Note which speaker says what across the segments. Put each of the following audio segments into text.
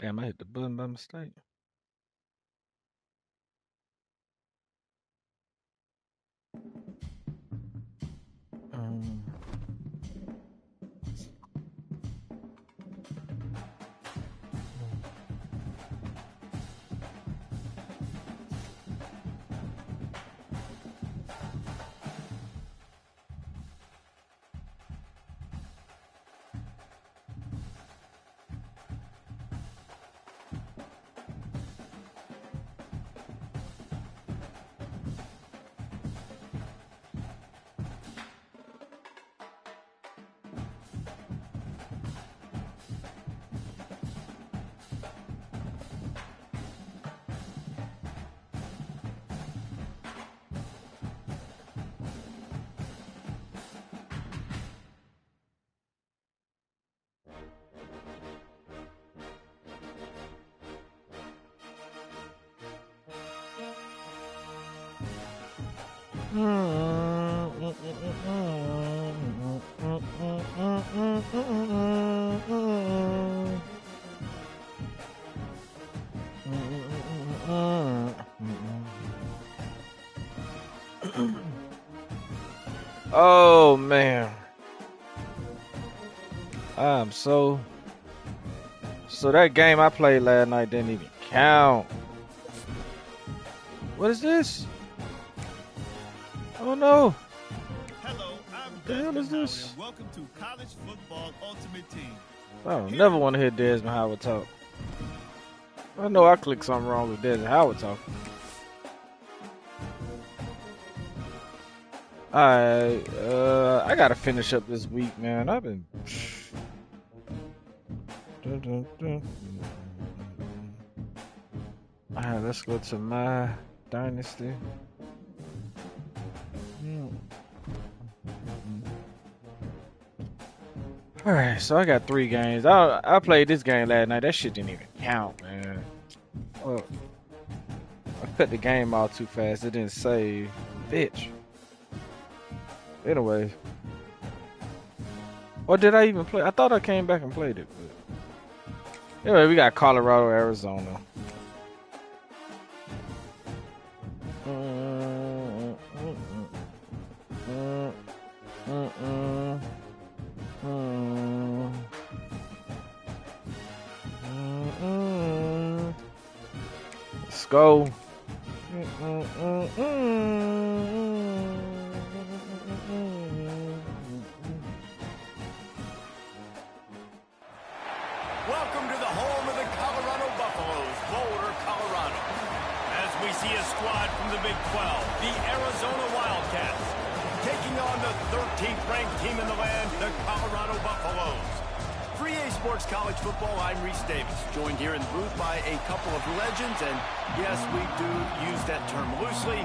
Speaker 1: Damn, I hit the button by mistake. Oh man, I'm so that game I played last night didn't even count. What is this? Oh no.
Speaker 2: Hello, I'm
Speaker 1: What the hell is this?
Speaker 2: welcome to College Football Ultimate Team.
Speaker 1: I don't never want to hear Desmond Howard talk. I know I clicked something wrong with Desmond Howard talking. Alright, I gotta finish up this week, man. I've been. Alright, let's go to my Dynasty. Alright, so I got 3 games. I played this game last night. That shit didn't even count, man. Oh, I cut the game off too fast. It didn't save. Bitch. Anyway. Or did I even play? I thought I came back and played it. But... Anyway, we got Colorado, Arizona. Let's go.
Speaker 2: Welcome to the home of the Colorado Buffaloes, Boulder, Colorado. As we see a squad from the Big 12, the Arizona Wildcats, taking on the 13th ranked team in the land, the Colorado Buffaloes. For EA Sports College Football, I'm Reese Davis, joined here in the booth by a couple of legends, and yes, we do use that term loosely.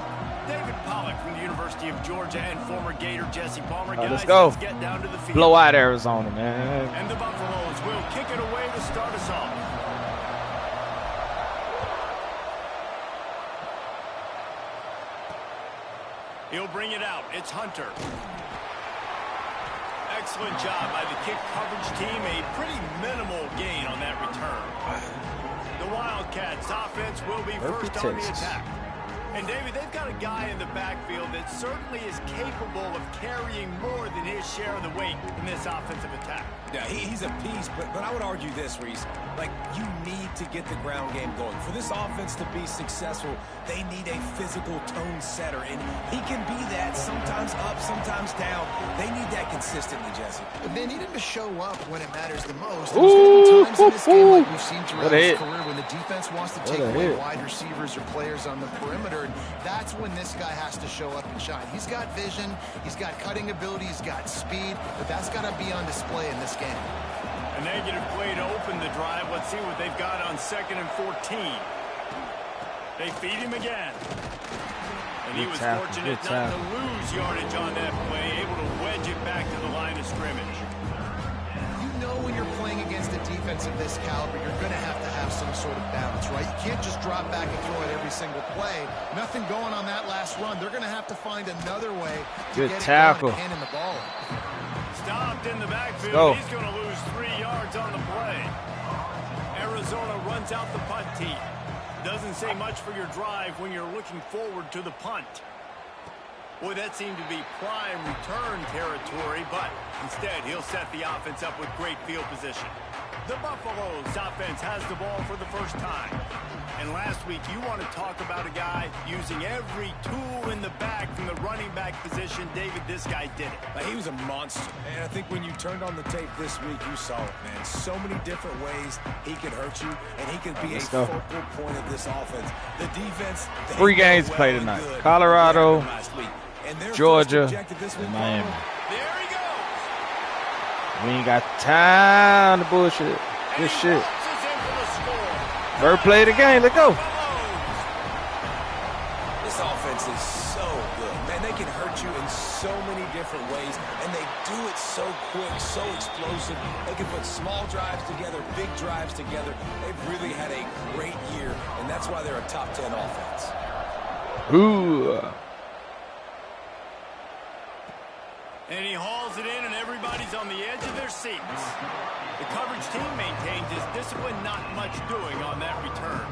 Speaker 2: David Pollack from the University of Georgia and former Gator Jesse Palmer. Guys,
Speaker 1: let's go.
Speaker 2: Let's get down to the field.
Speaker 1: Blow out Arizona, man.
Speaker 2: And the Buffaloes will kick it away to start us off. He'll bring it out. It's Hunter. Excellent job by the kick coverage team. A pretty minimal gain on that return. The Wildcats offense will be first on the attack. And, David, they've got a guy in the backfield that certainly is capable of carrying more than his share of the weight in this offensive attack.
Speaker 3: Yeah, he's a piece, but I would argue this, Reese. Like, you need to get the ground game going. For this offense to be successful, they need a physical tone setter, and he can be that, sometimes up, sometimes down. They need that consistently, Jesse.
Speaker 4: But they need him to show up when it matters the most. There's going to be times in this game like we've seen throughout his career when the defense wants to take away wide receivers or players on the perimeter. That's when this guy has to show up and shine. He's got vision, he's got cutting ability, he's got speed, but that's got to be on display in this game.
Speaker 2: A negative play to open the drive. Let's see what they've got on 2nd and 14. They feed him again. And he was fortunate not to lose yardage on that play, able to wedge it back to the line of scrimmage.
Speaker 4: You know when you're playing against a defense of this caliber, you're going to have some sort of balance, right? You can't just drop back and throw it every single play. Nothing going on that last run. They're going to have to find another way to get
Speaker 1: tackle.
Speaker 4: It going and hand in the ball.
Speaker 2: Stopped in the backfield. He's going to lose 3 yards on the play. Arizona runs out the punt team. Doesn't say much for your drive when you're looking forward to the punt. Boy, that seemed to be prime return territory, but instead he'll set the offense up with great field position. The Buffaloes offense has the ball for the first time. And last week, you want to talk about a guy using every tool in the bag from the running back position. David, this guy did it.
Speaker 3: He was a monster. And I think when you turned on the tape this week, you saw it, man. So many different ways he can hurt you, and he can be a focal point of this offense. The defense.
Speaker 1: 3 games played tonight. Colorado, Georgia, and Miami.
Speaker 2: There he goes.
Speaker 1: We ain't got time to bullshit. Good shit. Bird play the game. Let's go.
Speaker 3: This offense is so good. Man, they can hurt you in so many different ways, and they do it so quick, so explosive. They can put small drives together, big drives together. They've really had a great year, and that's why they're a top 10 offense.
Speaker 1: Ooh.
Speaker 2: And he hauls it in, and everybody's on the edge of their seats. The coverage team maintains his discipline, not much doing on that return.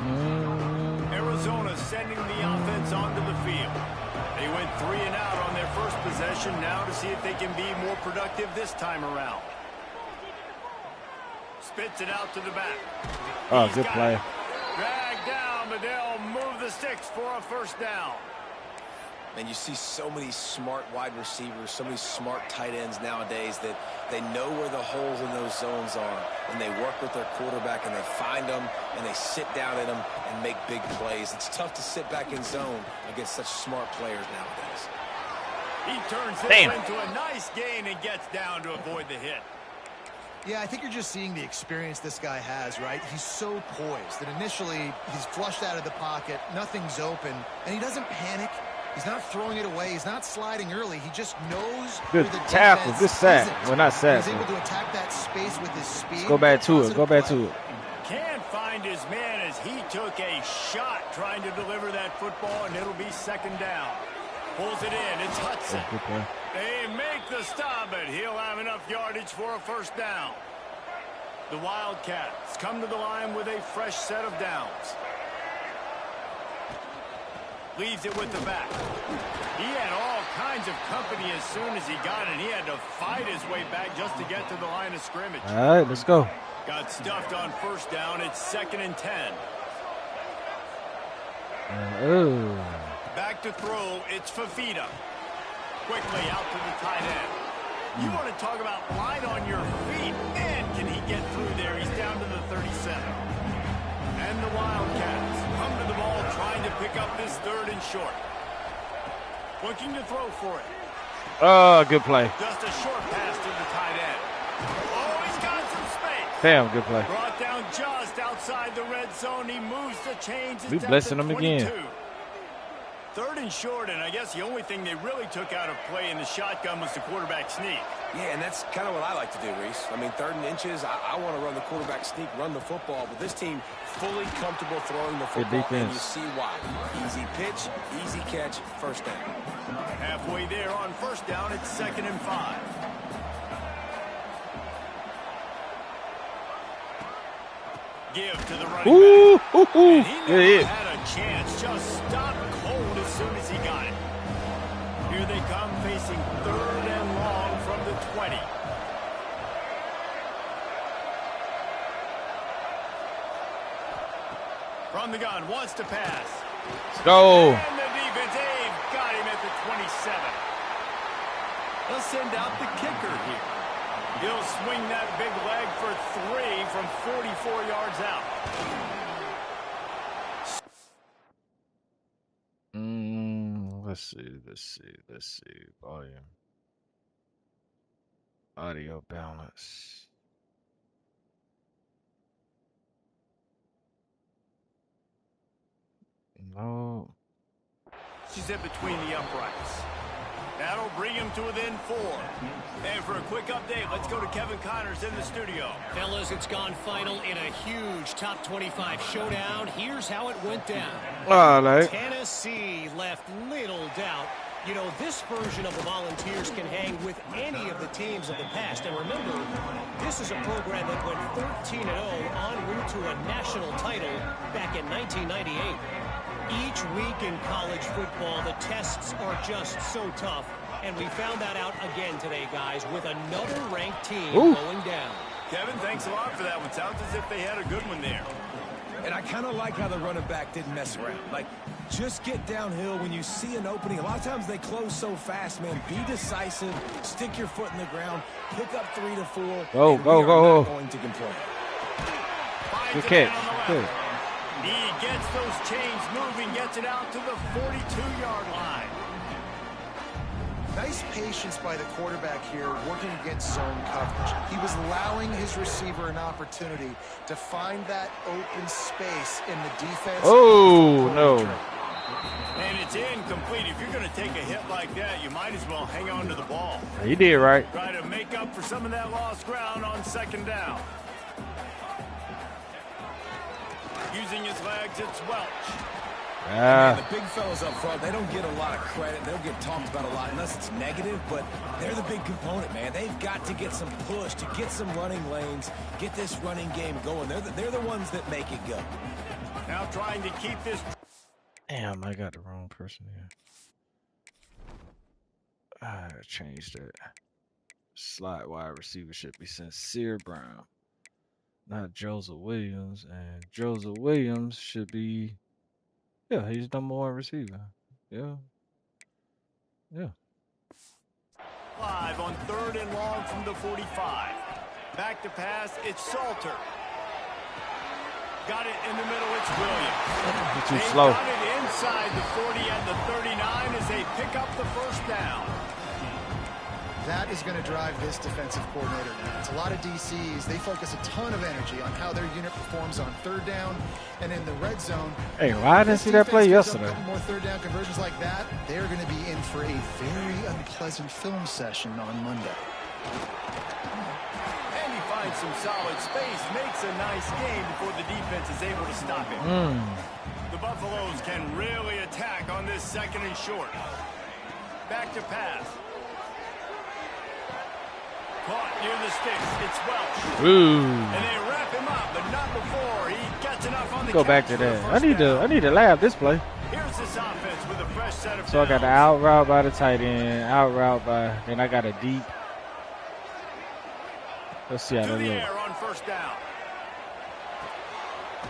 Speaker 2: Arizona sending the offense onto the field. They went 3 and out on their first possession, now to see if they can be more productive this time around. Spits it out to the back.
Speaker 1: Oh, good play.
Speaker 2: Dragged down, but they'll move the sticks for a first down.
Speaker 3: And you see so many smart wide receivers, so many smart tight ends nowadays that they know where the holes in those zones are, and they work with their quarterback, and they find them, and they sit down in them and make big plays. It's tough to sit back in zone against such smart players nowadays.
Speaker 2: He turns this into a nice gain and gets down to avoid the hit.
Speaker 4: Yeah, I think you're just seeing the experience this guy has, right? He's so poised that initially he's flushed out of the pocket, nothing's open, and he doesn't panic. He's not throwing it away. He's not sliding early. He just knows
Speaker 1: good
Speaker 4: where the
Speaker 1: tackle. Good sack.
Speaker 4: Isn't.
Speaker 1: Well, not sack.
Speaker 4: He's able to attack that space with his speed.
Speaker 1: Let's go back to it. Go back to it.
Speaker 2: Can't find his man as he took a shot trying to deliver that football, and it'll be second down. Pulls it in. It's Hudson. They make the stop, but he'll have enough yardage for a first down. The Wildcats come to the line with a fresh set of downs. Leaves it with the back. He had all kinds of company as soon as he got it. He had to fight his way back just to get to the line of scrimmage.
Speaker 1: All right, let's go.
Speaker 2: Got stuffed on first down. It's 2nd and 10. Back to throw. It's Fafita. Quickly out to the tight end. You want to talk about light on your feet. Man, can he get through there? He's down to the 37. And the Wildcats come to the ball trying to pick up this 3rd and short. Looking to throw for it.
Speaker 1: Oh, good play.
Speaker 2: Just a short pass to the tight end. Oh, he's got some space.
Speaker 1: Damn, good play.
Speaker 2: Brought down just outside the red zone. He moves to change.
Speaker 1: We blessing him again.
Speaker 2: 3rd and short, and I guess the only thing they really took out of play in the shotgun was the quarterback sneak.
Speaker 3: Yeah, and that's kind of what I like to do, Reese. I mean, 3rd and inches, I want to run the quarterback sneak, run the football, but this team fully comfortable throwing the football, and you see why. Easy pitch, easy catch, first down.
Speaker 2: Halfway there on first down, it's 2nd and 5. Give to the running back. And he never had a chance. Just stopped cold as soon as he got it. Here they come facing 3rd and long from the 20. From the gun, wants to pass.
Speaker 1: Let's go.
Speaker 2: And the defense, they've got him at the 27. They'll send out the kicker here. He'll swing that big leg for 3 from 44 yards out.
Speaker 1: Let's see. Volume. Audio balance. No.
Speaker 2: She's in between the uprights. That'll bring him to within 4. And for a quick update, let's go to Kevin Connors in the studio.
Speaker 5: Fellas, it's gone final in a huge top 25 showdown. Here's how it went down.
Speaker 1: All right.
Speaker 5: Tennessee left little doubt You know, this version of the Volunteers can hang with any of the teams of the past. And remember, this is a program that went 13-0 en route to a national title back in 1998. Each week in college football, the tests are just so tough. And we found that out again today, guys, with another ranked team going down.
Speaker 2: Kevin, thanks a lot for that one. Sounds as if they had a good one there.
Speaker 3: And I kind of like how the running back didn't mess around. Like, just get downhill when you see an opening. A lot of times they close so fast, man. Be decisive. Stick your foot in the ground. Pick up 3 to 4.
Speaker 1: Go.
Speaker 3: Not going to complain.
Speaker 1: Good catch. Good.
Speaker 2: He gets those chains moving, gets it out to the 42-yard line.
Speaker 4: Nice patience by the quarterback here, working against zone coverage. He was allowing his receiver an opportunity to find that open space in the defense.
Speaker 1: Oh, no.
Speaker 2: And it's incomplete. If you're going to take a hit like that, you might as well hang on to the ball.
Speaker 1: He did right.
Speaker 2: Try to make up for some of that lost ground on second down. Using his legs, it's Welch.
Speaker 3: Man, the big fellas up front, they don't get a lot of credit. They don't get talked about a lot unless it's negative, but they're the big component, man. They've got to get some push, to get some running lanes, get this running game going. They're the ones that make it go.
Speaker 2: Now trying to keep this.
Speaker 1: Damn, I got the wrong person here. I changed it. Slot wide receiver should be Sincere Brown, not Joseph Williams. And Joseph Williams should be, yeah, he's number 1 receiver. Yeah.
Speaker 2: 5 on 3rd and long from the 45. Back to pass, it's Salter. Got it in the middle, it's Williams.
Speaker 1: He's too
Speaker 2: They
Speaker 1: slow.
Speaker 2: got it inside the 40 and the 39 as they pick up the first down.
Speaker 4: That is going to drive this defensive coordinator nuts. A lot of DCs, they focus a ton of energy on how their unit performs on 3rd down and in the red zone.
Speaker 1: Hey, why didn't I see that play yesterday?
Speaker 4: A couple more 3rd down conversions like that, they're going to be in for a very unpleasant film session on Monday.
Speaker 2: And he finds some solid space, makes a nice game before the defense is able to stop him. The Buffaloes can really attack on this 2nd and short. Back to pass. Caught near the sticks. It's Welch.
Speaker 1: Ooh.
Speaker 2: And they wrap him up, but not before he gets enough on the
Speaker 1: Go back
Speaker 2: catch
Speaker 1: to
Speaker 2: for the
Speaker 1: that.
Speaker 2: first
Speaker 1: I need to laugh this play.
Speaker 2: Here's this offense with a fresh set of
Speaker 1: So I got the
Speaker 2: downs.
Speaker 1: out route by the tight end, out route by, then I got a deep. Let's see how
Speaker 2: To
Speaker 1: that
Speaker 2: the
Speaker 1: looks.
Speaker 2: air on first down.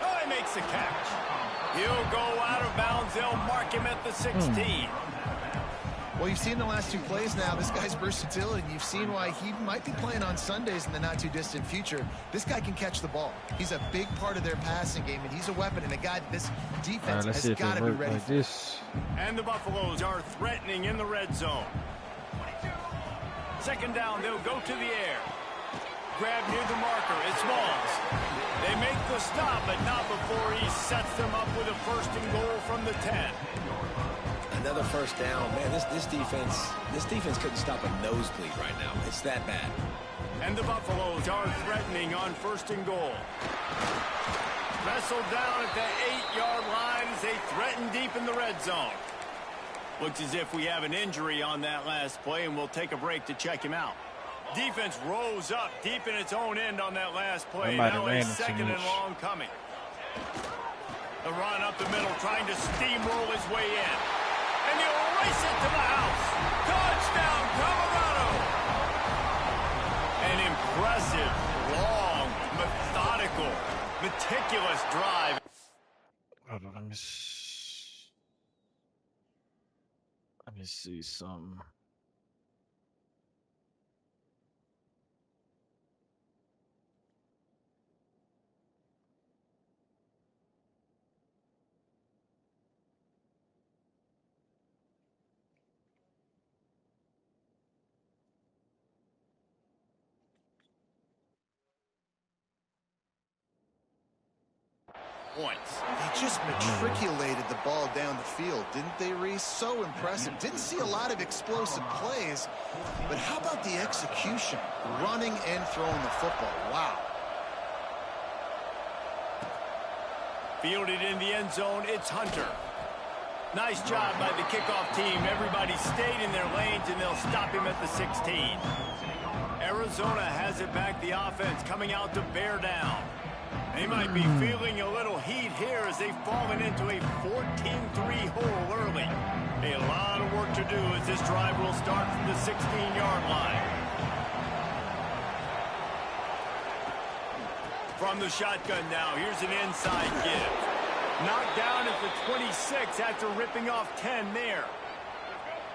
Speaker 2: Oh, he makes the catch. He'll go out of bounds. They'll mark him at the 16.
Speaker 4: Well, you've seen the last 2 plays now. This guy's versatility. You've seen why he might be playing on Sundays in the not-too-distant future. This guy can catch the ball. He's a big part of their passing game, and he's a weapon and a guy that this defense
Speaker 1: Let's see
Speaker 4: has
Speaker 1: if
Speaker 4: got
Speaker 1: it
Speaker 4: to be
Speaker 1: works
Speaker 4: ready
Speaker 1: like
Speaker 4: for.
Speaker 1: this.
Speaker 2: And the Buffaloes are threatening in the red zone. 2nd down, they'll go to the air. Grab near the marker, it's Smalls. They make the stop, but not before he sets them up with a 1st and goal from the 10.
Speaker 3: Another first down. Man, this defense couldn't stop a nosebleed right now. It's that bad.
Speaker 2: And the Buffaloes are threatening on 1st and goal. Wrestled down at the 8-yard line as they threaten deep in the red zone. Looks as if we have an injury on that last play, and we'll take a break to check him out. Defense rose up deep in its own end on that last play. Now a 2nd and long coming. The run up the middle, trying to steamroll his way in. And he'll race it to the house. Touchdown, Colorado! An impressive, long, methodical, meticulous drive.
Speaker 1: Hold on, let me see something.
Speaker 2: Points.
Speaker 4: They just matriculated the ball down the field, didn't they, Reese? So impressive. Didn't see a lot of explosive plays, but how about the execution? Running and throwing the football. Wow.
Speaker 2: Fielded in the end zone, it's Hunter. Nice job by the kickoff team. Everybody stayed in their lanes, and they'll stop him at the 16. Arizona has it back, the offense coming out to bear down. They might be feeling a little heat here as they've fallen into a 14-3 hole early. A lot of work to do as this drive will start from the 16-yard line. From the shotgun now, here's an inside give. Knocked down at the 26 after ripping off 10 there.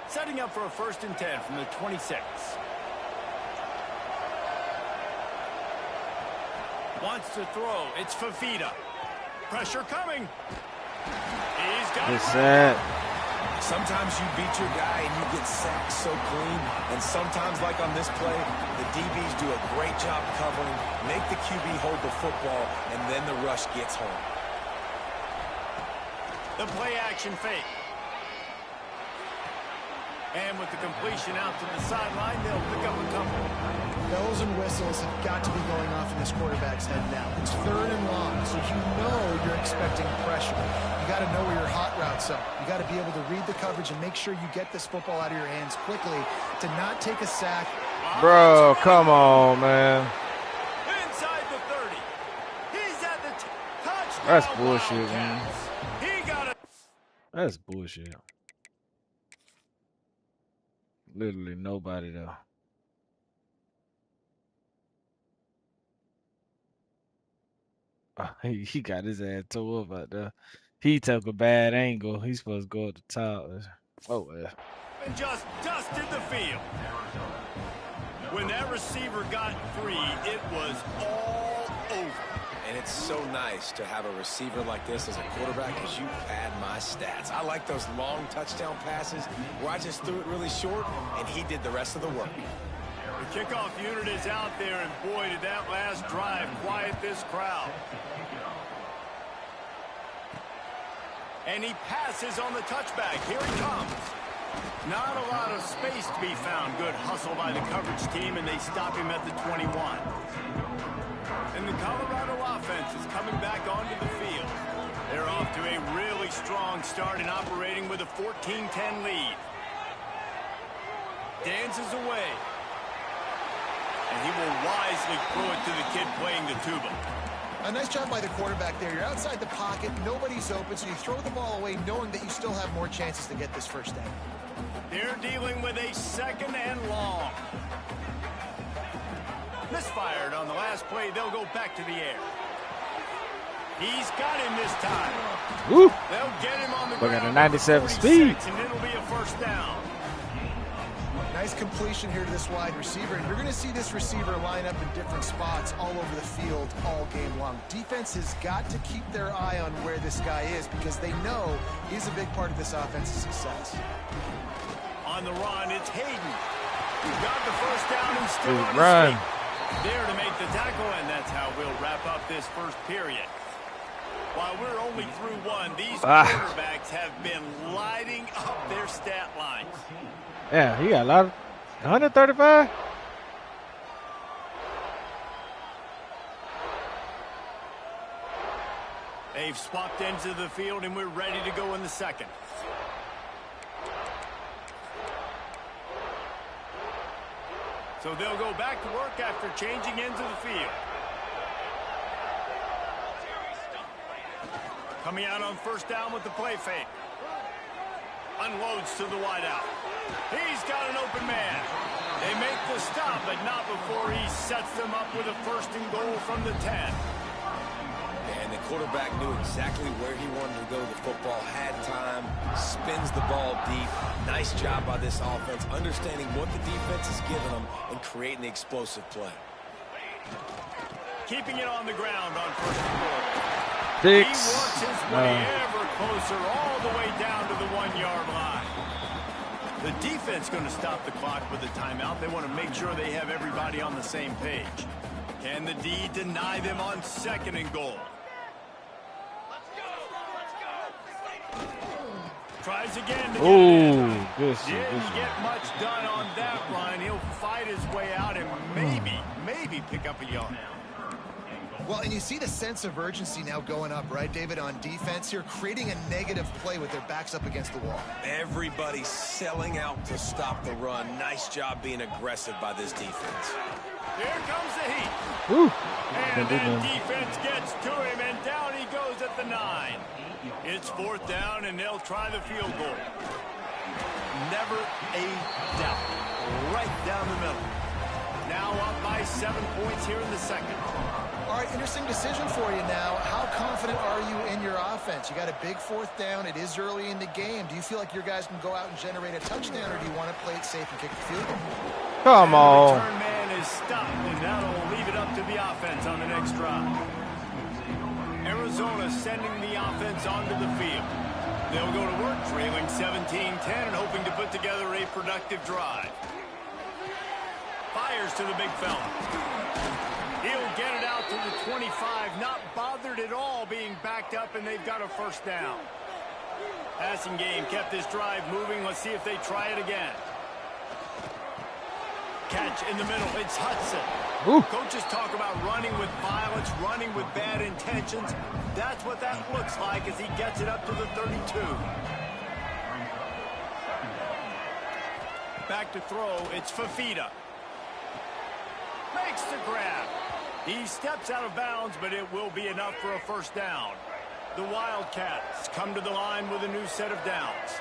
Speaker 2: Setting up for a 1st and 10 from the 26. Wants to throw. It's Fafita. Pressure coming. He's got it.
Speaker 3: Sometimes you beat your guy and you get sacked so clean. And sometimes, like on this play, the DBs do a great job covering, make the QB hold the football, and then the rush gets home.
Speaker 2: The play action fake. And with the completion out to the sideline, they'll pick up a couple.
Speaker 4: Bells and whistles have got to be going off in this quarterback's head now. It's 3rd and long, so you know you're expecting pressure. You got to know where your hot routes are. You got to be able to read the coverage and make sure you get this football out of your hands quickly to not take a sack.
Speaker 1: Bro, come on, man.
Speaker 2: Inside the 30. He's at the touchdown.
Speaker 1: That's bullshit, man.
Speaker 2: He got it.
Speaker 1: That's bullshit. Literally nobody though. He got his ass tore up out there. He took a bad angle. He's supposed to go at the top. Oh well.
Speaker 2: And just dusted the field. When that receiver got free, it was all over.
Speaker 3: And it's so nice to have a receiver like this as a quarterback because you pad my stats. I like those long touchdown passes where I just threw it really short and he did the rest of the work.
Speaker 2: The kickoff unit is out there, and boy, did that last drive quiet this crowd. And he passes on the touchback. Here he comes. Not a lot of space to be found. Good hustle by the coverage team, and they stop him at the 21. And the Colorado offense is coming back onto the field. They're off to a really strong start and operating with a 14-10 lead. Dances away. And he will wisely throw it to the kid playing the tuba.
Speaker 4: A nice job by the quarterback there. You're outside the pocket. Nobody's open, so you throw the ball away knowing that you still have more chances to get this 1st down.
Speaker 2: They're dealing with a 2nd and long. Misfired on the last play. They'll go back to the air. He's got him this time.
Speaker 1: Woo.
Speaker 2: They'll get him on the
Speaker 1: Look
Speaker 2: ground.
Speaker 1: at the 97 speed.
Speaker 2: And it'll be a 1st down.
Speaker 4: Nice completion here to this wide receiver. And you're going to see this receiver line up in different spots all over the field all game long. Defense has got to keep their eye on where this guy is because they know he's a big part of this offense's success.
Speaker 2: On the run, it's Hayden. He's got the 1st down and still on
Speaker 1: run.
Speaker 2: his feet. There to make the tackle, and that's how we'll wrap up this 1st period. While we're only through one, these quarterbacks have been lighting up their stat lines.
Speaker 1: Yeah, he got a lot of 135.
Speaker 2: They've swapped ends of the field, and we're ready to go in the 2nd. So they'll go back to work after changing ends of the field. Coming out on 1st down with the play fake. Unloads to the wideout. He's got an open man. They make the stop, but not before he sets them up with a 1st and goal from the 10.
Speaker 3: And the quarterback knew exactly where he wanted to go with the football, had time, spins the ball deep. Nice job by this offense, understanding what the defense is giving them and creating the explosive play.
Speaker 2: Keeping it on the ground on 1st and goal.
Speaker 1: He
Speaker 2: works his way ever closer all the way down to the 1-yard line. The defense going to stop the clock with a timeout. They want to make sure they have everybody on the same page. Can the D deny them on 2nd and goal? Tries again to get
Speaker 1: good.
Speaker 2: Didn't get much done on that run. He'll fight his way out and maybe pick up a yard.
Speaker 4: Well, and you see the sense of urgency now going up, right, David, on defense here, creating a negative play with their backs up against the wall.
Speaker 3: Everybody's selling out to stop the run. Nice job being aggressive by this defense.
Speaker 2: Here comes the heat.
Speaker 1: Woo.
Speaker 2: And that defense gets to him, and down he goes at the 9. It's 4th down, and they'll try the field goal. Never a doubt. Right down the middle. Now up by 7 points here in the second.
Speaker 4: All right, interesting decision for you now. How confident are you in your offense? You got a big 4th down. It is early in the game. Do you feel like your guys can go out and generate a touchdown, or do you want to play it safe and kick the field goal?
Speaker 1: Come on.
Speaker 2: The return man is stopped, and that'll leave it up to the offense on the next drive. Arizona sending the offense onto the field. They'll go to work trailing 17-10 and hoping to put together a productive drive. Fires to the big fella. He'll get it out to the 25, not bothered at all being backed up, and they've got a 1st down. Passing game kept this drive moving. Let's see if they try it again. Catch in the middle. It's Hudson.
Speaker 1: Ooh.
Speaker 2: Coaches talk about running with violence, running with bad intentions. That's what that looks like as he gets it up to the 32. Back to throw. It's Fafita. Makes the grab. He steps out of bounds, but it will be enough for a 1st down. The Wildcats come to the line with a new set of downs.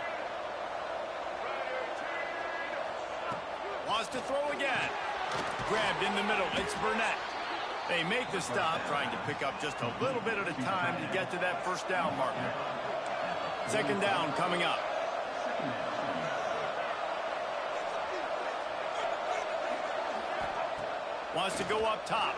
Speaker 2: Wants to throw again. Grabbed in the middle. It's Burnett. They make the stop, trying to pick up just a little bit at a time to get to that 1st down marker. 2nd down coming up. Wants to go up top.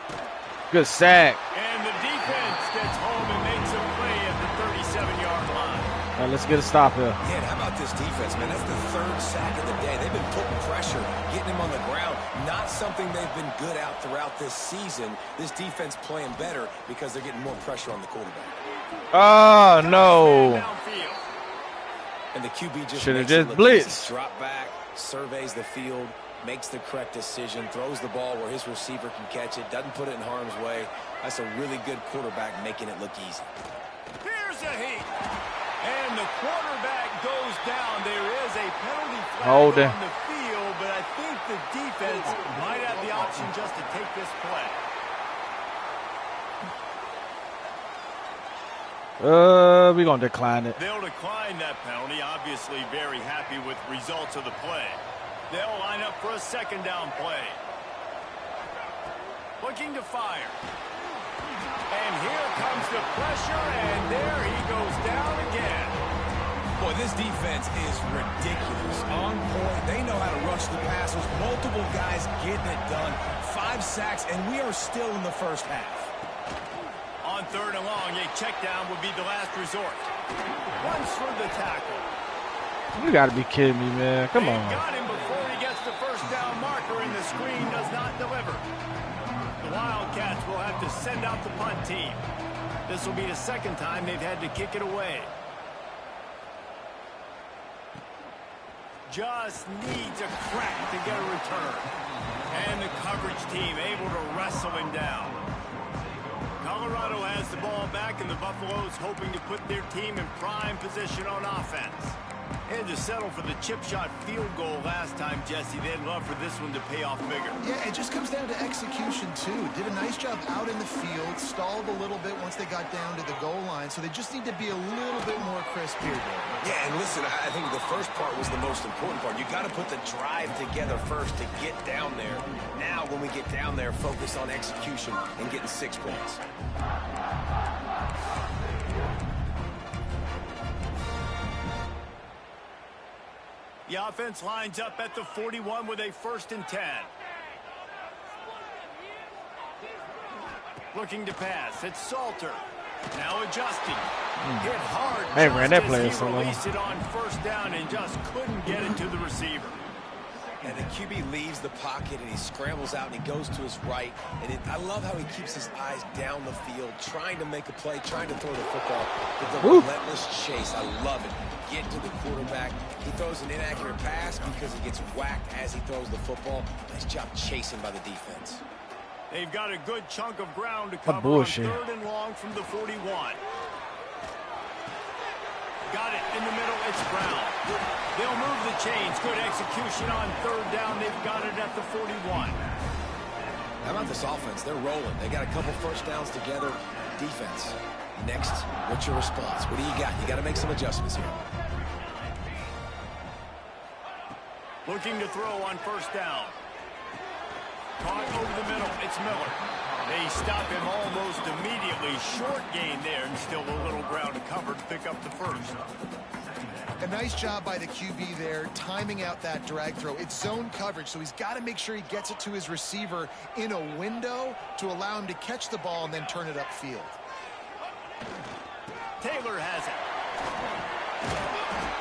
Speaker 1: Good sack.
Speaker 2: And the defense gets home and makes a play at the 37-yard line.
Speaker 1: All right, let's get a stop here.
Speaker 3: Yeah, and how about this defense, man? That's the 3rd sack of the day. They've been putting pressure, getting him on the ground. Not something they've been good at throughout this season. This defense playing better because they're getting more pressure on the quarterback.
Speaker 1: Oh, no.
Speaker 3: And the QB just
Speaker 1: should have just blitzed.
Speaker 3: Drop back, surveys the field, makes the correct decision, throws the ball where his receiver can catch it, doesn't put it in harm's way. That's a really good quarterback making it look easy.
Speaker 2: Here's a heat. And the quarterback goes down. There is a penalty flag
Speaker 1: on
Speaker 2: the field, but I think the defense might have the option just to take this play.
Speaker 1: We're going to decline it.
Speaker 2: They'll decline that penalty. Obviously very happy with results of the play. They'll line up for a 2nd down play. Looking to fire. And here comes the pressure, and there he goes down again.
Speaker 3: Boy, this defense is ridiculous. On point. They know how to rush the passers. Multiple guys getting it done. 5 sacks, and we are still in the 1st half.
Speaker 2: On 3rd and long, a check down would be the last resort. Runs through the tackle.
Speaker 1: You got to be kidding me, man. Come on.
Speaker 2: Got him before he gets the 1st down marker, and the screen does not deliver. The Wildcats will have to send out the punt team. This will be the 2nd time they've had to kick it away. Just needs a crack to get a return. And the coverage team able to wrestle him down. Colorado has the ball back, and the Buffaloes hoping to put their team in prime position on offense. Had to settle for the chip shot field goal last time, Jesse. They'd love for this one to pay off bigger.
Speaker 4: Yeah, it just comes down to execution, too. Did a nice job out in the field, stalled a little bit once they got down to the goal line, so they just need to be a little bit more crisp here, David.
Speaker 3: Yeah, and listen, I think the first part was the most important part. You got to put the drive together first to get down there. Now, when we get down there, focus on execution and getting 6 points.
Speaker 2: The offense lines up at the 41 with a 1st and 10. Looking to pass. It's Salter. Now adjusting. Hit hard.
Speaker 1: Hey, ran that play so long.
Speaker 2: Released it on 1st down and just couldn't get it to the receiver.
Speaker 3: And the QB leaves the pocket and he scrambles out and he goes to his right. And I love how he keeps his eyes down the field, trying to make a play, trying to throw the football. But the relentless chase, I love it. Get to the quarterback. He throws an inaccurate pass because he gets whacked as he throws the football. Nice job chasing by the defense.
Speaker 2: They've got a good chunk of ground to cover on 3rd and long from the 41. Got it in the middle. It's Brown. They'll move the chains. Good execution on 3rd down. They've got it at the 41.
Speaker 3: How about this offense? They're rolling. They got a couple first downs together. Defense. Next, what's your response? What do you got? You got to make some adjustments here.
Speaker 2: Looking to throw on 1st down. Caught over the middle. It's Miller. They stop him almost immediately. Short gain there, and still a little ground to cover to pick up the 1st.
Speaker 4: A nice job by the QB there, timing out that drag throw. It's zone coverage, so he's got to make sure he gets it to his receiver in a window to allow him to catch the ball and then turn it upfield.
Speaker 2: Taylor has it.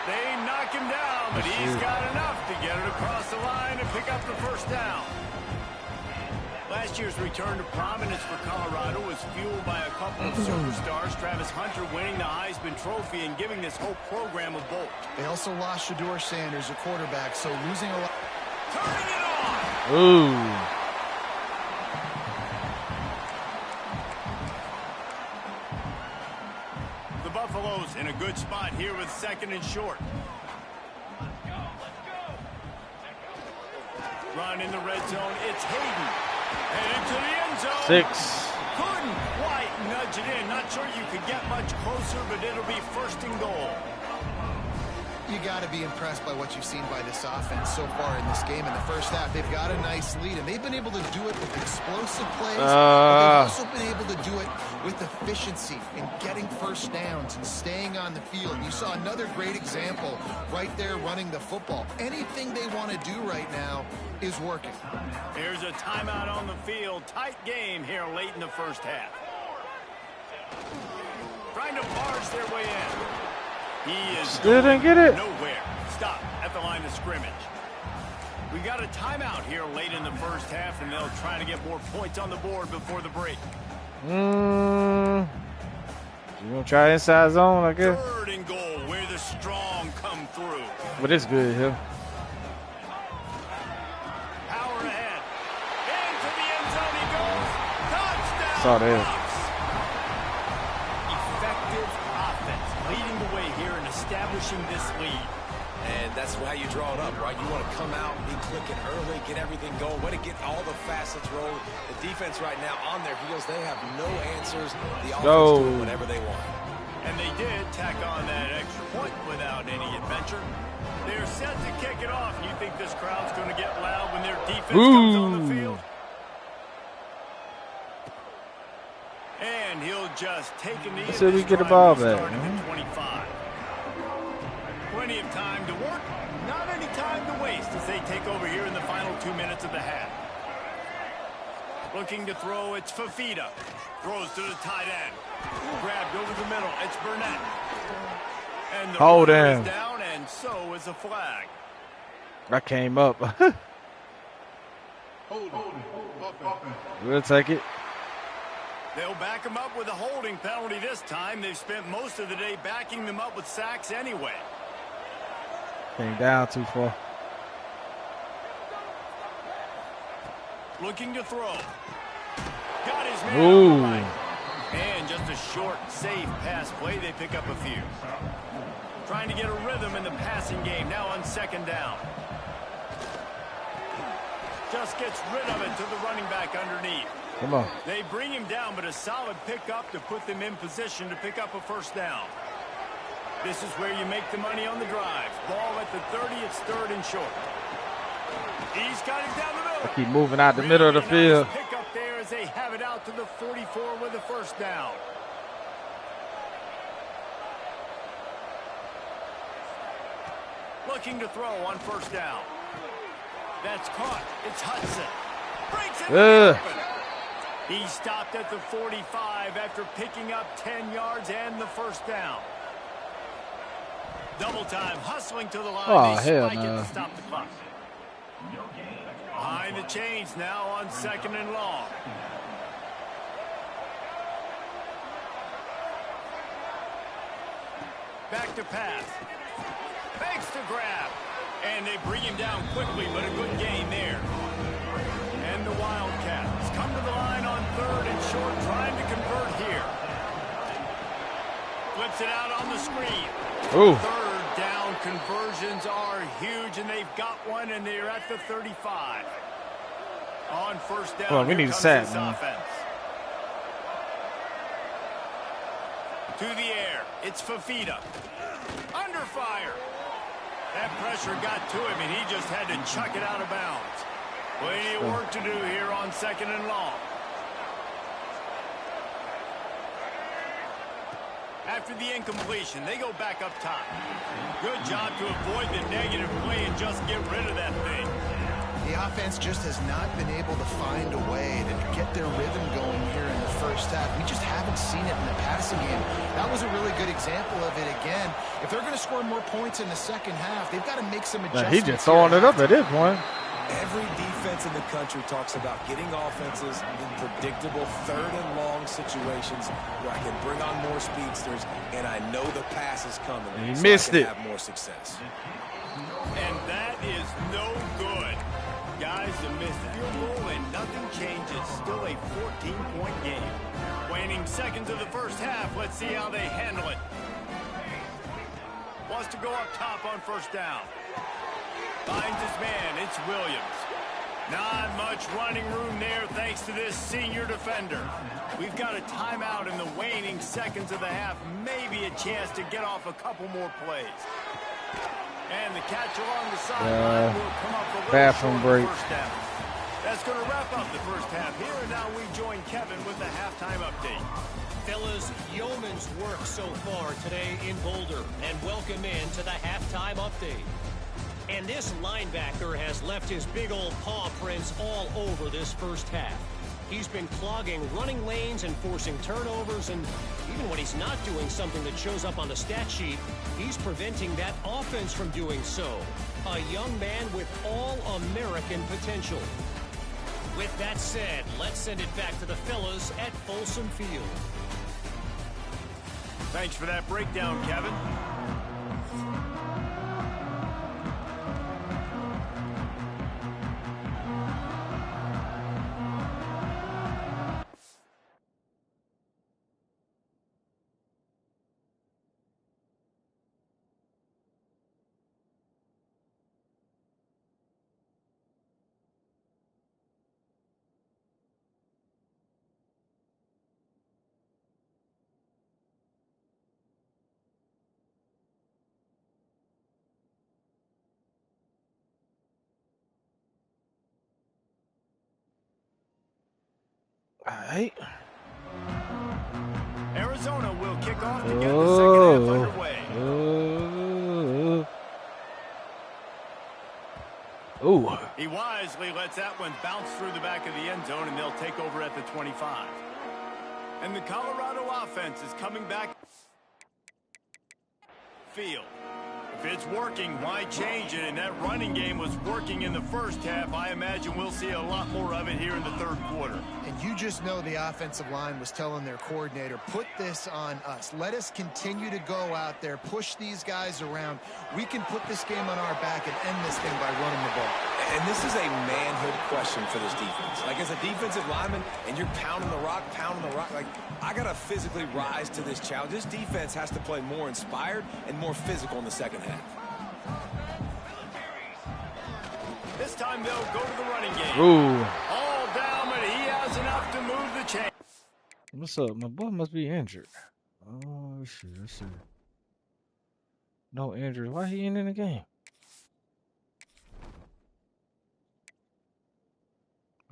Speaker 2: They knock him down, but he's got enough to get it across the line and pick up the 1st down. Last year's return to prominence for Colorado was fueled by a couple of superstars, Travis Hunter winning the Heisman Trophy and giving this whole program a bolt.
Speaker 4: They also lost Shedeur Sanders, a quarterback, so losing a lot.
Speaker 2: Turning it on!
Speaker 1: Ooh.
Speaker 2: The Buffaloes in a good spot here with 2nd and short. Run in the red zone. It's Hayden. And into the end zone.
Speaker 1: 6.
Speaker 2: Couldn't quite nudge it in. Not sure you could get much closer, but it'll be 1st and goal.
Speaker 4: You got to be impressed by what you've seen by this offense so far in this game. In the first half, they've got a nice lead, and they've been able to do it with explosive plays, but they've also been able to do it with efficiency and getting first downs and staying on the field. You saw another great example right there running the football. Anything they want to do right now is working.
Speaker 2: Here's a timeout on the field. Tight game here late in the first half. Trying to barge their way in. He is
Speaker 1: Still didn't get it.
Speaker 2: Nowhere. Stop at the line of scrimmage. We got a timeout here late in the first half, and they'll try to get more points on the board before the break.
Speaker 1: You gonna try inside zone, I guess?
Speaker 2: 3rd and goal, where the strong come through.
Speaker 1: But it's good here.
Speaker 2: Power ahead. Into the end zone he goes. Touchdown.
Speaker 1: Saw that.
Speaker 2: Effective offense leading the way here and establishing this lead.
Speaker 3: And that's how you draw it up, right? You want to come out, be clicking early, get everything going, way to get all the facets rolling. The defense right now on their heels, they have no answers. The offense doing whatever they want.
Speaker 2: And they did tack on that extra point without any adventure. They're set to kick it off. You think this crowd's going to get loud when their defense comes on the field? And he'll just take a knee.
Speaker 1: So we get the ball back.
Speaker 2: 25. Plenty of time to work, not any time to waste as they take over here in the final 2 minutes of the half. Looking to throw, it's Fafita. Throws to the tight end. Grabbed over the middle, it's Burnett. And the runner is down, and so is a flag.
Speaker 1: I came up. We'll take it.
Speaker 2: They'll back them up with a holding penalty this time. They've spent most of the day backing them up with sacks anyway.
Speaker 1: Came down too far.
Speaker 2: Looking to throw. Got his man on the right. And just a short, safe pass play. They pick up a few. Trying to get a rhythm in the passing game. Now on 2nd down. Just gets rid of it to the running back underneath.
Speaker 1: Come on.
Speaker 2: They bring him down, but a solid pickup to put them in position to pick up a 1st down. This is where you make the money on the drive. Ball at the 30, it's 3rd and short. He's got it down the middle.
Speaker 1: I keep moving out the middle of the field.
Speaker 2: Pick up there as they have it out to the 44 with a 1st down. Looking to throw on 1st down. That's caught. It's Hudson. Breaks it open. He stopped at the 45 after picking up 10 yards and the 1st down. Double time, hustling to the line.
Speaker 1: Oh,
Speaker 2: they
Speaker 1: hell
Speaker 2: spike
Speaker 1: no.
Speaker 2: it to stop the clock. Behind the chains now on 2nd and long. Back to pass. Fakes to grab. And they bring him down quickly, but a good gain there. And the Wildcats come to the line 3rd and short, trying to convert here. Flips it out on the screen.
Speaker 1: Ooh.
Speaker 2: 3rd down conversions are huge, and they've got one, and they're at the 35. On 1st down,
Speaker 1: well, we need a sack, man.
Speaker 2: Offense. To the air, it's Fafita. Under fire. That pressure got to him, and he just had to chuck it out of bounds. Plenty of work to do here on 2nd and long. After the incompletion, they go back up top. Good job to avoid the negative play and just get rid of that thing.
Speaker 4: The offense just has not been able to find a way to get their rhythm going here in the 1st half. We just haven't seen it in the passing game. That was a really good example of it again. If they're going to score more points in the 2nd half, they've got to make some adjustments.
Speaker 1: He's just throwing it up at this point.
Speaker 3: Every defense in the country talks about getting offenses in predictable 3rd and long situations where I can bring on more speedsters, and I know the pass is coming.
Speaker 1: He missed it.
Speaker 3: Have more success.
Speaker 2: And that is no good. Guys, a missed field goal and nothing changes. Still a 14-point game. Waning seconds of the 1st half. Let's see how they handle it. Wants to go up top on 1st down. Finds his man. It's Williams. Not much running room there thanks to this senior defender. We've got a timeout in the waning seconds of the half. Maybe a chance to get off a couple more plays. And the catch along the sideline will come up a little
Speaker 1: bathroom break.
Speaker 2: That's going to wrap up the 1st half here. And now we join Kevin with the halftime update.
Speaker 5: Fellas, yeoman's work so far today in Boulder. And welcome in to the halftime update. And this linebacker has left his big old paw prints all over this 1st half. He's been clogging running lanes and forcing turnovers, and even when he's not doing something that shows up on the stat sheet, he's preventing that offense from doing so. A young man with all-American potential. With that said, let's send it back to the fellas at Folsom Field.
Speaker 2: Thanks for that breakdown, Kevin.
Speaker 1: All right.
Speaker 2: Arizona will kick off to get the 2nd half underway.
Speaker 1: Ooh.
Speaker 2: He wisely lets that one bounce through the back of the end zone, and they'll take over at the 25. And the Colorado offense is coming back field. If it's working, why change it? And that running game was working in the 1st half. I imagine we'll see a lot more of it here in the 3rd quarter.
Speaker 4: And you just know the offensive line was telling their coordinator, put this on us. Let us continue to go out there, push these guys around. We can put this game on our back and end this thing by running the ball.
Speaker 3: And this is a manhood question for this defense. Like, as a defensive lineman, and you're pounding the rock, like, I got to physically rise to this challenge. This defense has to play more inspired and more physical in the 2nd half.
Speaker 2: This time they'll go to the running game.
Speaker 1: Ooh.
Speaker 2: All down, but he has enough to move the chain.
Speaker 1: What's up? My boy must be injured. Oh, shit. Let's see. No injury. Why he ain't in the game?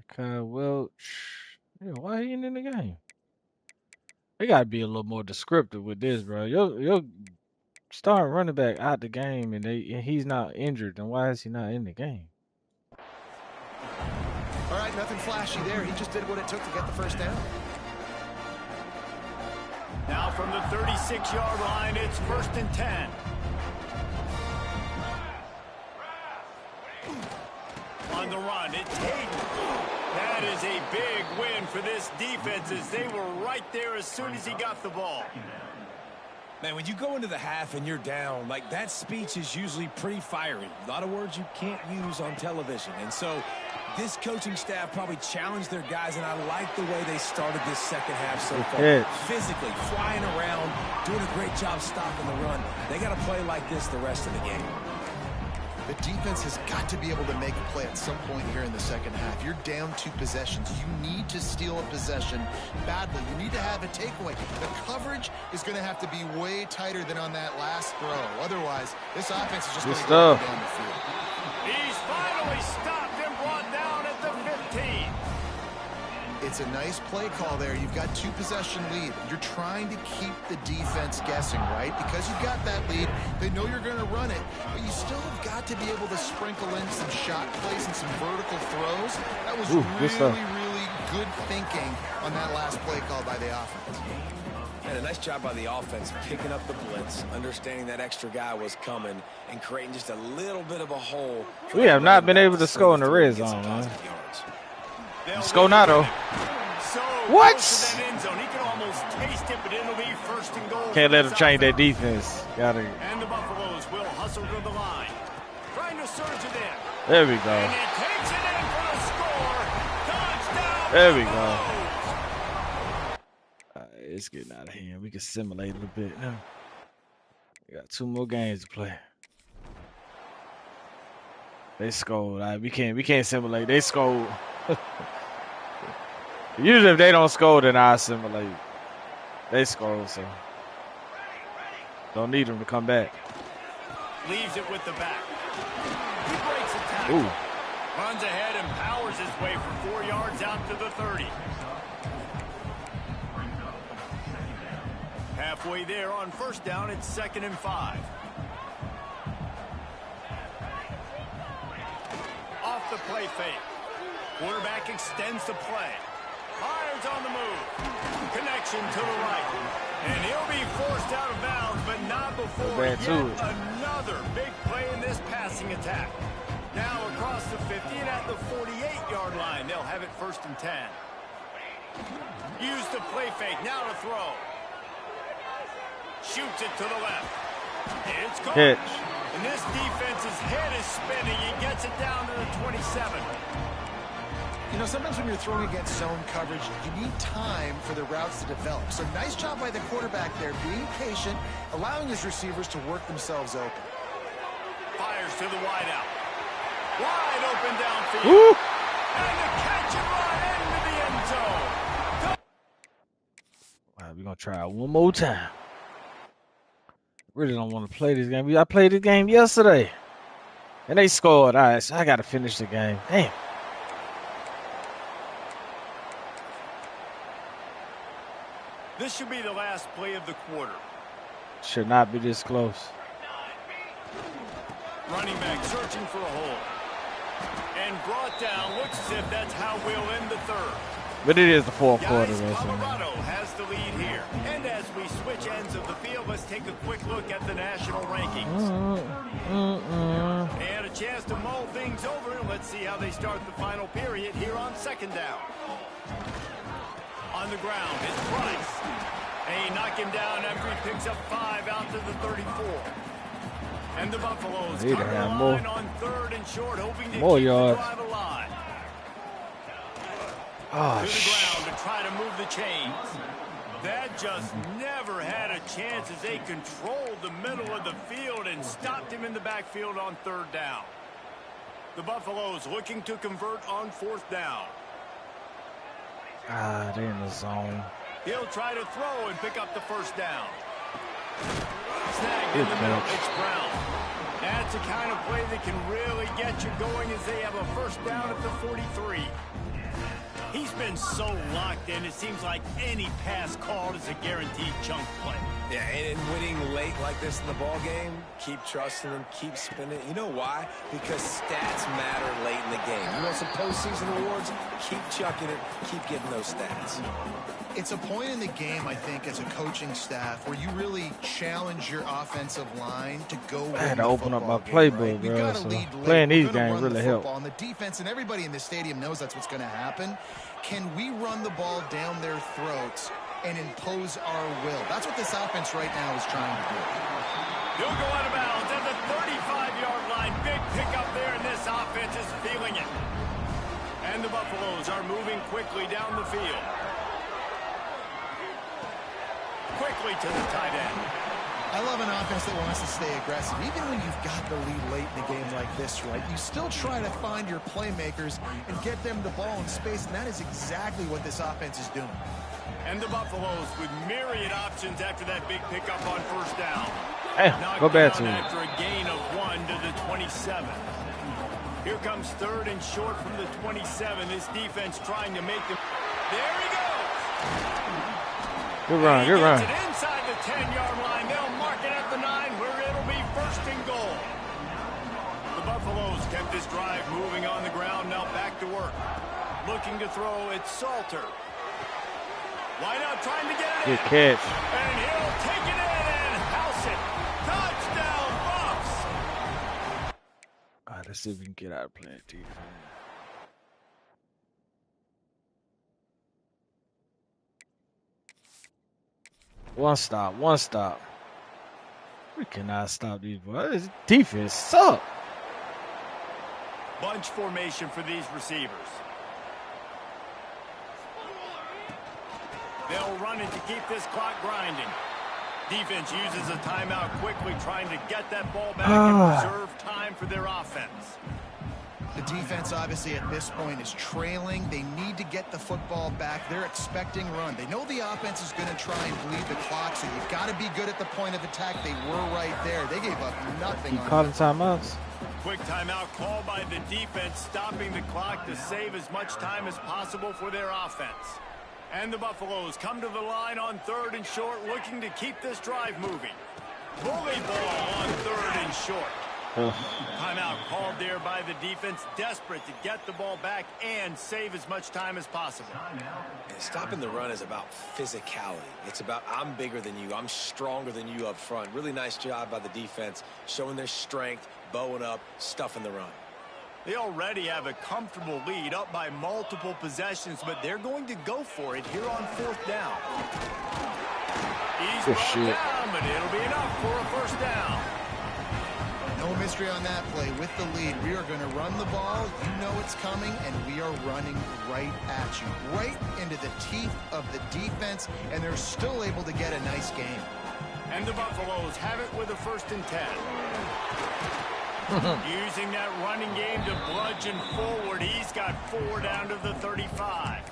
Speaker 1: Kyle Welch. Yeah, why he ain't in the game? They gotta be a little more descriptive with this, bro. Your starting running back out the game, and he's not injured. Then why is he not in the game?
Speaker 4: All right, nothing flashy there. He just did what it took to get the 1st down.
Speaker 2: Now from the 36-yard line, it's 1st and 10. On the run, it's Hayden. That is a big win for this defense, as they were right there as soon as he got the ball.
Speaker 3: Man, when you go into the half and you're down, like, that speech is usually pretty fiery. A lot of words you can't use on television. And so This coaching staff probably challenged their guys, and I like the way they started this second half so far. Physically, flying around, doing a great job stopping the run. They got to play like this the rest of the game.
Speaker 4: The defense has got to be able to make a play at some point here in the second half. You're down 2 possessions. You need to steal a possession badly. You need to have a takeaway. The coverage is going to have to be way tighter than on that last throw. Otherwise, this offense is just going to go down the field.
Speaker 2: He's finally stopped and brought down at the 15.
Speaker 4: It's a nice play call there. You've got 2 possession lead. You're trying to keep the defense guessing, right? Because you've got that lead, they know you're going to run it, but you still have got to be able to sprinkle in some shot plays and some vertical throws. That was really good thinking on that last play call by the offense.
Speaker 3: And a nice job by the offense picking up the blitz, understanding that extra guy was coming, and creating just a little bit of a hole.
Speaker 1: We have not been able to score in the red zone, man. Score now, though. What? Can't let them change their defense. Got it.
Speaker 2: And the Buffaloes will hustle to the line. Trying to surge it in.
Speaker 1: There we go.
Speaker 2: And he takes it in for the score. Touchdown.
Speaker 1: There we go. It's getting out of hand. We can simulate a little bit now. We got 2 more games to play. They scored. We can't simulate. They scored. Usually if they don't score, then I assimilate. They score, so don't need them to come back.
Speaker 2: Leaves it with the back. He breaks a tackle. Runs ahead and powers his way for 4 yards out to the 30. Halfway there on first down, it's 2nd and 5. Off the play fake. Quarterback extends the play. Fires on the move. Connection to the right. And he'll be forced out of bounds, but not before yet another big play in this passing attack. Now across the 50 and at the 48-yard line. They'll have it 1st and 10. Use the play fake. Now to throw. Shoots it to the left. It's caught. And this defense's head is spinning. He gets it down to the 27.
Speaker 4: You know, sometimes when you're throwing against zone coverage, you need time for the routes to develop. So nice job by the quarterback there, being patient, allowing his receivers to work themselves open.
Speaker 2: Fires to the wide out. Wide open downfield. And the catch and run into the end zone.
Speaker 1: All right, we're going to try it one more time. Really don't want to play this game. I played this game yesterday. And they scored. All right, so I got to finish the game. Damn.
Speaker 2: This should be the last play of the quarter.
Speaker 1: Should not be this close.
Speaker 2: Running back searching for a hole. And brought down. Looks as if that's how we'll end the 3rd.
Speaker 1: But it is the 4th quarter.
Speaker 2: Colorado has the lead here. And as we switch ends of the field, let's take a quick look at the national rankings. And a chance to mull things over. Let's see how they start the final period here on 2nd down. On the ground, it's Price. And he knock him down after he picks up 5 out to the 34. And the Buffaloes cover the line on 3rd and short, hoping to keep the drive alive. To the ground to try to move the chains. That just never had a chance as they controlled the middle of the field and stopped him in the backfield on 3rd down. The Buffaloes looking to convert on 4th down.
Speaker 1: They're in the zone.
Speaker 2: He'll try to throw and pick up the 1st down. Snagged in the middle, it's Brown. That's the kind of play that can really get you going as they have a 1st down at the 43. He's been so locked in, it seems like any pass called is a guaranteed chunk play.
Speaker 3: Yeah, and winning late like this in the ball game, keep trusting him, keep spinning. You know why? Because stats matter late in the game. You want some postseason awards? Keep chucking it, keep getting those stats.
Speaker 4: It's a point in the game, I think, as a coaching staff, where you really challenge your offensive line to go win.
Speaker 1: I had to open up my playbook, bro. So playing these games really helps.
Speaker 4: And the defense and everybody in the stadium knows that's what's going to happen. Can we run the ball down their throats and impose our will? That's what this offense right now is trying to do.
Speaker 2: He'll go out of bounds at the 35-yard line. Big pickup there, and this offense is feeling it. And the Buffaloes are moving quickly down the field. Quickly to the tight end.
Speaker 4: I love an offense that wants to stay aggressive. Even when you've got the lead late in a game like this, right, you still try to find your playmakers and get them the ball in space, and that is exactly what this offense is doing.
Speaker 2: And the Buffaloes with myriad options after that big pickup on first down.
Speaker 1: Hey, go back to it.
Speaker 2: After a gain of 1 to the 27. Here comes 3rd and short from the 27. This defense trying to make them. There he goes.
Speaker 1: Good run, good run.
Speaker 2: It inside the 10-yard line. They'll mark it at the 9 where it'll be 1st and goal. The Buffaloes kept this drive moving on the ground. Now back to work. Looking to throw, it's Salter. Wide out trying to get it
Speaker 1: Good
Speaker 2: in.
Speaker 1: catch.
Speaker 2: And he'll take it in and house it. Touchdown, Buffs.
Speaker 1: All right, let's see if we can get out of playing defense. One stop, one stop. We cannot stop these boys. Defense suck.
Speaker 2: Bunch formation for these receivers. They'll run it to keep this clock grinding. Defense uses a timeout quickly, trying to get that ball back and preserve time for their offense.
Speaker 4: The defense, obviously, at this point is trailing. They need to get the football back. They're expecting run. They know the offense is going to try and bleed the clock, so you've got to be good at the point of attack. They were right there. They gave up nothing.
Speaker 1: Keep calling timeouts.
Speaker 2: Quick timeout called by the defense, stopping the clock to save as much time as possible for their offense. And the Buffaloes come to the line on 3rd and short, looking to keep this drive moving. Bully ball on 3rd and short. Timeout called there by the defense, desperate to get the ball back and save as much time as possible.
Speaker 3: Stopping the run is about physicality. It's about I'm bigger than you, I'm stronger than you up front. Really nice job by the defense, showing their strength, bowing up, stuffing the run.
Speaker 2: They already have a comfortable lead, up by multiple possessions, but they're going to go for it here on 4th down. He's brought down, but it'll be enough for a 1st down.
Speaker 4: No mystery on that play. With the lead, we are going to run the ball. You know it's coming, and we are running right at you, right into the teeth of the defense, and they're still able to get a nice game.
Speaker 2: And the Buffaloes have it with a 1st and 10. Using that running game to bludgeon forward. He's got 4 down to the 35.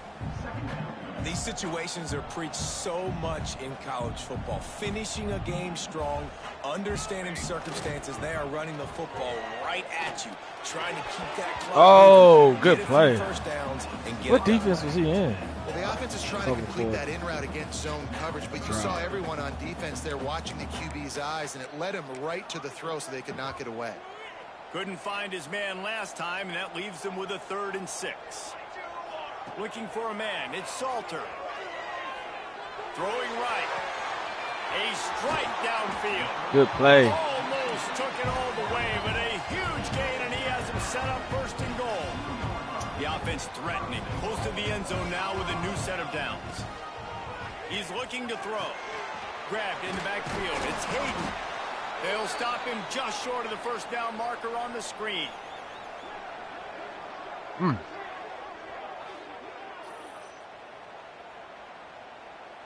Speaker 3: These situations are preached so much in college football. Finishing a game strong, understanding circumstances. They are running the football right at you, trying to keep that clock.
Speaker 1: Oh, good play.
Speaker 3: First downs and get
Speaker 1: what defense was he in?
Speaker 4: Well, the offense is trying to complete that in route against zone coverage, but you saw everyone on defense there watching the QB's eyes, and it led him right to the throw so they could knock it away.
Speaker 2: Couldn't find his man last time, and that leaves them with a 3rd and 6. Looking for a man, it's Salter. Throwing right. A strike downfield.
Speaker 1: Good play.
Speaker 2: Almost took it all the way, but a huge gain, and he has him set up 1st and goal. The offense threatening, close to the end zone now with a new set of downs. He's looking to throw. Grabbed in the backfield. It's Hayden. They'll stop him just short of the 1st down marker on the screen.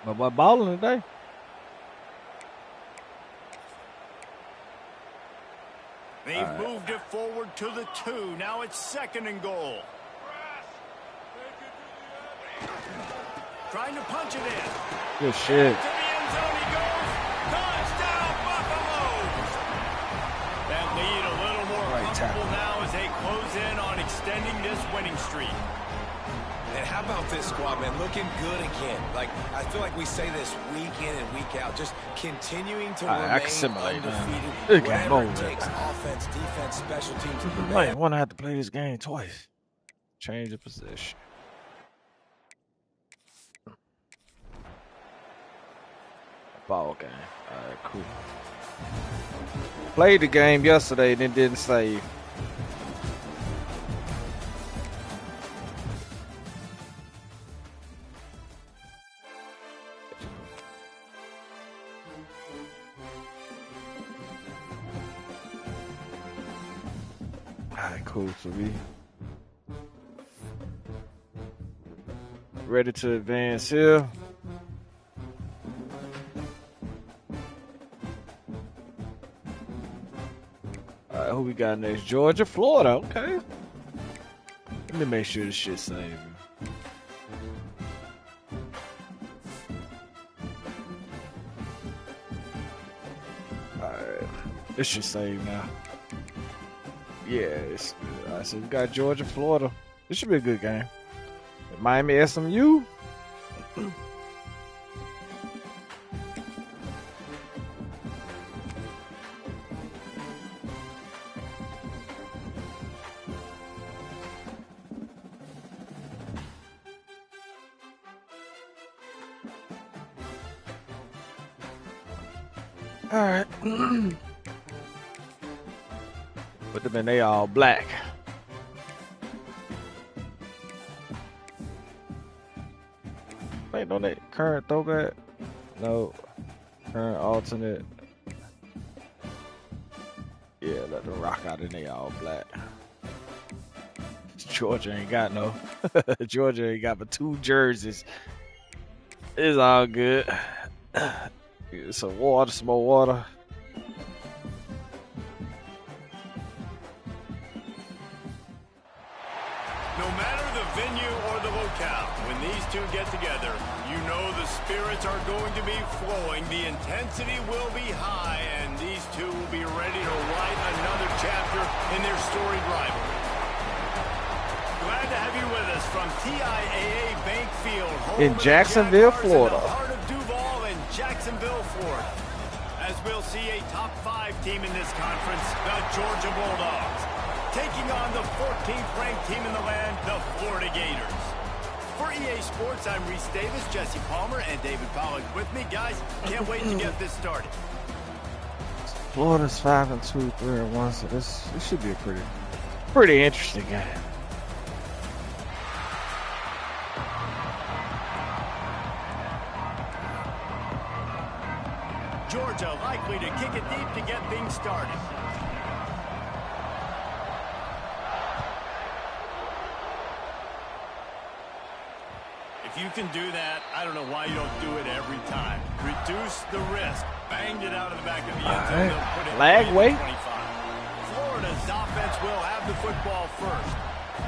Speaker 1: My boy balling today.
Speaker 2: They've moved it forward to the 2. Now it's 2nd and goal. Trying to punch it in.
Speaker 1: Good shit.
Speaker 2: To the end zone he goes. Touchdown, Buffaloes. That lead a little more comfortable now as they close in on extending this winning streak.
Speaker 3: And how about this squad, man? Looking good again. Like, I feel like we say this week in and week out. Just continuing to remain undefeated. Whatever it takes, offense, defense, special teams.
Speaker 1: You might want to have to play this game twice. Change of position. Ball game. All right, cool. Played the game yesterday and then didn't save. All right, cool. So ready to advance here. All right, who we got next? Georgia, Florida. Okay. Let me make sure this shit's saving. All right, this should save now. Yeah, it's good. All right, so we got Georgia, Florida. This should be a good game. Miami, SMU. All right. Put them in, they all black. Wait, on that current throwback? No. Current alternate. Yeah, let them rock out and they all black. Georgia ain't got no. Georgia ain't got but 2 jerseys. It's all good. Some water, some more water.
Speaker 2: No matter the venue or the locale, when these two get together, you know the spirits are going to be flowing, the intensity will be high, and these two will be ready to write another chapter in their storied rivalry. Glad to have you with us from TIAA Bank Field, home
Speaker 1: in Jacksonville, Florida.
Speaker 2: In the heart of Duval in Jacksonville, Florida. As we'll see a top 5 team in this conference, the Georgia Bulldogs, taking on the 14th ranked team in the land, the Florida Gators. For EA Sports, I'm Reese Davis, Jesse Palmer, and David Pollack with me. Guys, can't wait to get this started.
Speaker 1: Florida's 5-2, 3-1, so this should be a pretty interesting game.
Speaker 2: Georgia likely to kick it deep to get things started. If you can do that, I don't know why you don't do it every time. Reduce the risk. Banged it out of the back of the end zone. They'll put it
Speaker 1: Lagway.
Speaker 2: 25. Florida's offense will have the football first.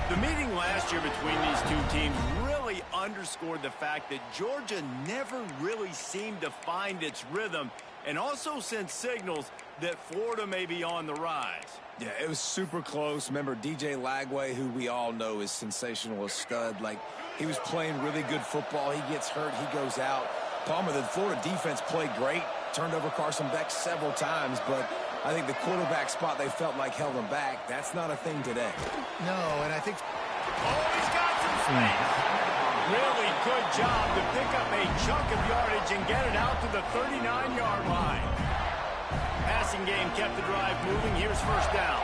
Speaker 2: The meeting last year between these two teams really underscored the fact that Georgia never really seemed to find its rhythm, and also sent signals that Florida may be on the rise.
Speaker 3: Yeah, it was super close. Remember, DJ Lagway, who we all know is sensational, a stud. Like, he was playing really good football. He gets hurt, he goes out. Palmer, the Florida defense played great, turned over Carson Beck several times, but I think the quarterback spot they felt like held them back. That's not a thing today.
Speaker 4: No, and I think...
Speaker 2: Oh, he's got some space. Really good job to pick up a chunk of yardage and get it out to the 39-yard line. Passing game kept the drive moving. Here's first down.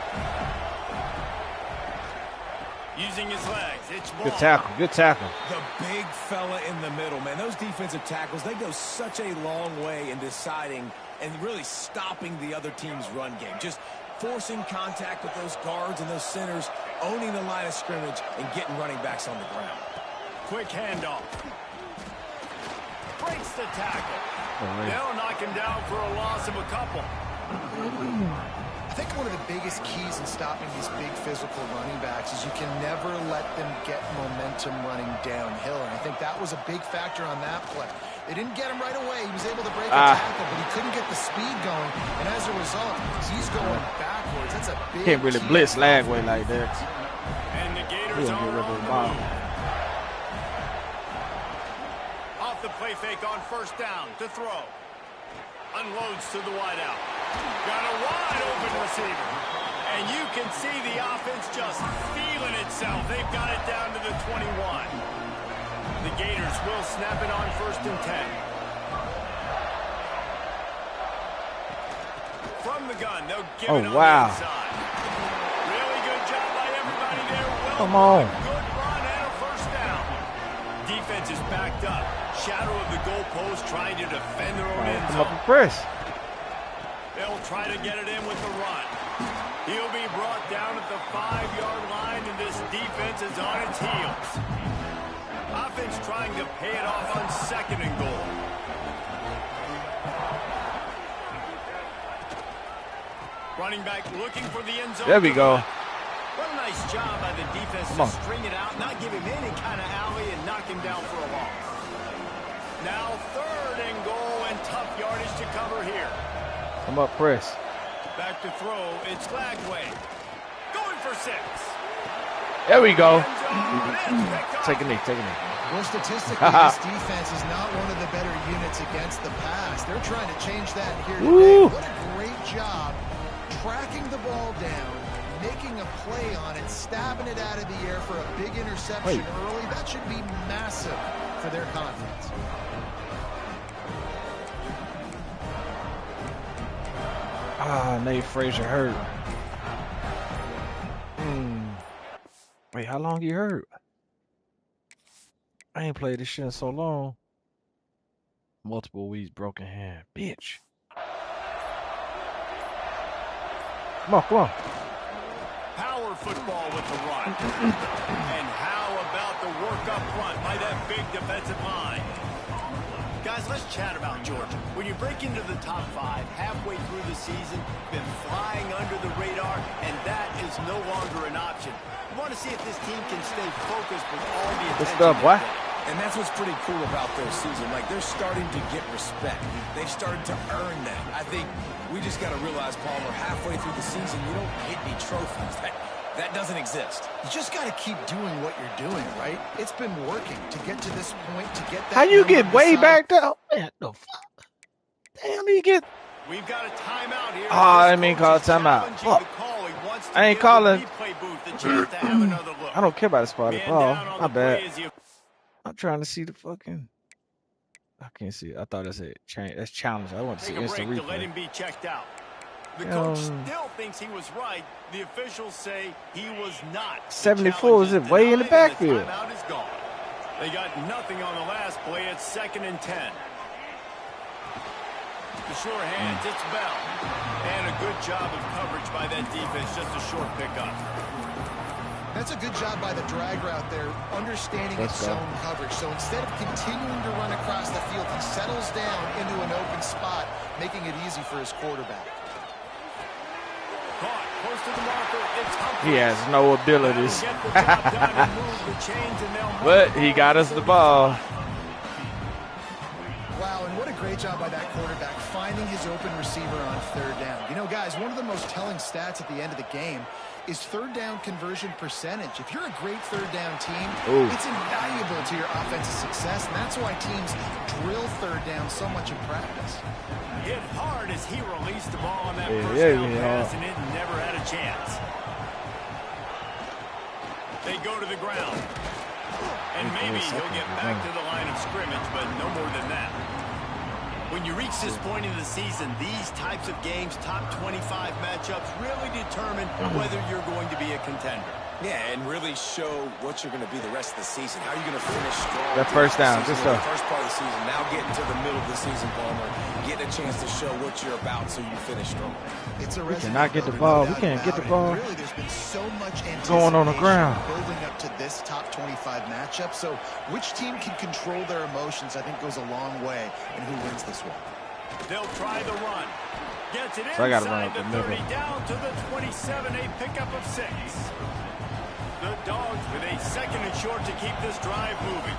Speaker 2: Using his legs. It's ball.
Speaker 1: Good tackle. Good tackle.
Speaker 3: The big fella in the middle, man. Those defensive tackles, they go such a long way in deciding and really stopping the other team's run game. Just forcing contact with those guards and those centers, owning the line of scrimmage, and getting running backs on the ground.
Speaker 2: Quick handoff. Breaks the tackle.
Speaker 1: Oh,
Speaker 2: They'll knock him down for a loss of a couple.
Speaker 4: I think one of the biggest keys in stopping these big physical running backs is you can never let them get momentum running downhill. And I think that was a big factor on that play. They didn't get him right away. He was able to break a tackle, but he couldn't get the speed going. And as a result, he's going backwards. That's a big
Speaker 1: Can't really blitz Lagway like that.
Speaker 2: And the Gators are on the move. Off the play fake on first down to throw. Unloads to the wideout. Got a wide open receiver. And you can see the offense just feeling itself. They've got it down to the 21. The Gators will snap it on first and 10. From the gun, they'll give it on the inside. Really good job by everybody there. Well,
Speaker 1: come on.
Speaker 2: Good run and a first down. Defense is backed up. Shadow of the goalpost, trying to defend their own end zone.
Speaker 1: Come up and press.
Speaker 2: They'll try to get it in with the run. He'll be brought down at the 5-yard line, and this defense is on its heels. defense trying to pay it off on 2nd and goal. Running back looking for the end zone.
Speaker 1: There we go.
Speaker 2: What a nice job by the defense to string it out, not give him any kind of alley, and knock him down for a loss. Now 3rd and goal, and tough yardage to cover here.
Speaker 1: Come up, press.
Speaker 2: Back to throw. It's Glagway. Going for 6.
Speaker 1: There we go. Take a knee, take a knee.
Speaker 4: Well, statistically, this defense is not one of the better units against the pass. They're trying to change that here today. What a great job tracking the ball down, making a play on it, stabbing it out of the air for a big interception early. That should be massive for their confidence.
Speaker 1: Nate Frazier hurt. Wait, how long you hurt? I ain't played this shit in so long. Multiple weeks, broken hand. Bitch. Come on, come on.
Speaker 2: Power football with the run. And how about the work up front by that big defensive line? Guys, let's chat about Georgia. When you break into the top 5 halfway through the season, been flying under the radar, and that is no longer an option. You want to see if this team can stay focused with all the attention.
Speaker 1: Good stuff, what?
Speaker 3: And that's what's pretty cool about their season. Like, they're starting to get respect. They've started to earn that. I think we just got to realize, Palmer, halfway through the season, you don't hit any trophies. That doesn't exist.
Speaker 4: You just got to keep doing what you're doing, right? It's been working to get to this point, to get that.
Speaker 1: How you get way back down? Man, the fuck? Damn, you get.
Speaker 2: We've got a timeout here.
Speaker 1: I mean, call timeout. Fuck. I ain't calling. I don't care about the spotted ball. My bad. I'm trying to see the fucking. I can't see it. I thought that's it. That's challenge. I want to see instant replay.
Speaker 2: Let him be checked out. The coach still thinks he was right. The officials say he was not.
Speaker 1: 74 is it way in the backfield?
Speaker 2: The timeout is gone. They got nothing on the last play. It's 2nd and 10. The sure hands, it's Bell. And a good job of coverage by that defense. Just a short pickup.
Speaker 4: That's a good job by the drag route there, understanding its zone coverage. So instead of continuing to run across the field, he settles down into an open spot, making it easy for his quarterback.
Speaker 2: Caught close to the marker. It's Humphrey.
Speaker 1: He has no abilities. But he got us the ball.
Speaker 4: Wow, and what a great job by that quarterback finding his open receiver on 3rd down. You know, guys, one of the most telling stats at the end of the game is 3rd down conversion percentage. If you're a great 3rd down team, it's invaluable to your offensive success, and that's why teams drill 3rd down so much in practice.
Speaker 2: Hit hard as he released the ball on that first down pass, and it never had a chance. They go to the ground. And maybe he'll get back to the line of scrimmage, but no more than that. When you reach this point in the season, these types of games, top 25 matchups, really determine whether you're going to be a contender.
Speaker 3: Yeah, and really show what you're going to be the rest of the season. How are you going to finish strong?
Speaker 1: That first down,
Speaker 3: the
Speaker 1: good stuff.
Speaker 3: First part of the season, now getting to the middle of the season, Palmer, getting a chance to show what you're about so you finish strong.
Speaker 1: We cannot get the ball. We can't get the ball.
Speaker 4: Really, there's been so much
Speaker 1: going on the ground
Speaker 4: building up to this top 25 matchup. So which team can control their emotions, I think, goes a long way in who wins this one.
Speaker 2: They'll try the run. Gets it
Speaker 1: so I gotta run
Speaker 2: inside
Speaker 1: up
Speaker 2: the
Speaker 1: the
Speaker 2: 30,
Speaker 1: middle.
Speaker 2: down to the 27, a pickup of 6. The Dogs with a 2nd and short to keep this drive moving.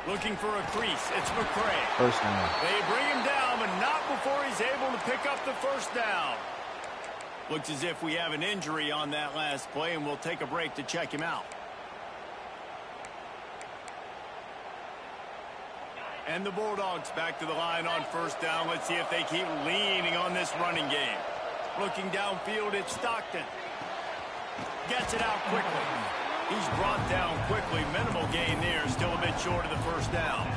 Speaker 2: Looking for a crease. It's McCray.
Speaker 1: First down.
Speaker 2: They bring him down, but not before he's able to pick up the first down. Looks as if we have an injury on that last play, and we'll take a break to check him out. And the Bulldogs back to the line on first down. Let's see if they keep leaning on this running game. Looking downfield, it's Stockton. Gets it out quickly. He's brought down quickly. Minimal gain there. Still a bit short of the first down.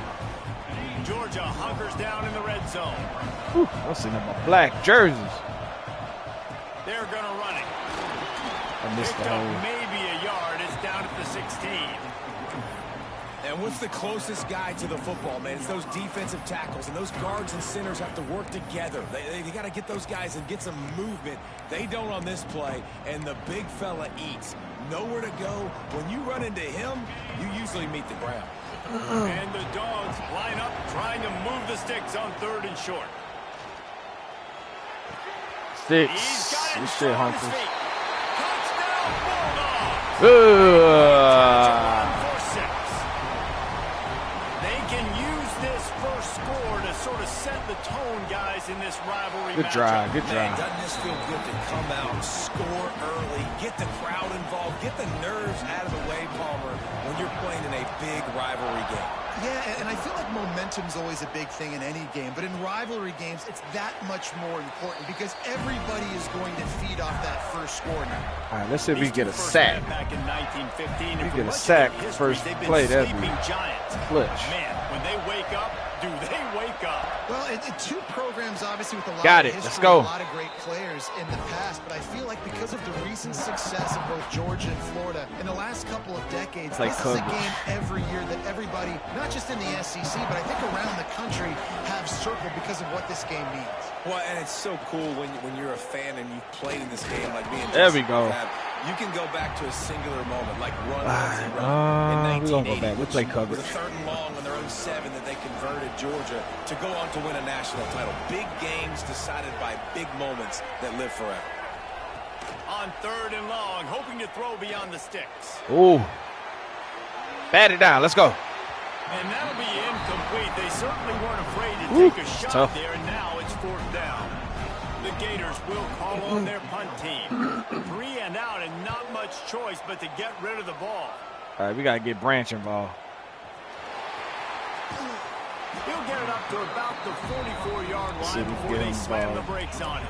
Speaker 2: Georgia hunkers down in the red zone.
Speaker 1: Whew, I'm seeing my black jerseys.
Speaker 2: They're going to run it.
Speaker 1: I missed the
Speaker 2: Picked up
Speaker 1: whole.
Speaker 2: maybe a yard. It's down at the 16.
Speaker 3: And what's the closest guy to the football, man? It's those defensive tackles, and those guards and centers have to work together. They got to get those guys and get some movement. They don't on this play, and the big fella eats. nowhere to go. When you run into him, you usually meet the ground.
Speaker 2: And the Dogs line up, trying to move the sticks on 3rd and short.
Speaker 1: 6.
Speaker 2: He's got it
Speaker 1: This
Speaker 2: straight
Speaker 1: shit
Speaker 2: on his
Speaker 1: humpers.
Speaker 2: feet. Touchdown, Bulldogs! For 6. They can use this first score to sort of set the tone, guys, in this rivalry
Speaker 1: Good drive, good
Speaker 3: Man,
Speaker 1: drive.
Speaker 3: doesn't this feel good to come out, score early, get the crowd involved, get the nerves out of the way, Palmer, when you're playing in a big rivalry game?
Speaker 4: Yeah, and I feel like momentum's always a big thing in any game, but in rivalry games, it's that much more important because everybody is going to feed off that first score now.
Speaker 1: All right, let's see if we
Speaker 2: These
Speaker 1: get a
Speaker 2: two first
Speaker 1: sack.
Speaker 2: met back in 1915, and
Speaker 1: We
Speaker 2: for
Speaker 1: get a
Speaker 2: much of
Speaker 1: sack
Speaker 2: their history,
Speaker 1: first
Speaker 2: they've been
Speaker 1: play, that'd be
Speaker 2: sleeping giants.
Speaker 1: clutch.
Speaker 2: Man, when they wake up, do they wake up?
Speaker 4: Well, two programs obviously with a lot
Speaker 1: Got
Speaker 4: of
Speaker 1: it.
Speaker 4: history,
Speaker 1: Let's go.
Speaker 4: a lot of great players in the past, but I feel like because of the recent success of both Georgia and Florida in the last couple of decades,
Speaker 1: like
Speaker 4: this is a game every year that everybody, not just in the SEC, but I think around the country, have circled because of what this game means.
Speaker 3: Well, and it's so cool when you're a fan and you've played in this game like me and
Speaker 1: There we
Speaker 3: Jesse
Speaker 1: go.
Speaker 3: have. You can go back to a singular moment, like run,
Speaker 1: Alright,
Speaker 3: in
Speaker 1: we gonna go
Speaker 3: 1980,
Speaker 1: back. We'll play
Speaker 3: which
Speaker 1: coverage.
Speaker 3: was a 3rd and long on their own 7 that they converted Georgia to go on to win a national title. Big games decided by big moments that live forever.
Speaker 2: On 3rd and long, hoping to throw beyond the sticks.
Speaker 1: Ooh. Bat it down. Let's go.
Speaker 2: And that'll be incomplete. They certainly weren't afraid to
Speaker 1: Ooh,
Speaker 2: take a shot
Speaker 1: tough.
Speaker 2: there, and now it's 4th down. The Gators will call on their punt team. 3 and out, and not much choice but to get rid of the ball.
Speaker 1: All right, we got to get Branch involved.
Speaker 2: He'll get it up to about the 44-yard
Speaker 1: See if
Speaker 2: line
Speaker 1: we
Speaker 2: before
Speaker 1: get
Speaker 2: they
Speaker 1: him
Speaker 2: slam the
Speaker 1: involved.
Speaker 2: brakes on it.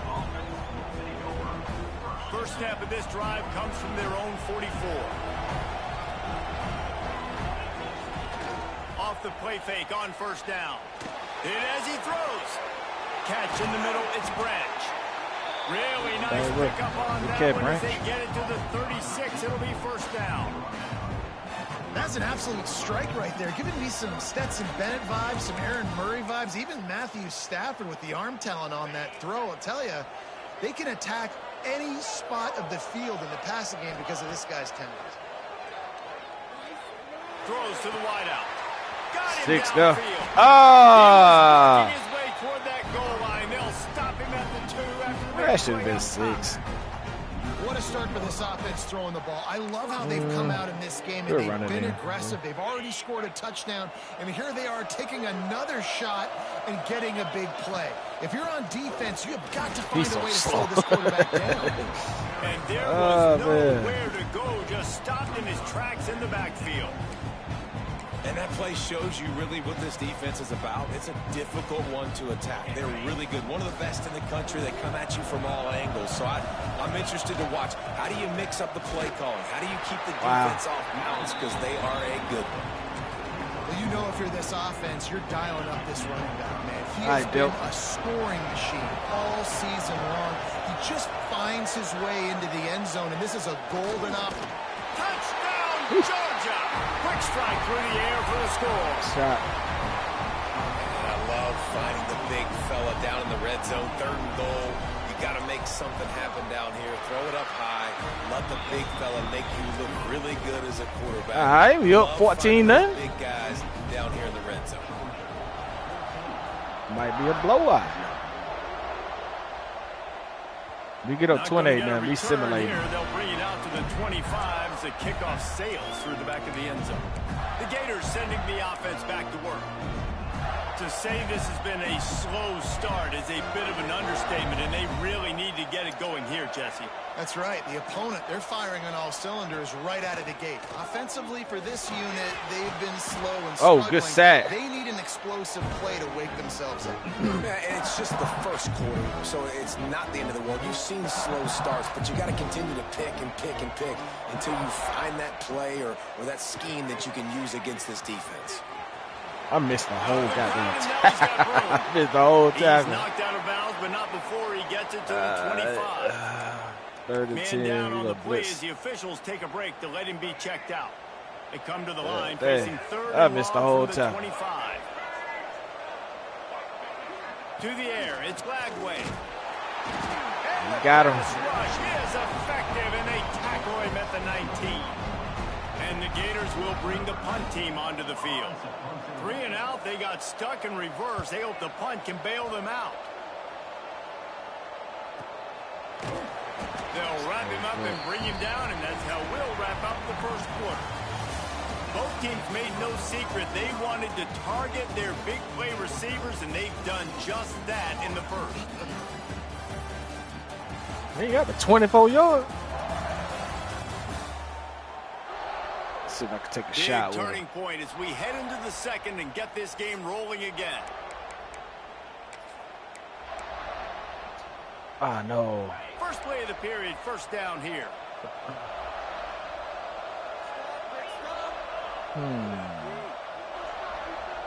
Speaker 2: First step of this drive comes from their own 44. Off the play fake on 1st down. And as he throws, catch in the middle, it's Branch. Really nice pickup on that one as they get it to the 36. It'll be 1st down.
Speaker 4: That's an absolute strike right there, giving me some Stetson Bennett vibes, some Aaron Murray vibes, even Matthew Stafford with the arm talent on that throw. I'll tell you, they can attack any spot of the field in the passing game because of this guy's talent.
Speaker 2: Throws to the wideout. Got him
Speaker 1: 6 go.
Speaker 2: downfield.
Speaker 1: Ah.
Speaker 2: He was working his way toward that goal line. They'll stop him at the 2 after the
Speaker 1: That should have
Speaker 2: play
Speaker 1: been
Speaker 2: on top.
Speaker 1: 6.
Speaker 4: What a start for this offense throwing the ball. I love how they've come out in this game,
Speaker 1: They're
Speaker 4: and they've
Speaker 1: running
Speaker 4: been
Speaker 1: in.
Speaker 4: aggressive. They've already scored a touchdown, and here they are taking another shot and getting a big play. If you're on defense, you have got to find
Speaker 1: He's
Speaker 4: a way to
Speaker 1: so
Speaker 4: slow this quarterback down.
Speaker 2: And there
Speaker 1: Oh,
Speaker 2: was
Speaker 1: man.
Speaker 2: nowhere to go, just stopped in his tracks in the backfield.
Speaker 3: And that play shows you really what this defense is about. It's a difficult one to attack. They're really good. One of the best in the country. They come at you from all angles. So I'm interested to watch. How do you mix up the play calling? How do you keep the defense off balance? Because they are a good one.
Speaker 4: Well, you know if you're this offense, you're dialing up this running back, man. He
Speaker 1: All
Speaker 4: has
Speaker 1: right,
Speaker 4: been
Speaker 1: Bill.
Speaker 4: a scoring machine all season long. He just finds his way into the end zone, and this is a golden opportunity.
Speaker 2: Touchdown, Georgia! Quick strike through the air for the score.
Speaker 1: Shot.
Speaker 3: And I love finding the big fella down in the red zone. 3rd and goal. You got to make something happen down here. Throw it up high. Let the big fella make you look really good as a quarterback.
Speaker 1: All right, we up
Speaker 3: Love
Speaker 1: 14
Speaker 3: finding
Speaker 1: then.
Speaker 3: the big guys down here in the red zone.
Speaker 1: Might be a blowout. We get up
Speaker 2: Not gonna
Speaker 1: 28
Speaker 2: get a
Speaker 1: now. We
Speaker 2: return
Speaker 1: simulating.
Speaker 2: here. They'll bring it out to the 25 as the kickoff sails through the back of the end zone. The Gators sending the offense back to work. To say this has been a slow start is a bit of an understatement, and they really need to get it going here, Jesse.
Speaker 4: That's right. The opponent, they're firing on all cylinders right out of the gate. Offensively, for this unit, they've been slow and struggling.
Speaker 1: Oh, good sack.
Speaker 4: They need an explosive play to wake themselves up.
Speaker 3: Yeah, and it's just the first quarter, so it's not the end of the world. You've seen slow starts, but you got to continue to pick and pick and pick until you find that play or that scheme that you can use against this defense.
Speaker 1: I missed the whole goddamn
Speaker 2: Now he's got room.
Speaker 1: I missed the whole
Speaker 2: He's
Speaker 1: tackle.
Speaker 2: knocked out of bounds, but not before he gets it to the 25.
Speaker 1: 3rd and
Speaker 2: Man
Speaker 1: 10.
Speaker 2: down
Speaker 1: We
Speaker 2: on the
Speaker 1: gonna
Speaker 2: play
Speaker 1: blitz.
Speaker 2: as the officials take a break to let him be checked out. They come to the line
Speaker 1: dang.
Speaker 2: facing 3rd
Speaker 1: I
Speaker 2: and
Speaker 1: missed the
Speaker 2: long
Speaker 1: whole
Speaker 2: from the
Speaker 1: time.
Speaker 2: 25. To the air, it's Glagway.
Speaker 1: Got him.
Speaker 2: Pass rush is effective, and they tackle him at the 19. Gators will bring the punt team onto the field. 3 and out, they got stuck in reverse. They hope the punt can bail them out. They'll wrap him up and bring him down, and that's how we'll wrap up the first quarter. Both teams made no secret they wanted to target their big play receivers, and they've done just that in the first.
Speaker 1: He got the 24 yard. Let's see if I can take a shot with it.
Speaker 2: Turning point as we head into the second and get this game rolling again.
Speaker 1: Ah, no.
Speaker 2: First play of the period, first down here.
Speaker 1: Nah,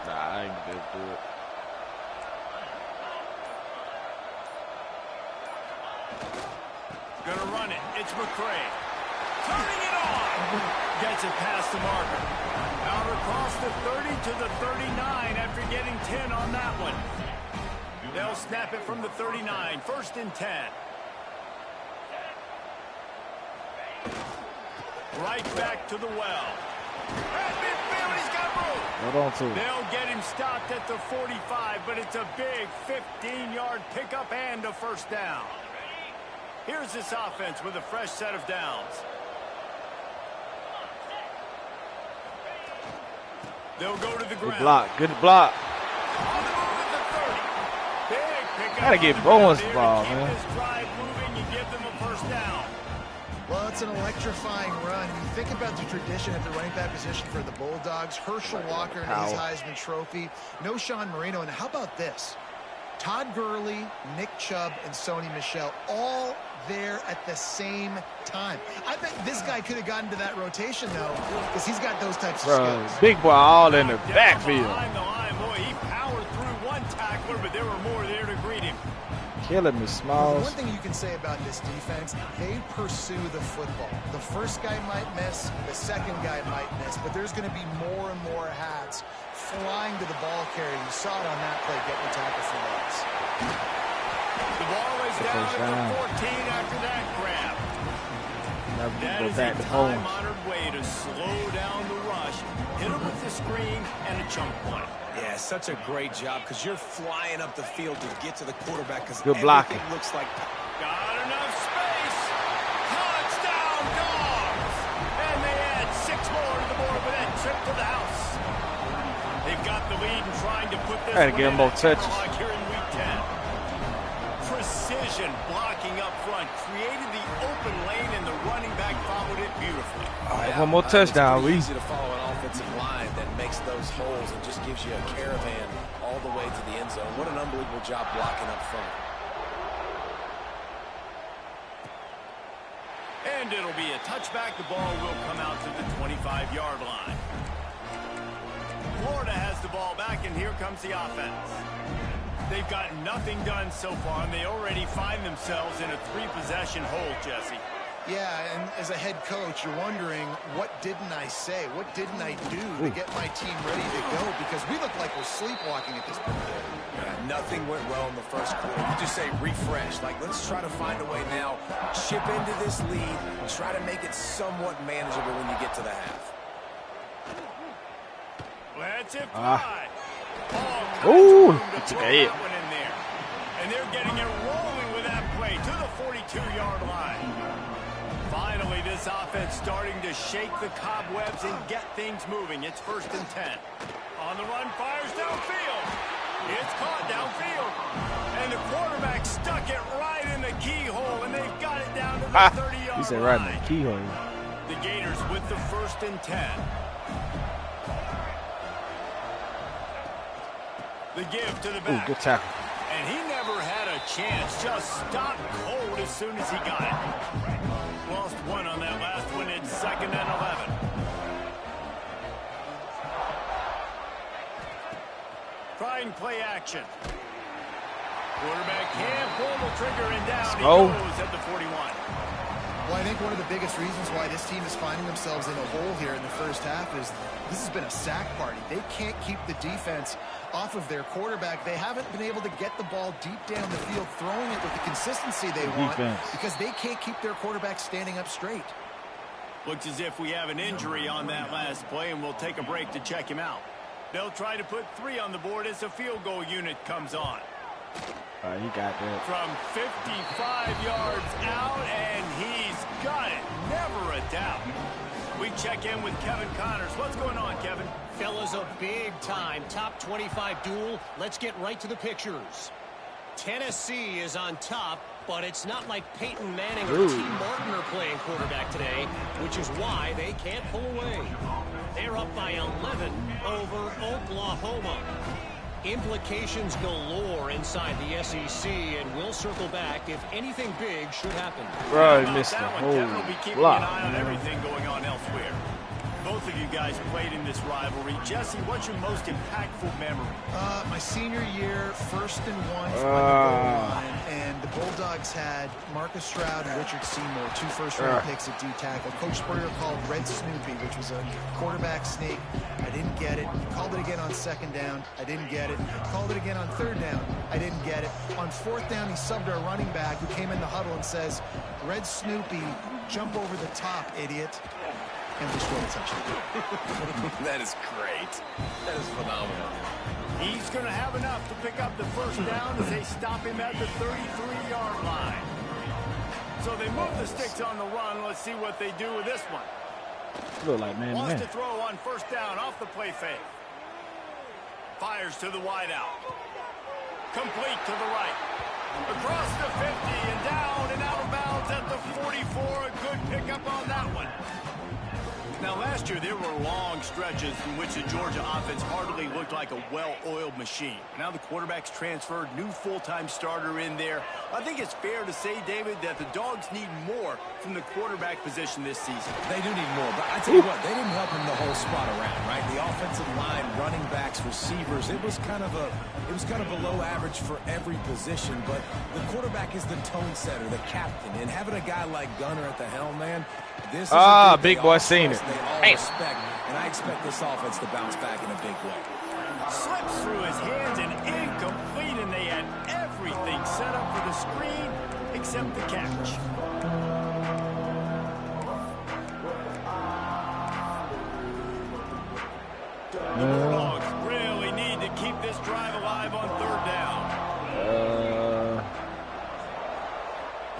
Speaker 1: I ain't gonna do it.
Speaker 2: Gonna run it. It's McCray. Turning it on. Gets it past the marker. Out across the 30 to the 39 after getting 10 on that one. They'll snap it from the 39. First and 10. Right back to the well. At midfield, he's got room.
Speaker 1: Hold on to it.
Speaker 2: They'll get him stopped at the 45, but it's a big 15-yard pickup and a first down. Here's this offense with a fresh set of downs. They'll go to the ground.
Speaker 1: Good block. Good block.
Speaker 2: On the move at the 30. Big pickup.
Speaker 1: Gotta get Bowens the ball, man.
Speaker 2: Keep this drive moving. You give them a first down.
Speaker 4: Well, it's an electrifying run. You think about the tradition at the running back position for the Bulldogs. Herschel Walker and his Heisman Trophy. No Sean Marino. And how about this? Todd Gurley, Nick Chubb, and Sony Michel all there at the same time. I bet this guy could have gotten to that rotation, though, because he's got those types of skills.
Speaker 1: Big boy all in the backfield.
Speaker 2: Behind the line, boy, he powered through one tackler, but there were more there to greet him.
Speaker 1: Killing me, Smalls.
Speaker 4: One thing you can say about this defense, they pursue the football. The first guy might miss, the second guy might miss, but there's going to be more and more hats flying to the ball carrier. You saw it on that play, getting a tackle for loss.
Speaker 2: The ball is down at the 14 after that grab. That is a time-honored way to slow down the rush, hit him with the screen, and a chunk play.
Speaker 3: Yeah, such a great job because you're flying up the field to get to the quarterback because
Speaker 1: good blocking.
Speaker 3: Looks like
Speaker 2: got enough space. Touchdown, Dogs! And they add 6 more to the board with that trip to the house. They've got the lead and trying to put this
Speaker 1: one get more touches
Speaker 2: here in week 10. Precision blocking up front created the open lane, and the running back followed it beautifully.
Speaker 1: All right, one more touchdown.
Speaker 3: It's easy to follow an offensive line that makes those holes and just gives you a caravan all the way to the end zone. What an unbelievable job blocking up front.
Speaker 2: And it'll be a touchback. The ball will come out to the 25-yard line. Florida has the ball back, and here comes the offense. They've got nothing done so far, and they already find themselves in a 3-possession hole, Jesse.
Speaker 4: Yeah, and as a head coach, you're wondering, what didn't I say? What didn't I do to get my team ready to go? Because we look like we're sleepwalking at this point.
Speaker 3: Yeah, nothing went well in the first quarter. You just say refresh. Like, let's try to find a way now. Chip into this lead. Try to make it somewhat manageable when you get to the half.
Speaker 2: Let's it fly.
Speaker 1: Ooh, it's a hit.
Speaker 2: And they're getting it rolling with that play to the 42-yard line. Finally, this offense starting to shake the cobwebs and get things moving. It's first and 10. On the run, fires downfield. It's caught downfield. And the quarterback stuck it right in the keyhole, and they've got it down to the 30-yard line.
Speaker 1: He said right in the keyhole.
Speaker 2: The Gators with the first and 10. The give to the back.
Speaker 1: Ooh, good tackle.
Speaker 2: And he never had a chance. Just stopped cold as soon as he got it. Lost one on that last one. It's second and 11. Trying play action. Quarterback can't pull the trigger and down. He goes at the 41.
Speaker 4: Well, I think one of the biggest reasons why this team is finding themselves in a hole here in the first half is this has been a sack party. They can't keep the defense off of their quarterback. They haven't been able to get the ball deep down the field, throwing it with the consistency they want because they can't keep their quarterback standing up straight.
Speaker 2: Looks as if we have an injury on that last play, and we'll take a break to check him out. They'll try to put 3 on the board as the field goal unit comes on.
Speaker 1: He got that.
Speaker 2: From 55 yards out, and he's got it. Never a doubt. We check in with Kevin Connors. What's going on, Kevin?
Speaker 5: Fellas, a big-time top 25 duel. Let's get right to the pictures. Tennessee is on top, but it's not like Peyton Manning or T. Martin are playing quarterback today, which is why they can't pull away. They're up by 11 over Oklahoma. Implications galore inside the SEC, and we'll circle back if anything big should happen.
Speaker 1: Bro, missed the whole
Speaker 2: Kevin will be keeping an eye on everything going on elsewhere. Both of you guys played in this rivalry. Jesse, what's your most impactful memory?
Speaker 4: My senior year, 1st and 1 from the goal line, and the Bulldogs had Marcus Stroud and Richard Seymour, 2 first-round picks at D-tackle. Coach Spurrier called Red Snoopy, which was a quarterback sneak. I didn't get it. Called it again on 2nd down. I didn't get it. Called it again on 3rd down. I didn't get it. On 4th down, he subbed our running back who came in the huddle and says, Red Snoopy, jump over the top, idiot. And we scored a touchdown.
Speaker 3: That is great. That is phenomenal.
Speaker 2: He's going to have enough to pick up the 1st down as they stop him at the 33-yard line. So they move the sticks on the run. Let's see what they do with this one.
Speaker 1: Look like man.
Speaker 2: Wants to throw on 1st down off the play fake. Fires to the wideout. Complete to the right. Across the 50 and down and out of bounds at the 44. A good pickup on that one. Now, last year, there were long stretches in which the Georgia offense hardly looked like a well-oiled machine. Now the quarterback's transferred, new full-time starter in there. I think it's fair to say, David, that the Dogs need more from the quarterback position this season.
Speaker 3: They do need more, but I tell you what, they didn't help him the whole spot around, right? The offensive line, running backs, receivers, it was kind of below average for every position, but the quarterback is the tone setter, the captain, and having a guy like Gunner at the helm, man, this is
Speaker 1: big boy seen it.
Speaker 3: Respect, and I expect this offense to bounce back in a big way.
Speaker 2: Slips through his hands and incomplete, and they had everything set up for the screen except the catch. The Bulldogs really need to keep this drive alive on 3rd down.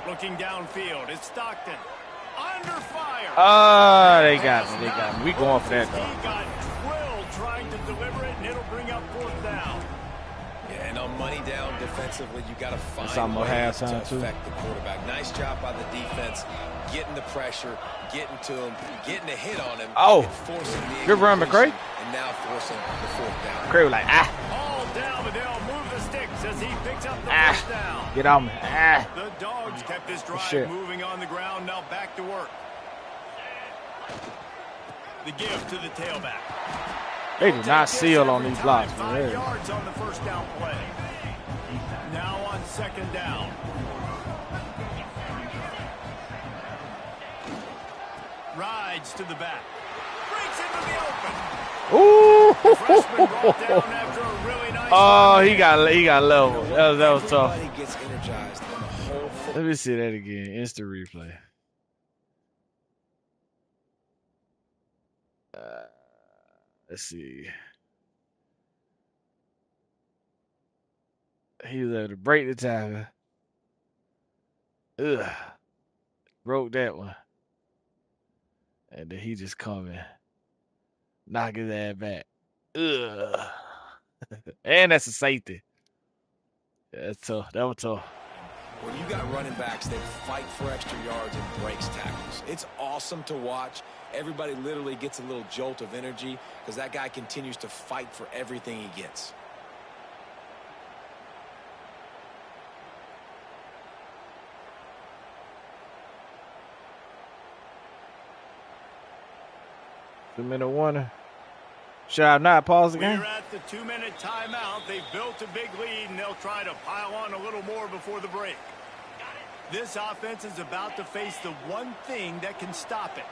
Speaker 2: Looking downfield, it's Stockton. Under fire.
Speaker 1: They got me. They got me. We going for that, though.
Speaker 2: He got drilled trying to deliver it, and it'll bring up 4th down.
Speaker 3: Yeah, and on money down defensively, you got to find
Speaker 1: ways
Speaker 3: to affect the quarterback. Nice job by the defense, getting the pressure, getting to him, getting a hit on him.
Speaker 1: Oh,
Speaker 3: and forcing the
Speaker 1: good run, McCray.
Speaker 3: And now forcing the 4th down.
Speaker 1: McCray was like,
Speaker 2: All down, but they'll move the sticks as he picks up the 1st down.
Speaker 1: Get on me.
Speaker 2: The Dogs kept this drive moving on the ground. Now back to work. The give to the tailback.
Speaker 1: They do not seal on these blocks.
Speaker 2: 5 yards on the 1st down play. Now on 2nd down. Rides to the back. Breaks into the open.
Speaker 1: Ooh!
Speaker 2: Freshman brought down after a really nice
Speaker 1: he got level. That was tough.
Speaker 3: Everybody gets energized on the whole football.
Speaker 1: Let me see that again. Instant replay. Let's see. He was able to break the tackle. Broke that one. And then he just come in. Knock his ass back. And that's a safety. Yeah, that's tough. That was tough.
Speaker 3: When you got running backs that fight for extra yards and breaks tackles, it's awesome to watch. Everybody literally gets a little jolt of energy because that guy continues to fight for everything he gets.
Speaker 1: Two-minute warning. Should I not pause the game?
Speaker 2: We're at the 2-minute timeout. They've built a big lead, and they'll try to pile on a little more before the break. This offense is about to face the one thing that can stop it.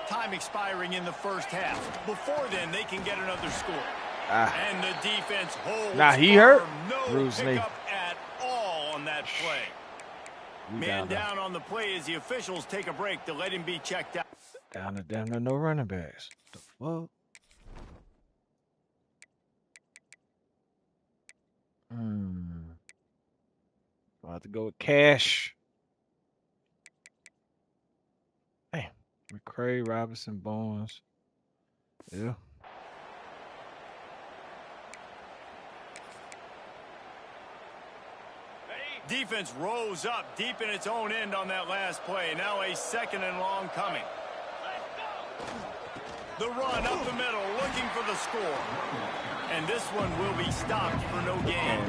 Speaker 2: Time expiring in the 1st half. Before then, they can get another score. And the defense holds.
Speaker 1: Nah, he hurt.
Speaker 2: No pickup at all on that play. Man down on the play as the officials take a break to let him be checked out.
Speaker 1: Down to damn near no running backs. The fuck? I'll have to go with Cash. Hey, McCray, Robinson, Barnes. Yeah.
Speaker 2: Defense rose up deep in its own end on that last play. Now a 2nd and long coming. The run up the middle, looking for the score. And this one will be stopped for no gain.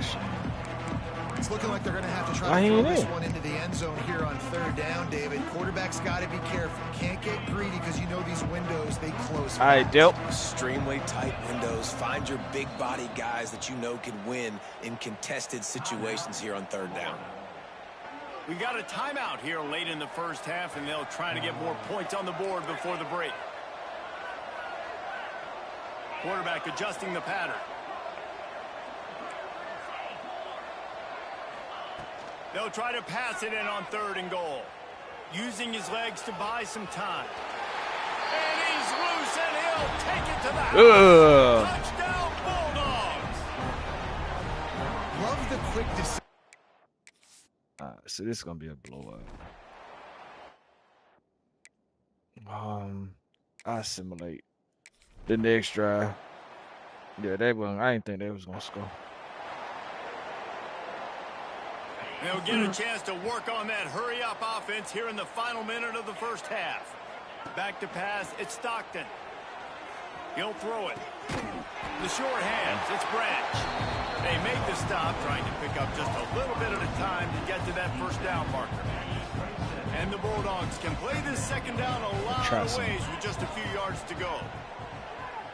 Speaker 4: It's looking like they're going to have to try to throw this one into the end zone here on 3rd down, David. Quarterback's got to be careful. Can't get greedy because you know these windows, they close.
Speaker 1: All right, Dale.
Speaker 3: Extremely tight windows. Find your big body guys that you know can win in contested situations here on 3rd down.
Speaker 2: We got a timeout here late in the first half, and they'll try to get more points on the board before the break. Quarterback adjusting the pattern. They'll try to pass it in on 3rd and goal. Using his legs to buy some time. And he's loose, and he'll take it to the house. Touchdown, Bulldogs.
Speaker 4: Love the quick decision.
Speaker 1: So this is going to be a blowout. I assimilate the next drive. Yeah, I didn't think they was going to score.
Speaker 2: They'll get a chance to work on that hurry-up offense here in the final minute of the first half. Back to pass, it's Stockton. He'll throw it. The short hands, it's Branch. They make the stop, trying to pick up just a little bit at a time to get to that first down marker. And the Bulldogs can play this 2nd down a lot of ways with just a few yards to go.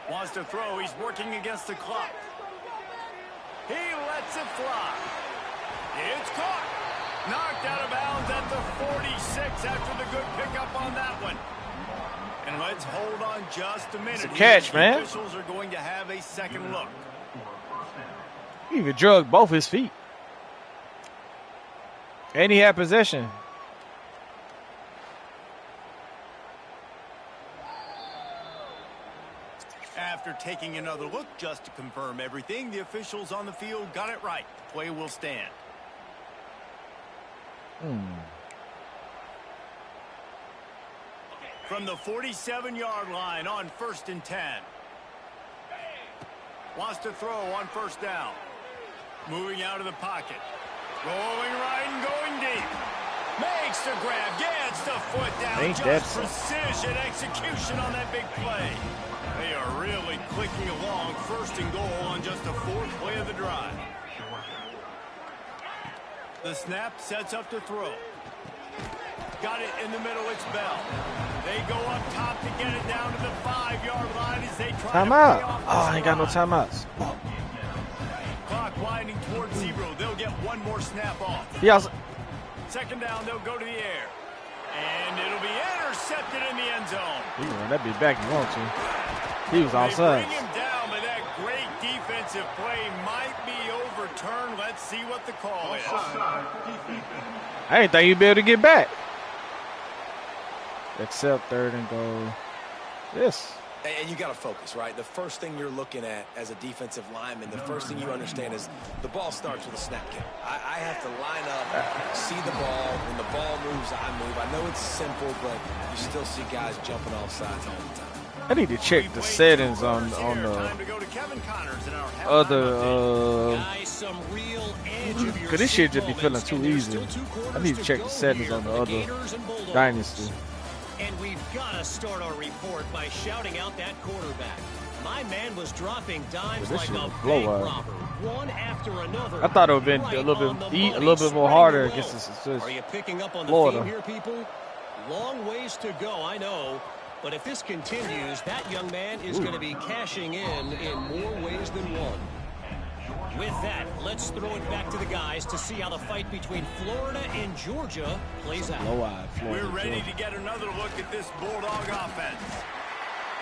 Speaker 2: Wants to throw, he's working against the clock. He lets it fly. It's caught. Knocked out of bounds at the 46 after the good pickup on that one. And let's hold on just a minute.
Speaker 1: It's a catch, man.
Speaker 2: The officials are going to have a second look.
Speaker 1: He even drugged both his feet. And he had possession.
Speaker 2: After taking another look just to confirm everything, the officials on the field got it right. Play will stand. From the 47-yard line on 1st and 10. Wants to throw on 1st down. Moving out of the pocket. Rolling right and going deep. Makes the grab. Gets the foot down. Just precision execution on that big play. They are really clicking along. 1st and goal on just the 4th play of the drive. The snap sets up to throw. Got it in the middle, it's Bell. They go up top to get it down to the 5-yard line as they try
Speaker 1: timeout.
Speaker 2: to
Speaker 1: Oh, I ain't got no timeouts.
Speaker 2: Clock winding towards 0. They'll get one more snap off.
Speaker 1: He also
Speaker 2: 2nd down, they'll go to the air. And it'll be intercepted in the end zone.
Speaker 1: You can run that be back if you want to. He was outside.
Speaker 2: They bring him down, but that great defensive play might be overturned. Let's see what the call is.
Speaker 1: I didn't think you'd be able to get back. Except 3rd and goal. Yes.
Speaker 3: And you got to focus, right? The first thing you're looking at as a defensive lineman, the first thing you understand is the ball starts with a snap count. I have to line up, see the ball. When the ball moves, I move. I know it's simple, but you still see guys jumping off sides all the time.
Speaker 1: I need to check the settings on the other because this shit just be feeling too easy. I need to check the settings on the other Dynasty.
Speaker 5: And we've got to start our report by shouting out that quarterback. My man was dropping dimes like a bank robber, one after another.
Speaker 1: I thought it would have been a little bit more harder against
Speaker 5: Are you picking up on the theme here, people? Long ways to go, I know. But if this continues, that young man is going to be cashing in more ways than one. With that, let's throw it back to the guys to see how the fight between Florida and Georgia plays out.
Speaker 2: We're ready to get another look at this Bulldog offense.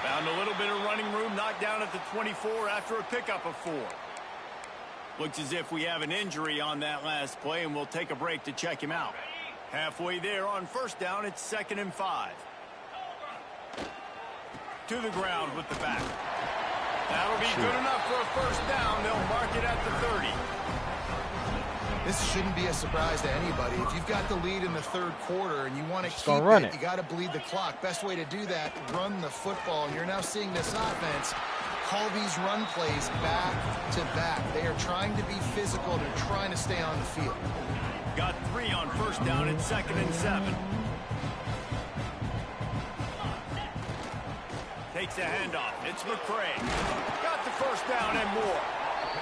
Speaker 2: Found a little bit of running room, knocked down at the 24 after a pickup of 4. Looks as if we have an injury on that last play, and we'll take a break to check him out. Halfway there on 1st down, it's 2nd and 5. to the ground with the back. That'll be good enough for a first down. They'll mark it at the 30.
Speaker 4: This shouldn't be a surprise to anybody. If you've got the lead in the third quarter and you want to keep it, you got to bleed the clock. Best way to do that, run the football. And you're now seeing this offense call these run plays back to back. They are trying to be physical. They're trying to stay on the field.
Speaker 2: Got 3 on first down and 2nd and 7. Takes a handoff. It's McCray. Got the first down and more.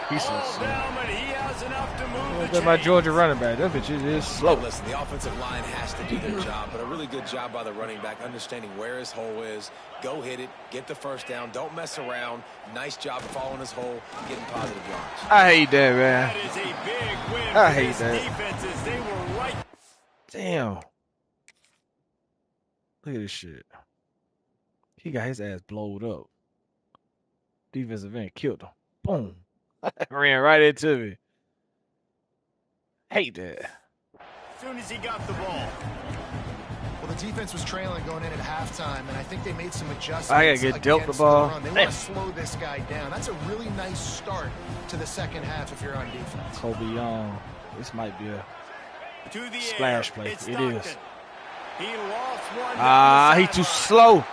Speaker 1: He's so
Speaker 2: All
Speaker 1: slow.
Speaker 2: down, but he has enough to move the
Speaker 1: Look at my
Speaker 2: chains.
Speaker 1: Georgia running back. That bitch is slow.
Speaker 3: Listen, the offensive line has to do their job, but a really good job by the running back, understanding where his hole is. Go hit it, get the first down, don't mess around. Nice job following his hole, getting positive yards.
Speaker 1: I hate that, man.
Speaker 2: That is a big win
Speaker 1: I
Speaker 2: for
Speaker 1: hate
Speaker 2: this
Speaker 1: that.
Speaker 2: defense as they were right.
Speaker 1: Damn. Look at this shit. He got his ass blowed up. Defensive end killed him. Boom. Ran right into me. Hate that.
Speaker 2: As soon as he got the ball.
Speaker 4: Well, the defense was trailing going in at halftime, and I think they made some adjustments.
Speaker 1: I gotta get dealt the ball.
Speaker 4: run. They want to slow this guy down. That's a really nice start to the second half if you're on defense.
Speaker 1: Kobe Young. This might be a
Speaker 2: To the
Speaker 1: splash
Speaker 2: air.
Speaker 1: play.
Speaker 2: It's
Speaker 1: It
Speaker 2: Stockton.
Speaker 1: is.
Speaker 2: He lost one.
Speaker 1: He too slow.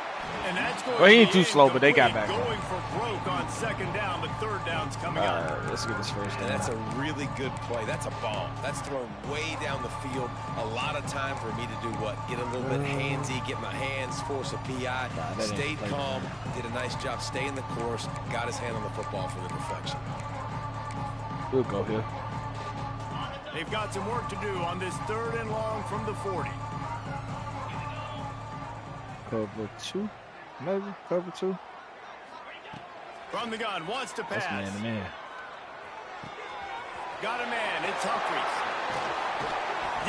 Speaker 2: And that's going
Speaker 1: Well, he
Speaker 2: to
Speaker 1: ain't
Speaker 2: be
Speaker 1: too slow, but they got
Speaker 2: incomplete.
Speaker 1: back.
Speaker 2: Going for broke on second down, but third down's coming up.
Speaker 1: Let's get this first
Speaker 3: And
Speaker 1: down.
Speaker 3: that's a really good play. That's a bomb. That's thrown way down the field. A lot of time for me to do what? Get a little bit handsy, get my hands, force a PI.
Speaker 1: that ain't
Speaker 3: Stayed
Speaker 1: play.
Speaker 3: calm, did a nice job staying the course, got his hand on the football for the deflection.
Speaker 1: We'll go here.
Speaker 2: They've got some work to do on this 3rd and long from the 40.
Speaker 1: Cover 2. Maybe cover 2.
Speaker 2: From the gun, wants to pass.
Speaker 1: That's man to man.
Speaker 2: Got a man, it's Humphries.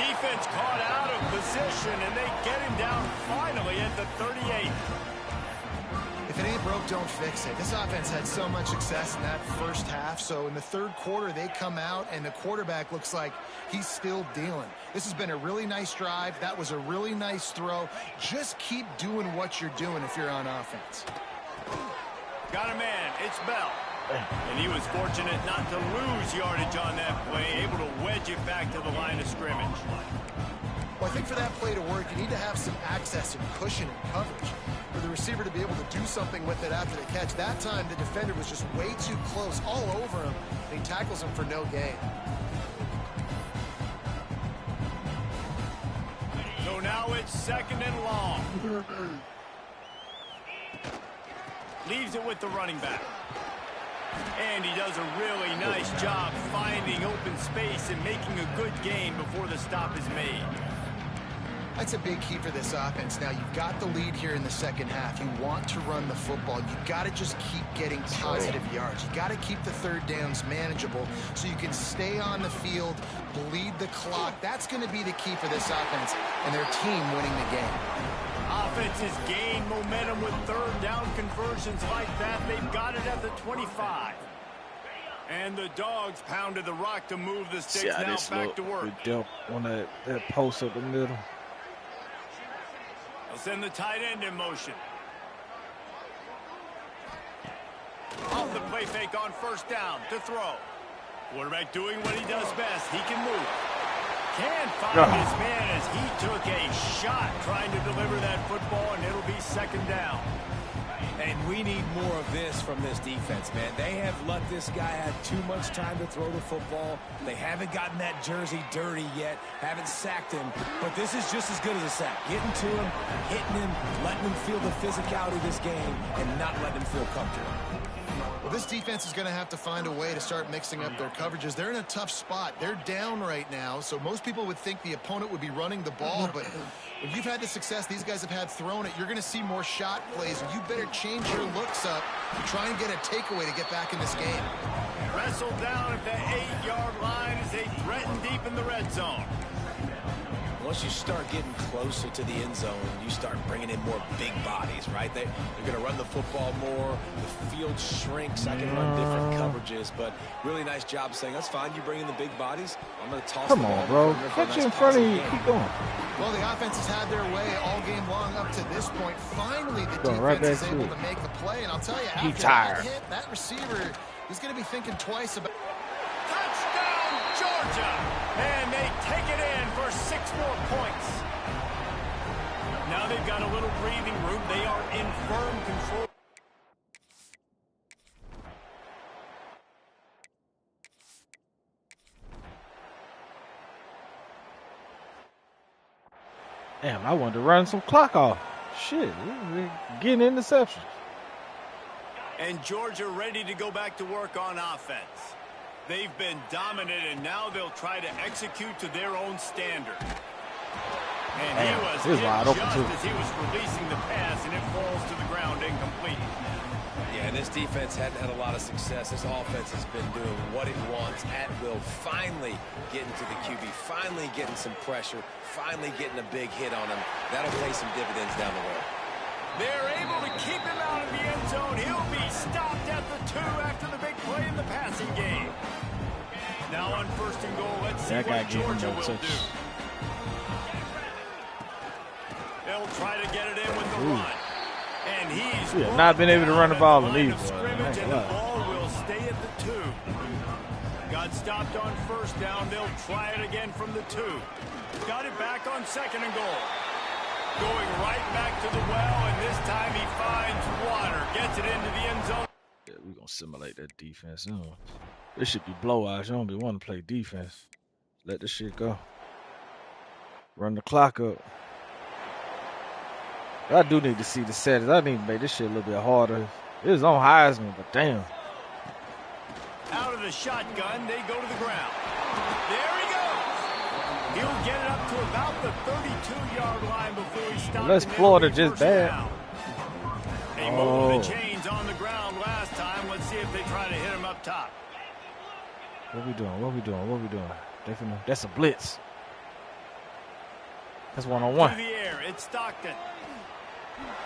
Speaker 2: Defense caught out of position, and they get him down finally at the 38.
Speaker 4: If it ain't broke, don't fix it. This offense had so much success in that first half, so in the third quarter, they come out, and the quarterback looks like he's still dealing. This has been a really nice drive. That was a really nice throw. Just keep doing what you're doing if you're on offense.
Speaker 2: Got a man, it's Bell. And he was fortunate not to lose yardage on that play, able to wedge it back to the line of scrimmage.
Speaker 4: Well, I think for that play to work, you need to have some access and cushion and coverage for the receiver to be able to do something with it after the catch. That time, the defender was just way too close, all over him, and he tackles him for no gain.
Speaker 2: So now it's 2nd and long. Leaves it with the running back. And he does a really nice job finding open space and making a good gain before the stop is made.
Speaker 4: That's a big key for this offense. Now, you've got the lead here in the second half. You want to run the football. You've got to just keep getting positive yards. You've got to keep the third downs manageable so you can stay on the field, bleed the clock. That's going to be the key for this offense and their team winning the game.
Speaker 2: Offense has gained momentum with third down conversions like that. They've got it at the 25. And the Dogs pounded the rock to move the sticks. Now back to work.
Speaker 1: We dealt on that post up the middle.
Speaker 2: They'll send the tight end in motion. Off the play fake on first down to throw. Quarterback doing what he does best. He can move. Can't find his man as he took a shot trying to deliver that football, and it'll be 2nd down.
Speaker 3: And we need more of this from this defense, man. They have let this guy have too much time to throw the football. They haven't gotten that jersey dirty yet, haven't sacked him. But this is just as good as a sack. Getting to him, hitting him, letting him feel the physicality of this game, and not letting him feel comfortable.
Speaker 4: Well, this defense is going to have to find a way to start mixing up their coverages. They're in a tough spot. They're down right now, so most people would think the opponent would be running the ball, but if you've had the success these guys have had throwing it, you're going to see more shot plays, and you better change your looks up and try and get a takeaway to get back in this game.
Speaker 2: Wrestled down at the 8-yard line as they threaten deep in the red zone.
Speaker 3: once you start getting closer to the end zone, you start bringing in more big bodies, right? They're going to run the football more. The field shrinks. I can run different coverages, but really nice job saying, that's fine. You bring in the big bodies. I'm going to toss
Speaker 1: Come on, bro. Catch you in front of you. Keep going.
Speaker 4: Well, the offense has had their way all game long up to this point. Finally, the defense
Speaker 1: right
Speaker 4: is able to make the play, and I'll tell you, after that hit, that receiver is going to be thinking twice about.
Speaker 2: Touchdown, Georgia! And they take it in for 6 more points. Now they've got a little breathing room. They are in firm control.
Speaker 1: Damn, I wanted to run some clock off. Shit, we're getting interceptions.
Speaker 2: And Georgia ready to go back to work on offense. They've been dominant, and now they'll try to execute to their own standard. And he was hit just as he was releasing the pass, and it falls to the ground incomplete.
Speaker 3: Yeah, and this defense hadn't had a lot of success. This offense has been doing what it wants at will. Finally getting to the QB, finally getting some pressure, finally getting a big hit on him. That'll pay some dividends down the road.
Speaker 2: They're able to keep him out of the end zone. He'll be stopped at the 2 after the big play in the passing game. Now on 1st and goal, let's see what Georgia will do. They'll try to get it in with the run. And he's
Speaker 1: not been able to run the ball in these.
Speaker 2: And the ball will stay at the 2. Got stopped on 1st down. They'll try it again from the 2. Got it back on 2nd and goal. Going right back to the well, and this time he finds water. Gets it into the end zone.
Speaker 1: Yeah, we're going to simulate that defense. This should be blowouts. You don't be wanting to play defense. Let this shit go. Run the clock up. I do need to see the settings. I need to make this shit a little bit harder. It was on Heisman, but damn.
Speaker 2: Out of the shotgun, they go to the ground. There he goes. He'll get it up to about the 32-yard line before he stops.
Speaker 1: Unless Florida just bad.
Speaker 2: They moved the chains on the ground last time. Let's see if they try to hit him up top.
Speaker 1: What we doing? What we doing? What we doing? That's a blitz. That's one-on-one.
Speaker 2: To the air, it's Stockton.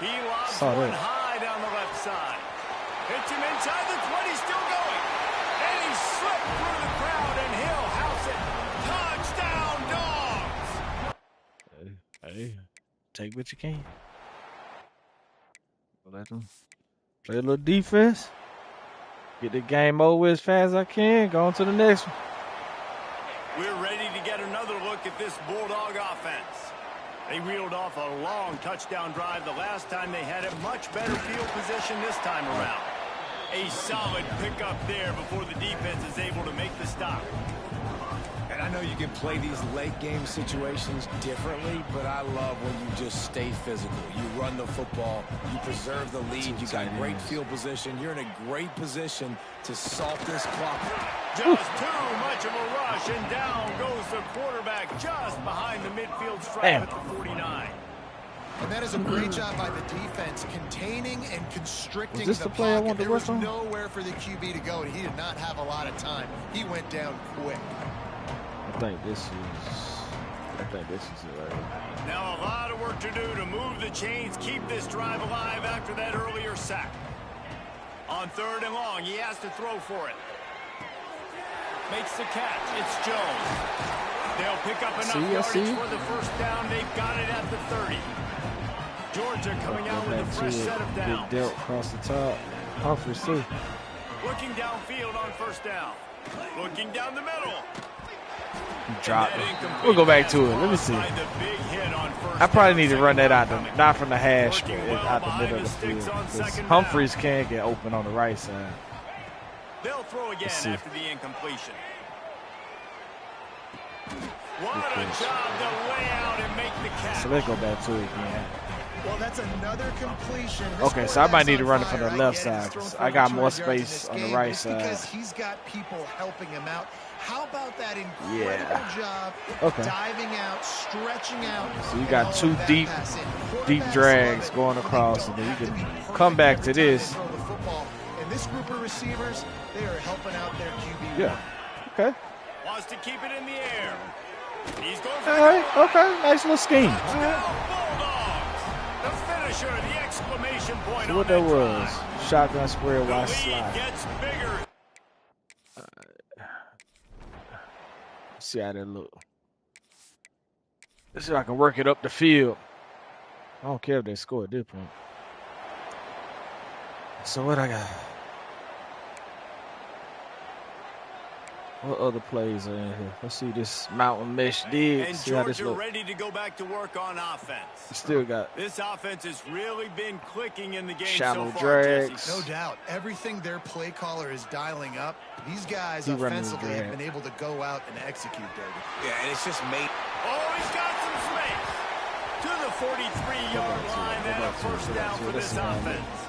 Speaker 2: He lobs one high down the left side. Hits him inside the 20, still going. And he slipped through the crowd, and he'll house it. Touchdown, Dogs!
Speaker 1: Hey, take what you can. Let them play a little defense. Get the game over as fast as I can. Go on to the next one.
Speaker 2: We're ready to get another look at this Bulldog offense. They reeled off a long touchdown drive the last time. They had a much better field position this time around. A solid pickup there before the defense is able to make the stop.
Speaker 3: And I know you can play these late game situations differently, but I love when you just stay physical. You run the football, you preserve the lead, you got great field position. You're in a great position to salt this clock.
Speaker 2: Just too much of a rush, and down goes the quarterback just behind the midfield stripe at the 49.
Speaker 4: And that is a great job by the defense, containing and constricting
Speaker 1: the play
Speaker 4: pocket. There was
Speaker 1: on?
Speaker 4: nowhere for the QB to go, and he did not have a lot of time. He went down quick.
Speaker 1: I think this is it right here.
Speaker 2: Now a lot of work to do to move the chains, keep this drive alive after that earlier sack. On 3rd and long, he has to throw for it. Makes the catch. It's Jones. They'll pick up enough yardage for the 1st down. They've got it at the 30. Georgia coming out with a fresh set of downs.
Speaker 1: Get dealt across the top. Humphries too.
Speaker 2: Looking downfield on 1st down. Looking down the middle.
Speaker 1: Drop it. We'll go back to it. Let me see. I probably need to run that out, not from the hash, but out the middle of the field. Humphries can't get open on the right side.
Speaker 2: They'll throw again after the incompletion. What a job to lay out and make the catch.
Speaker 1: So let's go back to it again.
Speaker 4: Well, that's another completion.
Speaker 1: Okay, so I might need to run it from the left side. I got more space on the right side.
Speaker 4: Because he's got people helping him out. How about that incredible job diving out, stretching out.
Speaker 1: So you got 2 deep drags going across, and then you can come back to this.
Speaker 4: And this group of receivers, they are helping out their QB.
Speaker 1: Yeah. Okay.
Speaker 2: Wants to keep it in the air. He's going for
Speaker 1: All right, okay, nice little scheme.
Speaker 2: Bulldogs. The finisher, the exclamation point
Speaker 1: So
Speaker 2: on
Speaker 1: what
Speaker 2: that
Speaker 1: that was?
Speaker 2: drive.
Speaker 1: Shotgun square,
Speaker 2: The
Speaker 1: wide
Speaker 2: lead
Speaker 1: slide.
Speaker 2: gets bigger.
Speaker 1: Let's see how that look. Let's see if I can work it up the field. I don't care if they score at this point. So what I got? What other plays are in here? Let's see this mountain mesh dig.
Speaker 2: And
Speaker 1: See how this
Speaker 2: Georgia
Speaker 1: look.
Speaker 2: ready to go back to work on offense.
Speaker 1: Still got
Speaker 2: This offense has really been clicking in the game
Speaker 1: shallow
Speaker 2: so far,
Speaker 1: drags.
Speaker 2: Jesse.
Speaker 4: No doubt. Everything their play caller is dialing up, these guys
Speaker 1: He running the
Speaker 4: offensively have
Speaker 1: drag.
Speaker 4: been able to go out and execute, David.
Speaker 3: Yeah, and it's just made.
Speaker 2: Oh, he's got some space. To the 43-yard line and a first down for this offense.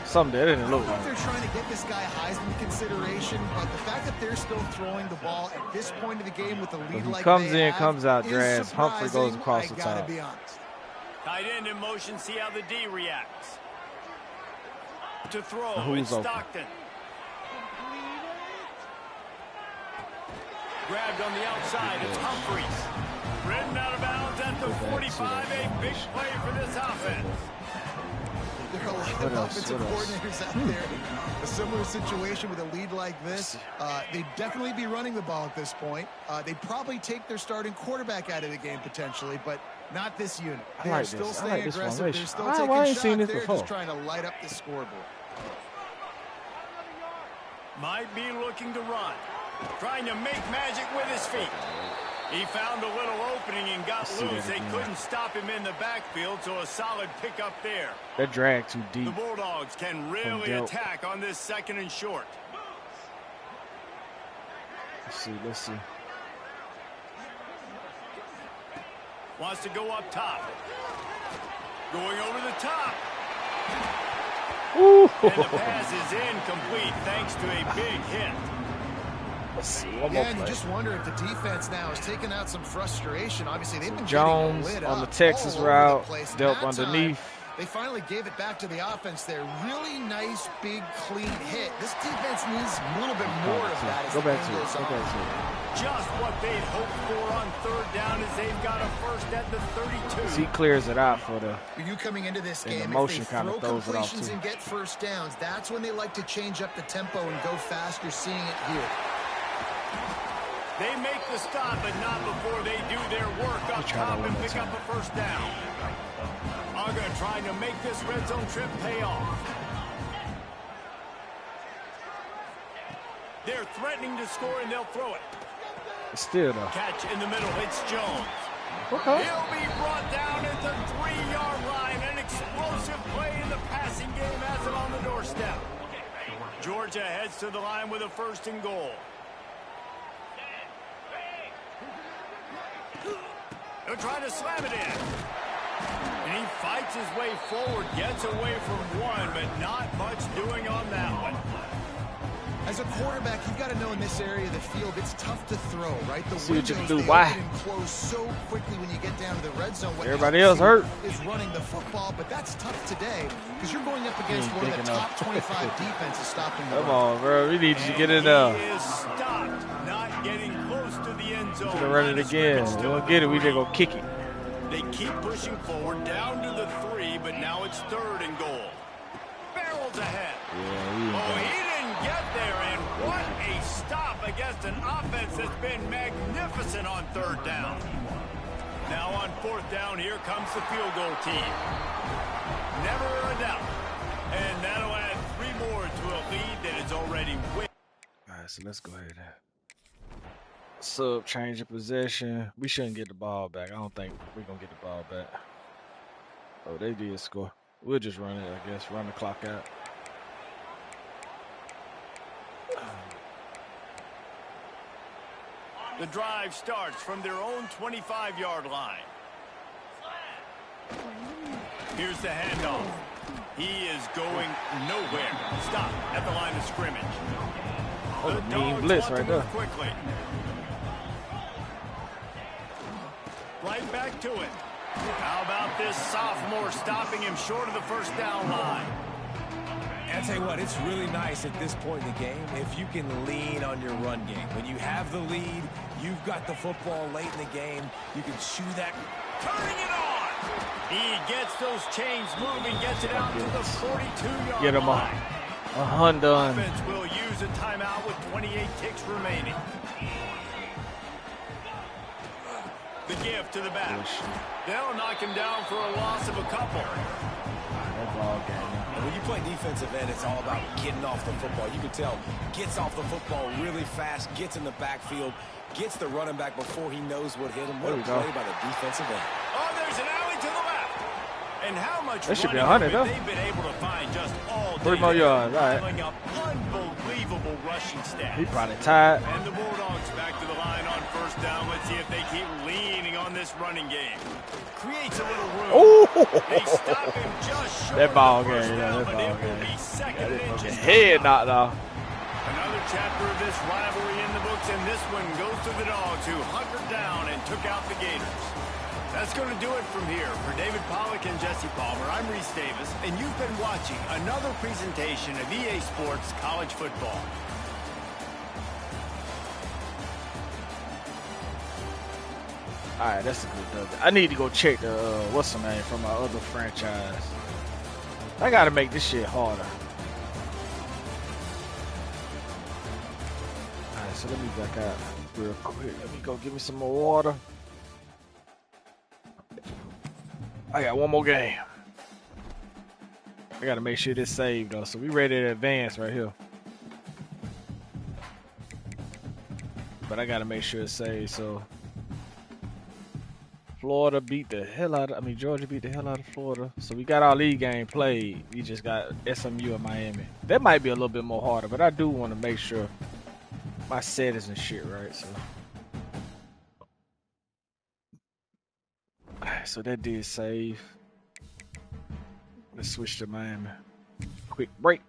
Speaker 1: Something that didn't
Speaker 4: I
Speaker 1: look
Speaker 4: don't know if
Speaker 1: right.
Speaker 4: they're trying to get this guy Heisman consideration, but the fact that they're still throwing the ball at this point of the game with a lead
Speaker 1: He
Speaker 4: like
Speaker 1: comes
Speaker 4: they
Speaker 1: in,
Speaker 4: have
Speaker 1: comes out,
Speaker 4: is
Speaker 1: drags. Humphrey goes
Speaker 4: surprising,
Speaker 1: across the
Speaker 4: I gotta
Speaker 1: top.
Speaker 4: be honest.
Speaker 2: Tight end in motion, see how the D reacts. To throw,
Speaker 1: Who's
Speaker 2: it's
Speaker 1: open?
Speaker 2: Stockton. Grabbed on the outside, it's Humphreys. Ridden out of bounds at the 45, a big play for this offense.
Speaker 4: There are a lot
Speaker 1: What
Speaker 4: of
Speaker 1: else?
Speaker 4: offensive
Speaker 1: What else?
Speaker 4: coordinators out there. A similar situation with a lead like this. They'd definitely be running the ball at this point. They'd probably take their starting quarterback out of the game potentially, but not this unit.
Speaker 1: I
Speaker 4: They're
Speaker 1: like
Speaker 4: still
Speaker 1: this. I
Speaker 4: staying
Speaker 1: like this
Speaker 4: aggressive.
Speaker 1: formation.
Speaker 4: They're still
Speaker 1: Why
Speaker 4: taking
Speaker 1: I ain't
Speaker 4: shots.
Speaker 1: seen this
Speaker 4: They're
Speaker 1: before?
Speaker 4: just trying to light up the scoreboard.
Speaker 2: Might be looking to run. Trying to make magic with his feet. He found a little opening and got
Speaker 1: See
Speaker 2: loose.
Speaker 1: that
Speaker 2: They
Speaker 1: again.
Speaker 2: couldn't stop him in the backfield, so a solid pickup there.
Speaker 1: That drag too
Speaker 2: The
Speaker 1: deep.
Speaker 2: Bulldogs can really
Speaker 1: dealt.
Speaker 2: attack on this second and short.
Speaker 1: Let's see.
Speaker 2: Wants to go up top. Going over the top.
Speaker 1: Ooh.
Speaker 2: And the pass is incomplete thanks to a big hit.
Speaker 1: Let's see. One
Speaker 4: Yeah,
Speaker 1: more
Speaker 4: and you
Speaker 1: play.
Speaker 4: just wonder if the defense now has taken out some frustration. Obviously, they've been
Speaker 1: Jones
Speaker 4: getting lit
Speaker 1: on the
Speaker 4: up
Speaker 1: Texas
Speaker 4: all over the
Speaker 1: route,
Speaker 4: place. And
Speaker 1: dealt
Speaker 4: that time,
Speaker 1: underneath.
Speaker 4: They finally gave it back to the offense there. Really nice, big, clean hit. This defense needs a little bit more of that as
Speaker 1: Go
Speaker 4: the
Speaker 1: back
Speaker 4: game
Speaker 1: to it.
Speaker 4: goes
Speaker 1: Go
Speaker 4: on.
Speaker 1: back to it.
Speaker 2: Just what they'd hoped for on third down as they've got a first at the 32.
Speaker 1: He clears it out for the.
Speaker 4: For you coming into this
Speaker 1: And the
Speaker 4: game,
Speaker 1: motion
Speaker 4: if they
Speaker 1: kinda
Speaker 4: throw
Speaker 1: throws it off,
Speaker 4: completions
Speaker 1: too.
Speaker 4: and get first downs, that's when they like to change up the tempo and go fast. You're seeing it here.
Speaker 2: They make the stop, but not before they do their work up
Speaker 1: try that
Speaker 2: top
Speaker 1: one
Speaker 2: and
Speaker 1: more
Speaker 2: pick up
Speaker 1: time.
Speaker 2: a first down. Uga trying to make this red zone trip pay off. They're threatening to score, and they'll throw it.
Speaker 1: Still though.
Speaker 2: Catch in the middle. It's Jones.
Speaker 1: Okay.
Speaker 2: He'll be brought down at the 3-yard line. An explosive play in the passing game has it on the doorstep. Georgia heads to the line with a first and goal. They're trying to slam it in. And he fights his way forward, gets away from one, but not much doing on that one.
Speaker 4: As a quarterback, you've got to know in this area of the field, it's tough to throw, right? The
Speaker 1: See what you
Speaker 4: windows,
Speaker 1: can do.
Speaker 4: they
Speaker 1: Why?
Speaker 4: open and close so quickly when you get down to the red zone. What
Speaker 1: Everybody
Speaker 4: helps
Speaker 1: else hurt.
Speaker 4: Is running the football, but that's tough today because you're going up against
Speaker 1: ain't
Speaker 4: one of the
Speaker 1: thinking
Speaker 4: top
Speaker 1: of-
Speaker 4: 25 defenses stopping the
Speaker 1: Come
Speaker 4: run.
Speaker 1: on, bro. We need you to get in
Speaker 2: He
Speaker 1: there.
Speaker 2: is stopped, not getting close to the end zone.
Speaker 1: Gonna run it
Speaker 2: Line of
Speaker 1: again.
Speaker 2: scrimmage
Speaker 1: We
Speaker 2: still
Speaker 1: don't
Speaker 2: at
Speaker 1: get
Speaker 2: the
Speaker 1: it. We just
Speaker 2: 3.
Speaker 1: gonna kick it.
Speaker 2: They keep pushing forward down to the 3, but now it's third and goal. Barrels ahead.
Speaker 1: Yeah,
Speaker 2: Oh, he didn't get there, and what a stop against an offense that's been magnificent on third down. Now on fourth down, here comes the field goal team. Never a doubt. And that'll add 3 more to a lead that is already way.
Speaker 1: All right, so let's go ahead and sub change of possession. We shouldn't get the ball back. I don't think we're gonna get the ball back. Oh, they did score. We'll just run it, I guess. Run the clock out.
Speaker 2: The drive starts from their own 25-yard line. Here's the handoff. He is going nowhere. Stop at the line of scrimmage.
Speaker 1: Oh,
Speaker 2: The
Speaker 1: mean
Speaker 2: Dogs
Speaker 1: blitz
Speaker 2: want to
Speaker 1: right
Speaker 2: move
Speaker 1: there.
Speaker 2: quickly. Right back to it. How about this sophomore stopping him short of the first down line?
Speaker 3: And I tell you what, it's really nice at this point in the game if you can lean on your run game. When you have the lead, You've got the football late in the game. You can chew that.
Speaker 2: Turning it on. He gets those chains moving, gets it out to the 42-yard
Speaker 1: Get him
Speaker 2: line.
Speaker 1: a Honda.
Speaker 2: Offense will use a timeout with 28 ticks remaining. The give to the back. They'll knock him down for a loss of a couple.
Speaker 1: That ball game.
Speaker 3: And when you play defensive end, it's all about getting off the football. You can tell, gets off the football really fast, gets in the backfield, gets the running back before he knows what hit him. What a play by the defensive end.
Speaker 2: Oh, there's an alley to the left. And how much
Speaker 1: that should be
Speaker 2: running
Speaker 1: 100, though.
Speaker 2: they've been able to find just all day.
Speaker 1: 3 more yards, right.
Speaker 2: Up unbelievable rushing stats.
Speaker 1: He probably tired.
Speaker 2: And the Bulldogs back to the line on first down. Let's see if they keep leaning on this running game. Creates a little room.
Speaker 1: Ooh.
Speaker 2: They stop him just short
Speaker 1: That ball
Speaker 2: of the first
Speaker 1: game,
Speaker 2: down,
Speaker 1: that
Speaker 2: but
Speaker 1: ball
Speaker 2: it will
Speaker 1: game.
Speaker 2: be second and inches.
Speaker 1: Head knocked off.
Speaker 2: Another chapter of this rivalry in the books, and this one goes to the Dogs, who hunkered down and took out the Gators. That's going to do it from here. For David Pollack and Jesse Palmer, I'm Reese Davis, and you've been watching another presentation of EA Sports College Football.
Speaker 1: All right, that's a good W. I need to go check the what's the name from my other franchise. I got to make this shit harder. All right, so let me back out real quick. Let me go get me some more water. I got one more game. I got to make sure this saved though. So we ready to advance right here. But I got to make sure it's saved. So Florida beat the hell out of, Georgia beat the hell out of Florida. So we got our league game played. We just got SMU and Miami. That might be a little bit more harder, but I do want to make sure my settings and shit right. So, alright, so that did save. Let's switch to Miami. Quick break.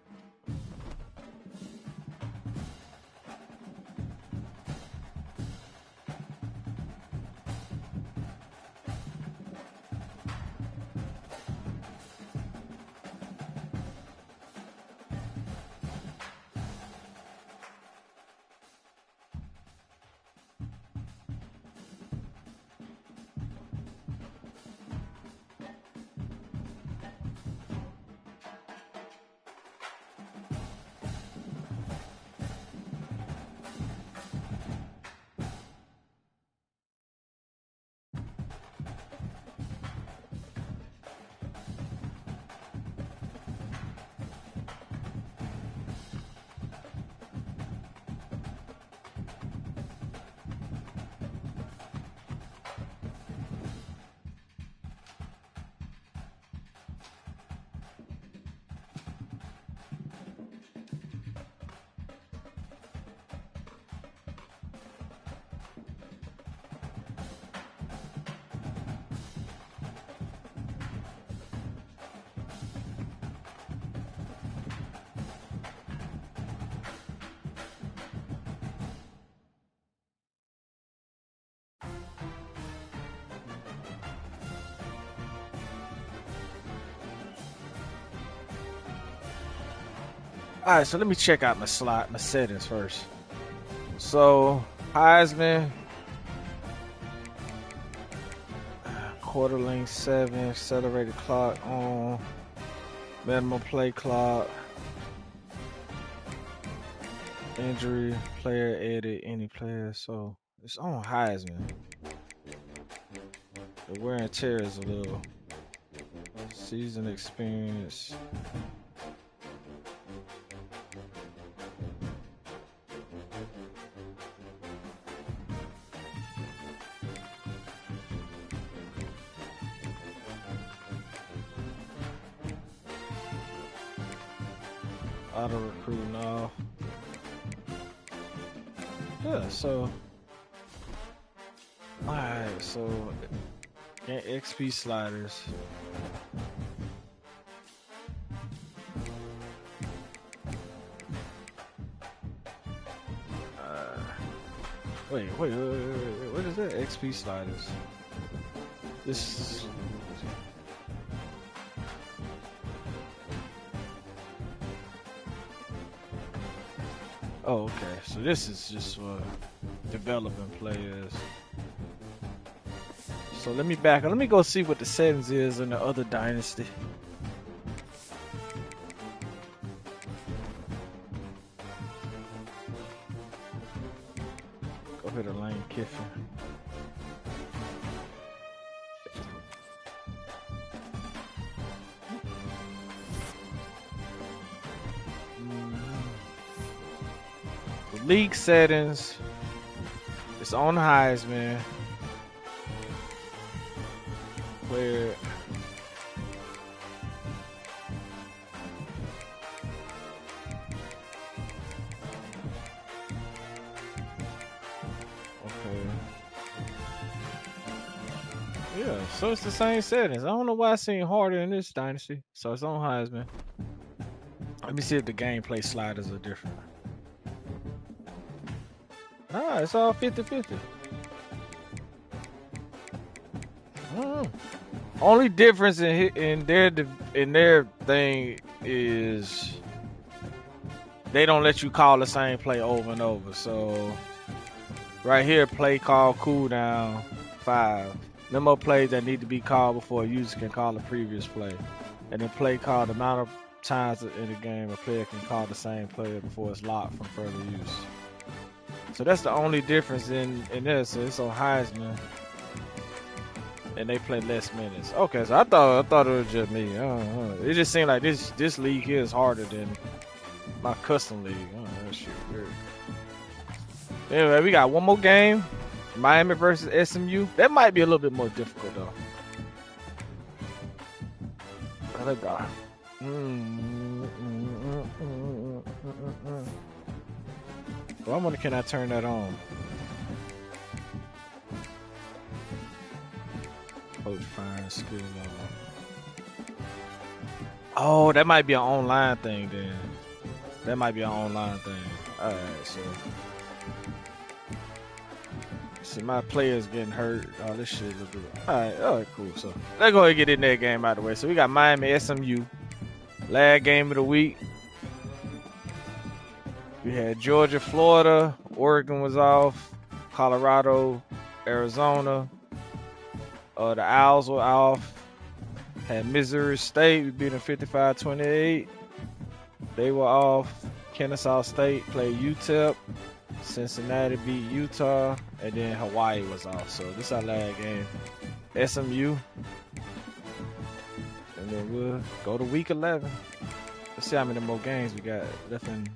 Speaker 1: All right, so let me check out my settings first. So Heisman, quarter length 7, accelerated clock on, minimum play clock, injury, player edit, any player. So it's on Heisman. The wear and tear is a little. Season experience. Auto recruit now. Yeah, so alright, so XP sliders. Wait, what is that? XP sliders. This is oh, okay. So this is just for developing players. So let me back up. Let me go see what the settings is in the other dynasty. Go hit a Lane Kiffin. The league settings. It's on Heisman. Where yeah, so it's the same settings. I don't know why it seemed harder in this dynasty. So it's on Heisman. Let me see if the gameplay sliders are different. Nah, it's all 50-50. Only difference in their thing is they don't let you call the same play over and over. So right here, play call cooldown 5. No more plays that need to be called before a user can call the previous play. And then play call the amount of times in the game a player can call the same player before it's locked from further use. So that's the only difference in this. So it's on Heisman. And they play less minutes. Okay, so I thought it was just me. It just seemed like this league here is harder than my custom league. That shit weird. Anyway, we got one more game. Miami versus SMU. That might be a little bit more difficult though. Let's go. Well, I wonder, can I turn that on? Coach fire skill level. Oh, that might be an online thing then. That might be an online thing. Alright, so. See, my players getting hurt. Oh, this shit look good. Alright, cool. So, let's go ahead and get in that game out of the way. So, we got Miami SMU. Last game of the week. We had Georgia, Florida. Oregon was off. Colorado, Arizona. The Owls were off. Had Missouri State. We beat them 55-28. They were off. Kennesaw State played UTEP. Cincinnati beat Utah. And then Hawaii was off. So this is our last game. SMU. And then we'll go to week 11. Let's see how many more games we got left in.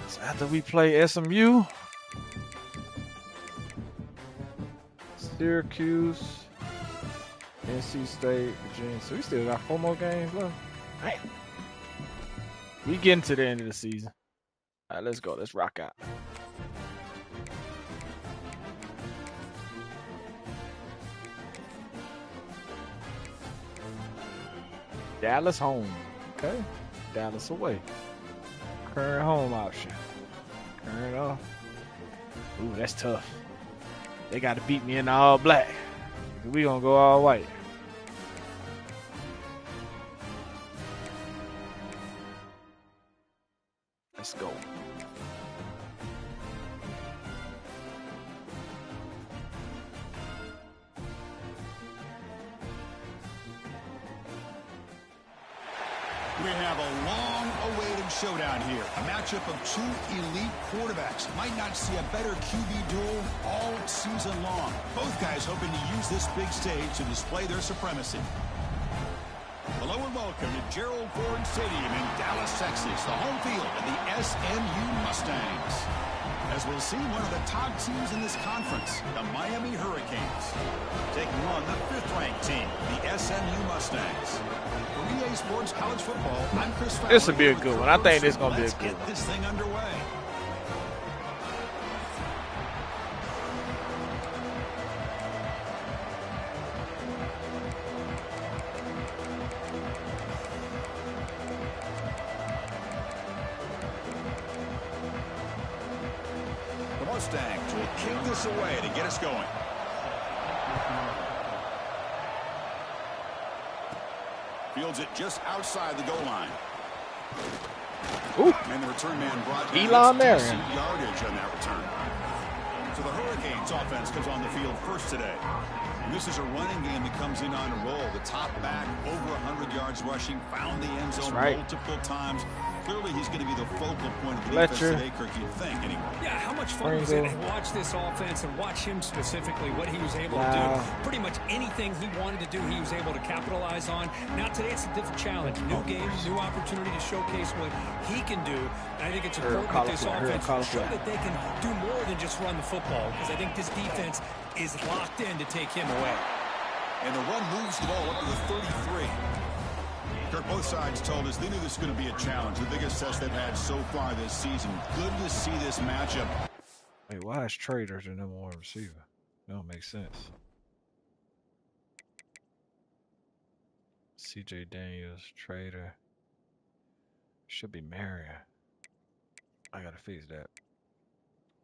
Speaker 1: So after we play SMU, Syracuse, NC State, Virginia. So we still got 4 more games left. Damn. We getting to the end of the season. All right, let's go. Let's rock out. Dallas home. Okay. Dallas away. Current home option. Current off. Ooh, that's tough. They got to beat me in all black. We gonna go all white. Let's go.
Speaker 2: We have a long-awaited showdown here. A matchup of 2 elite quarterbacks. Might not see a better QB duel all season long. Both guys hoping to use this big stage to display their supremacy. Hello and welcome to Gerald Ford Stadium in Dallas, Texas, the home field of the SMU Mustangs. As we'll see one of the top teams in this conference, the Miami Hurricanes, taking on the 5th-ranked team, the SMU Mustangs. For EA Sports College Football, I'm Chris Fowler.
Speaker 1: This will be a good one. I think this is going to be a good one.
Speaker 2: Let's get this thing underway. The Mustangs will kick this away to get us going. Fields it just outside the goal line.
Speaker 1: Ooh.
Speaker 6: And the return man brought
Speaker 1: Elon Marion.
Speaker 6: decent yardage on that return. So the Hurricanes offense comes on the field first today. And this is a running game that comes in on a roll. The top back, over 100 yards rushing, found the end zone multiple times. Clearly, he's going to be the focal point of the defense today, Kirk, you'd think, anyway.
Speaker 3: Yeah, how much fun was it to watch this offense and watch him specifically, what he was able to do. Pretty much anything he wanted to do, he was able to capitalize on. Now, today, it's a different challenge. New game, new opportunity to showcase what he can do. And I think it's important that this offense show that they can do more than just run the football, because I think this defense is locked in to take him away.
Speaker 6: And the run moves the ball up to the 33. Kirk, both sides told us they knew this was going to be a challenge, the biggest test they've had so far this season. Good to see this matchup.
Speaker 1: Wait, why is Traders the number one receiver? That don't make sense. CJ Daniels, Trader. Should be Marion. I gotta fix that.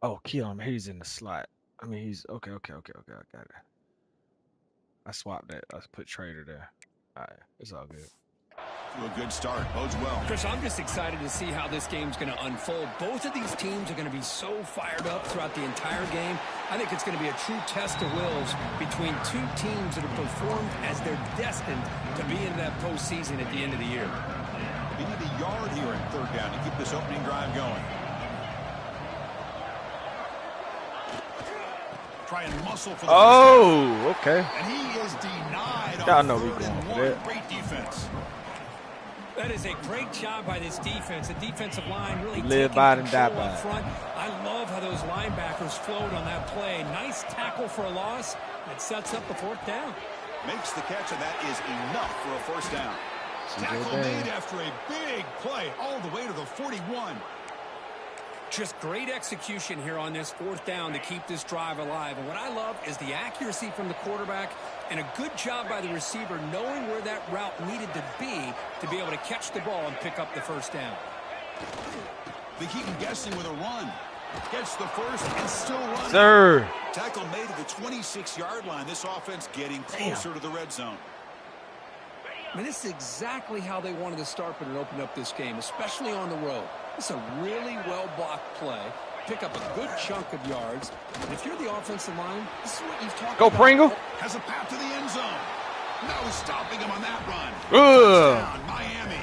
Speaker 1: Oh, Keon, he's in the slot. I mean, he's okay. I got it. I swapped that. I put Trader there. All right, it's all good.
Speaker 6: To a good start. Bodes well.
Speaker 3: Chris, I'm just excited to see how this game's going to unfold. Both of these teams are going to be so fired up throughout the entire game. I think it's going to be a true test of wills between two teams that have performed as they're destined to be in that postseason at the end of the year.
Speaker 6: We need a yard here in third down to keep this opening drive going. Try and muscle for the
Speaker 1: okay.
Speaker 6: And he is denied.
Speaker 1: Y'all know we going for that.
Speaker 6: Great defense.
Speaker 3: That is a great job by this defense. The defensive line really
Speaker 1: live by it and die
Speaker 3: control
Speaker 1: by
Speaker 3: up
Speaker 1: it.
Speaker 3: front. I love how those linebackers flowed on that play. Nice tackle for a loss. It sets up the fourth down.
Speaker 6: Makes the catch, and that is enough for a first down. Tackle made after a big play all the way to the 41.
Speaker 3: Just great execution here on this fourth down to keep this drive alive. And what I love is the accuracy from the quarterback and a good job by the receiver knowing where that route needed to be able to catch the ball and pick up the first down.
Speaker 6: They keep him guessing with a run. Gets the first and still running.
Speaker 1: Sir.
Speaker 6: Tackle made at the 26-yard line. This offense getting closer to the red zone.
Speaker 3: I mean, this is exactly how they wanted to start when it opened up this game, especially on the road. It's a really well-blocked play. Pick up a good chunk of yards. And if you're the offensive line, this is what you've talked about.
Speaker 1: Go, Pringle.
Speaker 6: Has a path to the end zone. No stopping him on that run.
Speaker 1: Touchdown,
Speaker 6: Miami.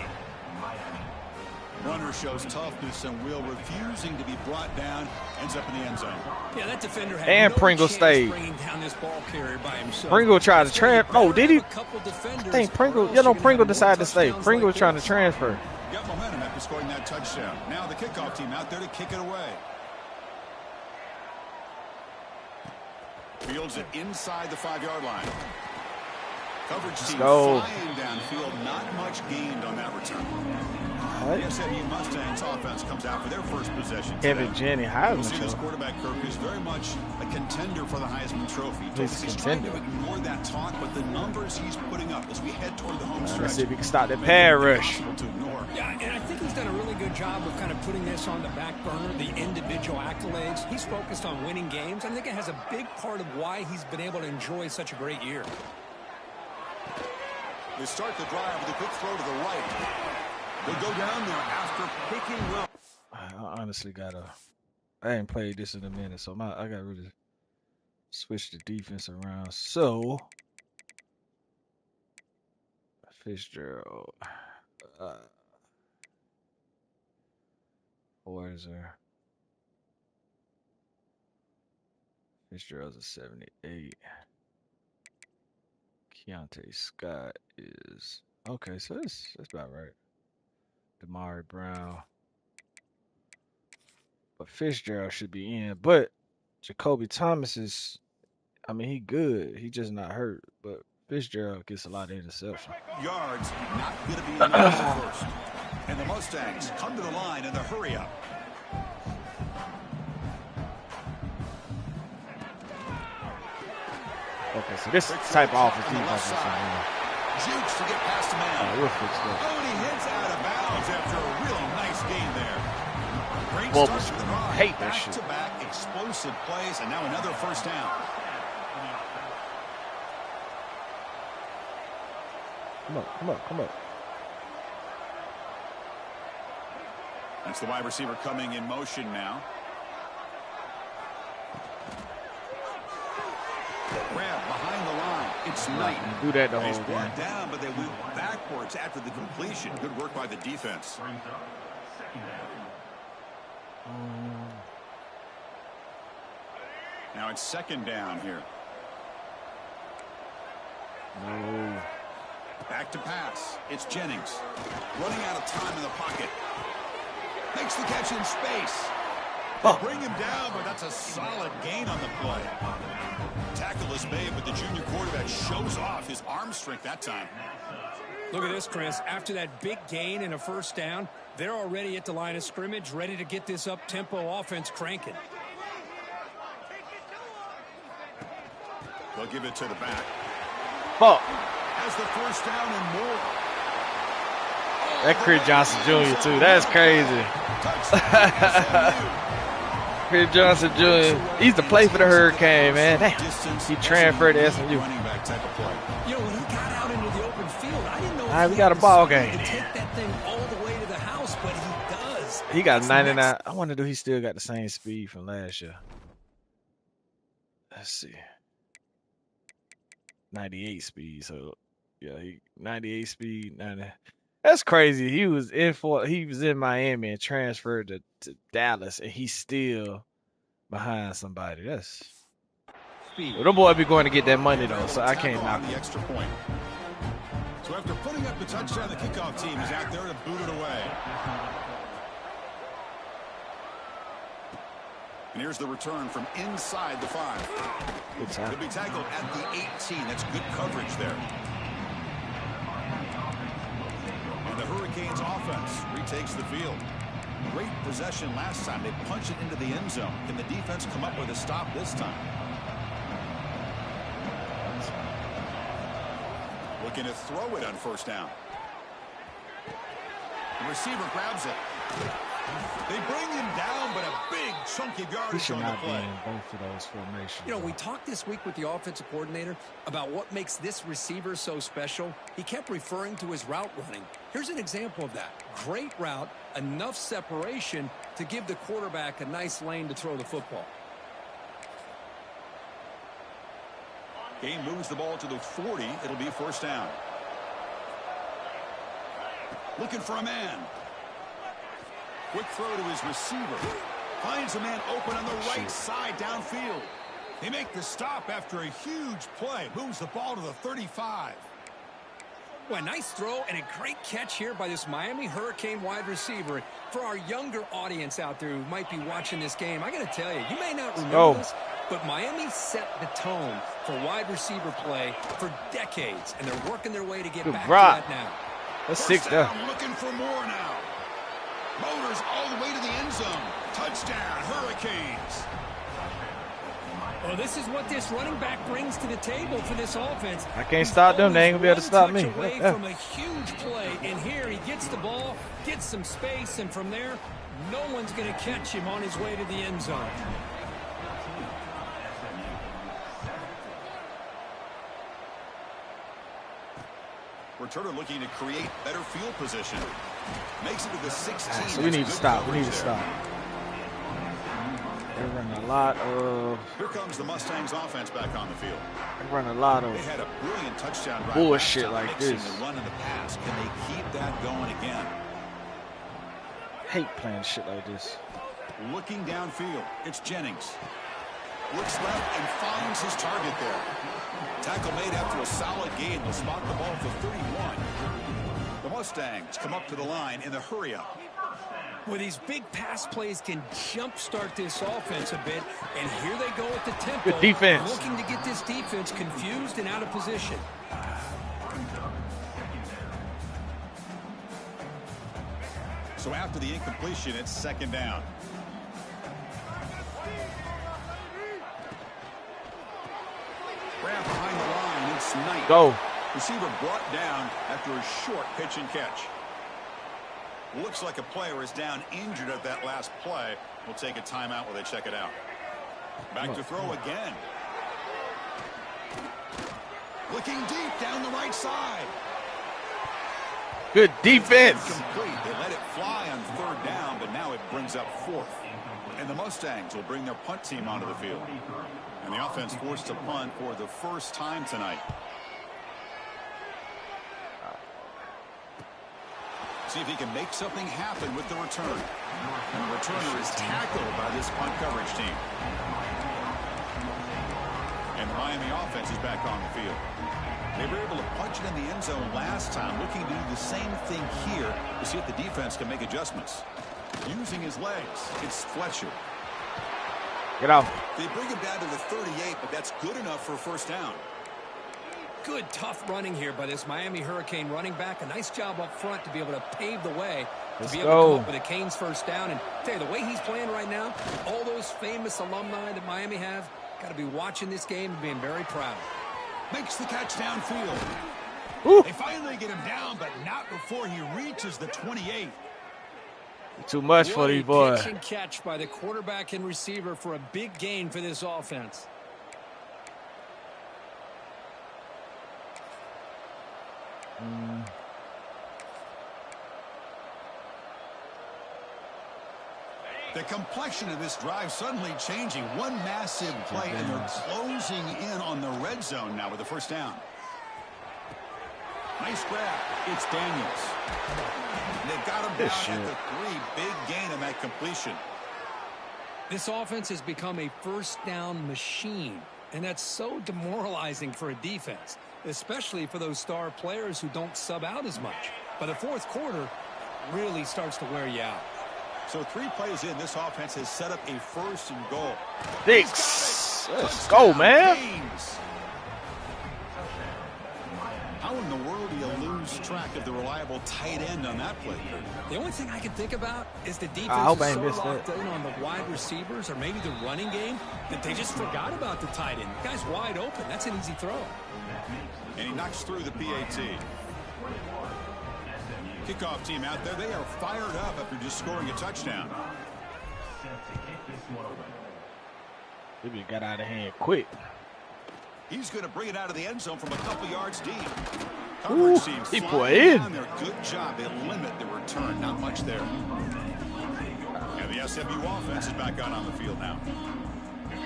Speaker 6: Runner shows toughness and will, refusing to be brought down, ends up in the end zone.
Speaker 3: Yeah, that defender had
Speaker 1: and
Speaker 3: no
Speaker 1: Pringle stayed.
Speaker 3: bringing down this ball carrier by himself.
Speaker 1: Pringle tried to transfer. Oh, did he? I think Pringle. Pringle decided to stay. Pringle was trying to transfer.
Speaker 6: Got momentum after scoring that touchdown. Now the kickoff team out there to kick it away. Fields it inside the 5-yard line. Coverage team flying downfield. Not much gained on that return. The SMU Mustangs offense comes out for their first possession.
Speaker 1: Kevin Jenny Heisman.
Speaker 6: See, this quarterback, Kirk, is very much a contender for the Heisman Trophy. He's trying to ignore that talk, but the numbers he's putting up as we head toward the home stretch.
Speaker 1: Let's see if we can stop that pad rush.
Speaker 3: Yeah, and I think he's done a really good job of kind of putting this on the back burner, the individual accolades. He's focused on winning games. I think it has a big part of why he's been able to enjoy such a great year.
Speaker 6: They start the drive with a quick throw to the right. They go down there after picking up.
Speaker 1: I honestly I ain't played this in a minute, so I got to really switch the defense around. So, Fitzgerald. Where is there? Fitzgerald's a 78. Keontae Scott is okay, so that's about right. Damari Brown. But Fitzgerald should be in. But Jacoby Thomas is, I mean, he good. He just not hurt. But Fitzgerald gets a lot of interception.
Speaker 6: Yards not going to be enough first. And the Mustangs come to the line in the hurry up.
Speaker 1: Okay, so this type of offense defense.
Speaker 6: Jukes to get past the man.
Speaker 1: We'll fix that.
Speaker 6: Oh, and he hits out of bounds after a real nice gain there. Great
Speaker 1: Well,
Speaker 6: start to the drive.
Speaker 1: hate that shit.
Speaker 6: Back-to-back explosive plays, and now another first down.
Speaker 1: Come on.
Speaker 6: That's the wide receiver coming in motion now. Grab behind the line. It's Knight.
Speaker 1: Do that the whole
Speaker 6: He's
Speaker 1: game.
Speaker 6: brought down, but they went backwards after the completion. Good work by the defense. Now it's second down here.
Speaker 1: No.
Speaker 6: Back to pass. It's Jennings. Running out of time in the pocket. Makes the catch in space. Bring him down, but that's a solid gain on the play. Tackle is made, but the junior quarterback shows off his arm strength that time.
Speaker 3: Look at this, Chris. After that big gain and a first down, they're already at the line of scrimmage, ready to get this up-tempo offense cranking.
Speaker 6: They'll give it to the back.
Speaker 1: Fuck.
Speaker 6: Has the first down and more.
Speaker 1: That Chris Johnson Jr. too. That's crazy. Chris Johnson Jr. He used to play for the Hurricane, man. Damn. He transferred to SMU.
Speaker 3: You know, when he got out into the open field, I didn't know if
Speaker 1: we got a ball game.
Speaker 3: to take that thing all the way to the house, but he does.
Speaker 1: He got 99. I wonder if he still got the same speed from last year. Let's see. 98 speed. So yeah, he 98 speed. 90. That's crazy. He was in Miami and transferred to Dallas, and he's still behind somebody. That's well, them boys be going to get that money though, so I can't knock
Speaker 6: the extra point. So after putting up the touchdown, the kickoff team is out there to boot it away. And here's the return from inside the 5. Could be tackled at the 18. That's good coverage there. And the Hurricanes offense retakes the field. Great possession last time. They punch it into the end zone. Can the defense come up with a stop this time? Looking to throw it on first down. The receiver grabs it. They bring him down, but a big chunk of yardage on the play.
Speaker 1: Both of those formations.
Speaker 3: You know, we talked this week with the offensive coordinator about what makes this receiver so special. He kept referring to his route running. Here's an example of that. Great route, enough separation to give the quarterback a nice lane to throw the football.
Speaker 6: Game moves the ball to the 40. It'll be first down. Looking for a man. Quick throw to his receiver. Finds a man open on the right side downfield. They make the stop after a huge play. Moves the ball to the 35.
Speaker 3: Well, a nice throw and a great catch here by this Miami Hurricane wide receiver. For our younger audience out there who might be watching this game, I got to tell you, you may not remember this, but Miami set the tone for wide receiver play for decades, and they're working their way to get back to that now.
Speaker 1: That's 6 down.
Speaker 6: Looking for more now. Motors all the way to the end zone. Touchdown, Hurricanes.
Speaker 3: Well, this is what this running back brings to the table for this offense.
Speaker 1: I can't stop them. They ain't gonna be able to stop me.
Speaker 3: Away from a huge play, and here he gets the ball, gets some space, and from there, no one's going to catch him on his way to the end zone.
Speaker 6: Returner looking to create better field position. Makes it to the 16.
Speaker 1: So we need to stop. We need to stop. They're running a lot of.
Speaker 6: Here comes the Mustangs offense back on the field.
Speaker 1: They're running a lot of.
Speaker 6: They had a brilliant touchdown drive.
Speaker 1: Bullshit like this.
Speaker 6: The run and the pass. Can they keep that going again?
Speaker 1: Hate playing shit like this.
Speaker 6: Looking downfield. It's Jennings. Looks left and finds his target there. Tackle made after a solid gain. Will spot the ball for 31. The Mustangs come up to the line in the hurry-up.
Speaker 3: Well, these big pass plays can jumpstart this offense a bit, and here they go with the tempo.
Speaker 1: Good defense.
Speaker 3: Looking to get this defense confused and out of position.
Speaker 6: So after the incompletion, it's second down. Grab behind the line, it's Knight.
Speaker 1: Go.
Speaker 6: Receiver brought down after a short pitch and catch. Looks like a player is down injured at that last play. We'll take a timeout while they check it out. Back to throw again. Looking deep down the right side.
Speaker 1: Good defense.
Speaker 6: Complete. They let it fly on third down, but now brings up 4th. And the Mustangs will bring their punt team onto the field. And the offense forced to punt for the first time tonight. See if he can make something happen with the return. And the returner is tackled by this punt coverage team. And the Miami offense is back on the field. They were able to punch it in the end zone last time, looking to do the same thing here to see if the defense can make adjustments. Using his legs, it's Fletcher.
Speaker 1: Get out.
Speaker 6: They bring him down to the 38, but that's good enough for a first down.
Speaker 3: Good, tough running here by this Miami Hurricane running back. A nice job up front to be able to pave the way to be able to come up with a Canes first down. And tell you, the way he's playing right now, all those famous alumni that Miami have, got to be watching this game and being very proud.
Speaker 6: Makes the catch downfield.
Speaker 1: Ooh.
Speaker 6: They finally get him down, but not before he reaches the 28.
Speaker 1: Too much for these boys.
Speaker 5: Pitch and catch by the quarterback and receiver for a big gain for this offense.
Speaker 6: The complexion of this drive suddenly changing. One massive play, and they're closing in on the red zone now with the first down. Nice grab. It's Daniels. They've got him down at the 3. Big gain on that completion.
Speaker 5: This offense has become a first down machine, and that's so demoralizing for a defense, especially for those star players who don't sub out as much. By the fourth quarter, really starts to wear you out.
Speaker 6: So 3 plays in, this offense has set up a 1st and goal.
Speaker 1: Let's go, man.
Speaker 6: Gains. How in the world do you lose track of the reliable tight end on that play?
Speaker 5: The only thing I can think about is the defense
Speaker 1: hope I
Speaker 5: is
Speaker 1: ain't
Speaker 5: so
Speaker 1: missed
Speaker 5: locked
Speaker 1: that.
Speaker 5: in on the wide receivers or maybe the running game that they just forgot about the tight end. The guy's wide open. That's an easy throw.
Speaker 6: And he knocks through the PAT. Kickoff team out there. They are fired up after just scoring a touchdown.
Speaker 1: Maybe got out of hand quick.
Speaker 6: He's going to bring it out of the end zone from a couple yards deep. Coverage teams
Speaker 1: he put
Speaker 6: flying
Speaker 1: in.
Speaker 6: down there. Good job. They limit the return. Not much there. And the SMU offense is back out on the field now.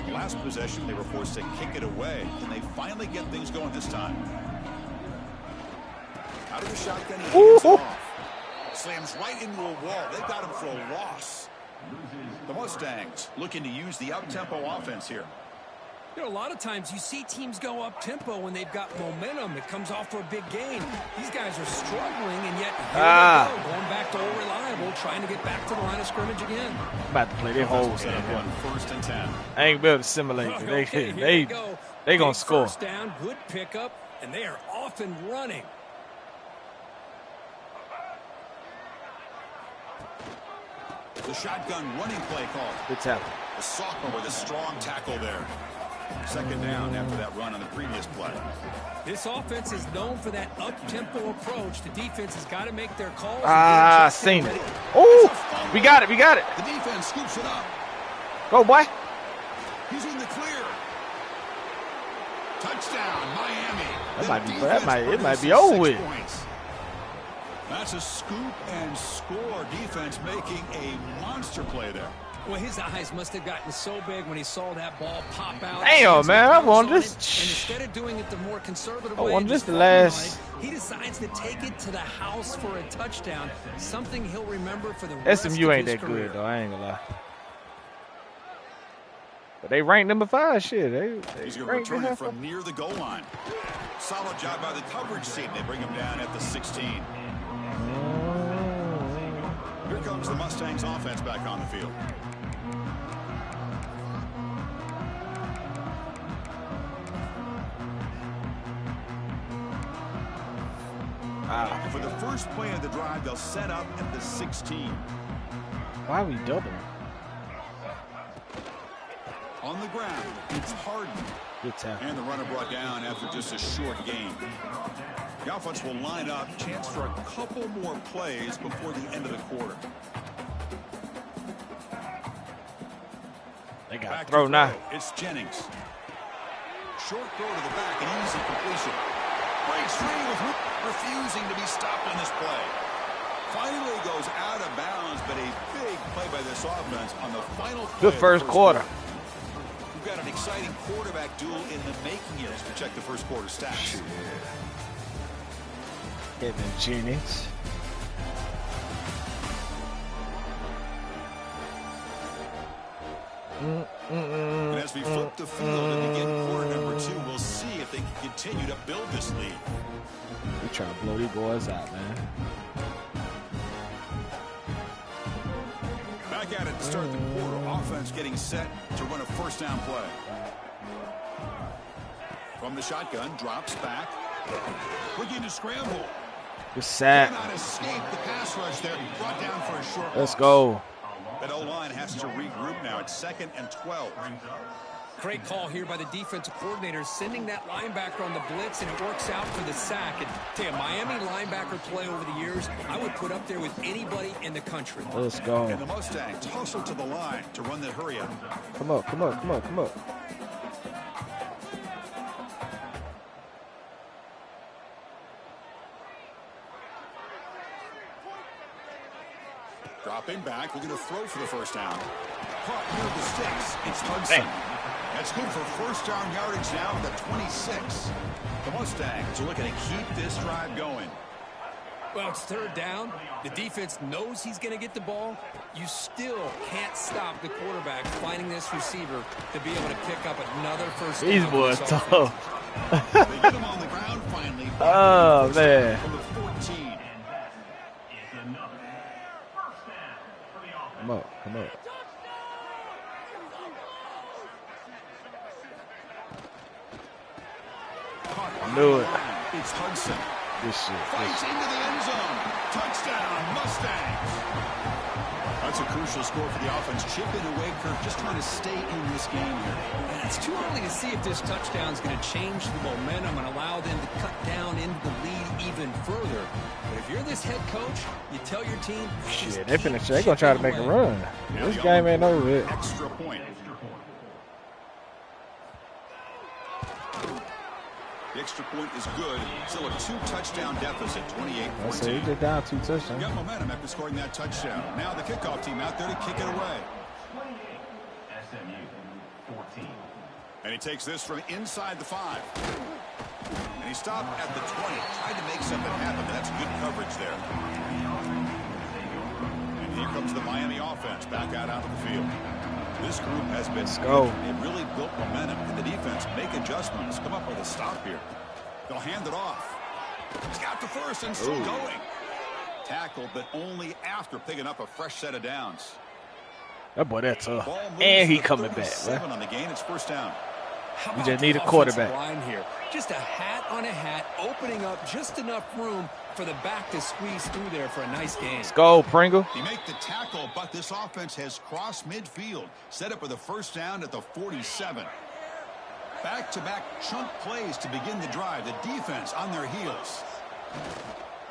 Speaker 6: The last possession, they were forced to kick it away, and they finally get things going this time. Out of the shotgun, he hands it off. Slams right into a wall. They got him for a loss. The Mustangs looking to use the up-tempo offense here.
Speaker 5: You know, a lot of times you see teams go up-tempo when they've got momentum. It comes off for a big gain. These guys are struggling, and yet here they go, going back to old reliable, trying to get back to the line of scrimmage again.
Speaker 1: I'm about to play their whole set up.
Speaker 6: 1st and 10.
Speaker 1: I ain't able to simulate it. They gonna score.
Speaker 5: First down, good pickup, and they are off and running.
Speaker 6: The shotgun running play call.
Speaker 1: Good tackle.
Speaker 6: The sophomore with a strong tackle there. 2nd down after that run on the previous play.
Speaker 5: This offense is known for that up-tempo approach. The defense has got to make their calls.
Speaker 1: Seen it. Oh, we got it.
Speaker 6: The defense scoops it up.
Speaker 1: Go, boy.
Speaker 6: He's in the clear. Touchdown, Miami.
Speaker 1: It might be over with.
Speaker 6: Points. That's a scoop and score. Defense making a monster play there.
Speaker 5: Well, his eyes must have gotten so big when he saw that ball pop out.
Speaker 1: Damn, man, I want this.
Speaker 5: And instead of doing it the more conservative
Speaker 1: I
Speaker 5: way,
Speaker 1: want this the last.
Speaker 5: he decides to take it to the house for a touchdown. Something he'll remember for the rest of his
Speaker 1: SMU ain't that
Speaker 5: career.
Speaker 1: good though. I ain't gonna lie. But they ranked number 5. Shit, they
Speaker 6: He's going to return it from near the goal line. Solid job by the coverage team. They bring him down at the 16. Here comes the Mustangs offense back on the field. For the first play of the drive, they'll set up at the 16.
Speaker 1: Why are we doubling?
Speaker 6: On the ground, it's Harden.
Speaker 1: Good tackle.
Speaker 6: And the runner brought down after just a short gain. The offense will line up. Chance for a couple more plays before the end of the quarter.
Speaker 1: They got throw now.
Speaker 6: It's Jennings. Short throw to the back, an easy completion. Breaks free with refusing to be stopped on this play. Finally goes out of bounds, but a big play by this offense on the final play.
Speaker 1: Good first quarter.
Speaker 6: We've got an exciting quarterback duel in the making here as we check the first quarter stats.
Speaker 1: Kevin Jennings.
Speaker 6: And as we flip the field and begin quarter number 2, we'll see if they can continue to build this lead.
Speaker 1: We trying to blow these boys out, man.
Speaker 6: Back at it to start the quarter. Offense getting set to run a first down play. From the shotgun, drops back. Looking to scramble.
Speaker 1: Good sack.
Speaker 6: Cannot escape the pass rush there. Brought down for a short
Speaker 1: Let's
Speaker 6: loss.
Speaker 1: go.
Speaker 6: That O-line has to regroup now. It's 2nd and 12.
Speaker 3: Great call here by the defensive coordinator, sending that linebacker on the blitz, and it works out for the sack. And tell you, Miami linebacker play over the years, I would put up there with anybody in the country.
Speaker 1: Let's go.
Speaker 6: And the Mustangs hustle to the line to run the hurry up.
Speaker 1: Come on, come on, come on, come on.
Speaker 6: Dropping back, looking to throw for the first down. Caught near the sticks. It's Hudson. That's good for first down yardage now at the 26. The Mustangs are looking to keep this drive going.
Speaker 3: Well, it's 3rd down. The defense knows he's going to get the ball. You still can't stop the quarterback finding this receiver to be able to pick up another first down.
Speaker 1: These boys tough.
Speaker 6: They get him on the ground finally.
Speaker 1: Oh, man.
Speaker 6: From the 14.
Speaker 1: Come on, come on. I knew it.
Speaker 6: It's Hudson.
Speaker 1: This shit.
Speaker 6: Fights into the end zone. Touchdown, Mustangs. That's a crucial score for the offense. Chipping away, Kirk, just trying to stay in this game here.
Speaker 3: And it's too early to see if this touchdown is going to change the momentum and allow them to cut down into the lead even further. But if you're this head coach, you tell your team,
Speaker 1: Shit, they're going to try to make a run.
Speaker 6: Now
Speaker 1: This
Speaker 6: the
Speaker 1: game
Speaker 6: offense
Speaker 1: ain't over yet.
Speaker 6: Extra point. The extra point is good. Still a 2-touchdown deficit, 28-14.
Speaker 1: I say he just down 2 touchdowns.
Speaker 6: Got momentum after scoring that touchdown. Now the kickoff team out there to kick it away. And he takes this from inside the 5. And he stopped at the 20. Tried to make something happen, but that's good coverage there. And here comes the Miami offense back out onto the field. This group has been
Speaker 1: go.
Speaker 6: They've really built momentum. And the defense make adjustments. Come up with a stop here. They'll hand it off. He's got the first and still going. Tackled, but only after picking up a fresh set of downs.
Speaker 1: That boy, that's tough. And he coming back, man.
Speaker 6: On the gain, it's first down.
Speaker 1: You just need a quarterback.
Speaker 3: Line here. Just a hat on a hat, opening up just enough room for the back to squeeze through there for a nice game.
Speaker 1: Let's go, Pringle.
Speaker 6: He made the tackle, but this offense has crossed midfield. Set up with a first down at the 47. Back-to-back chunk plays to begin the drive. The defense on their heels.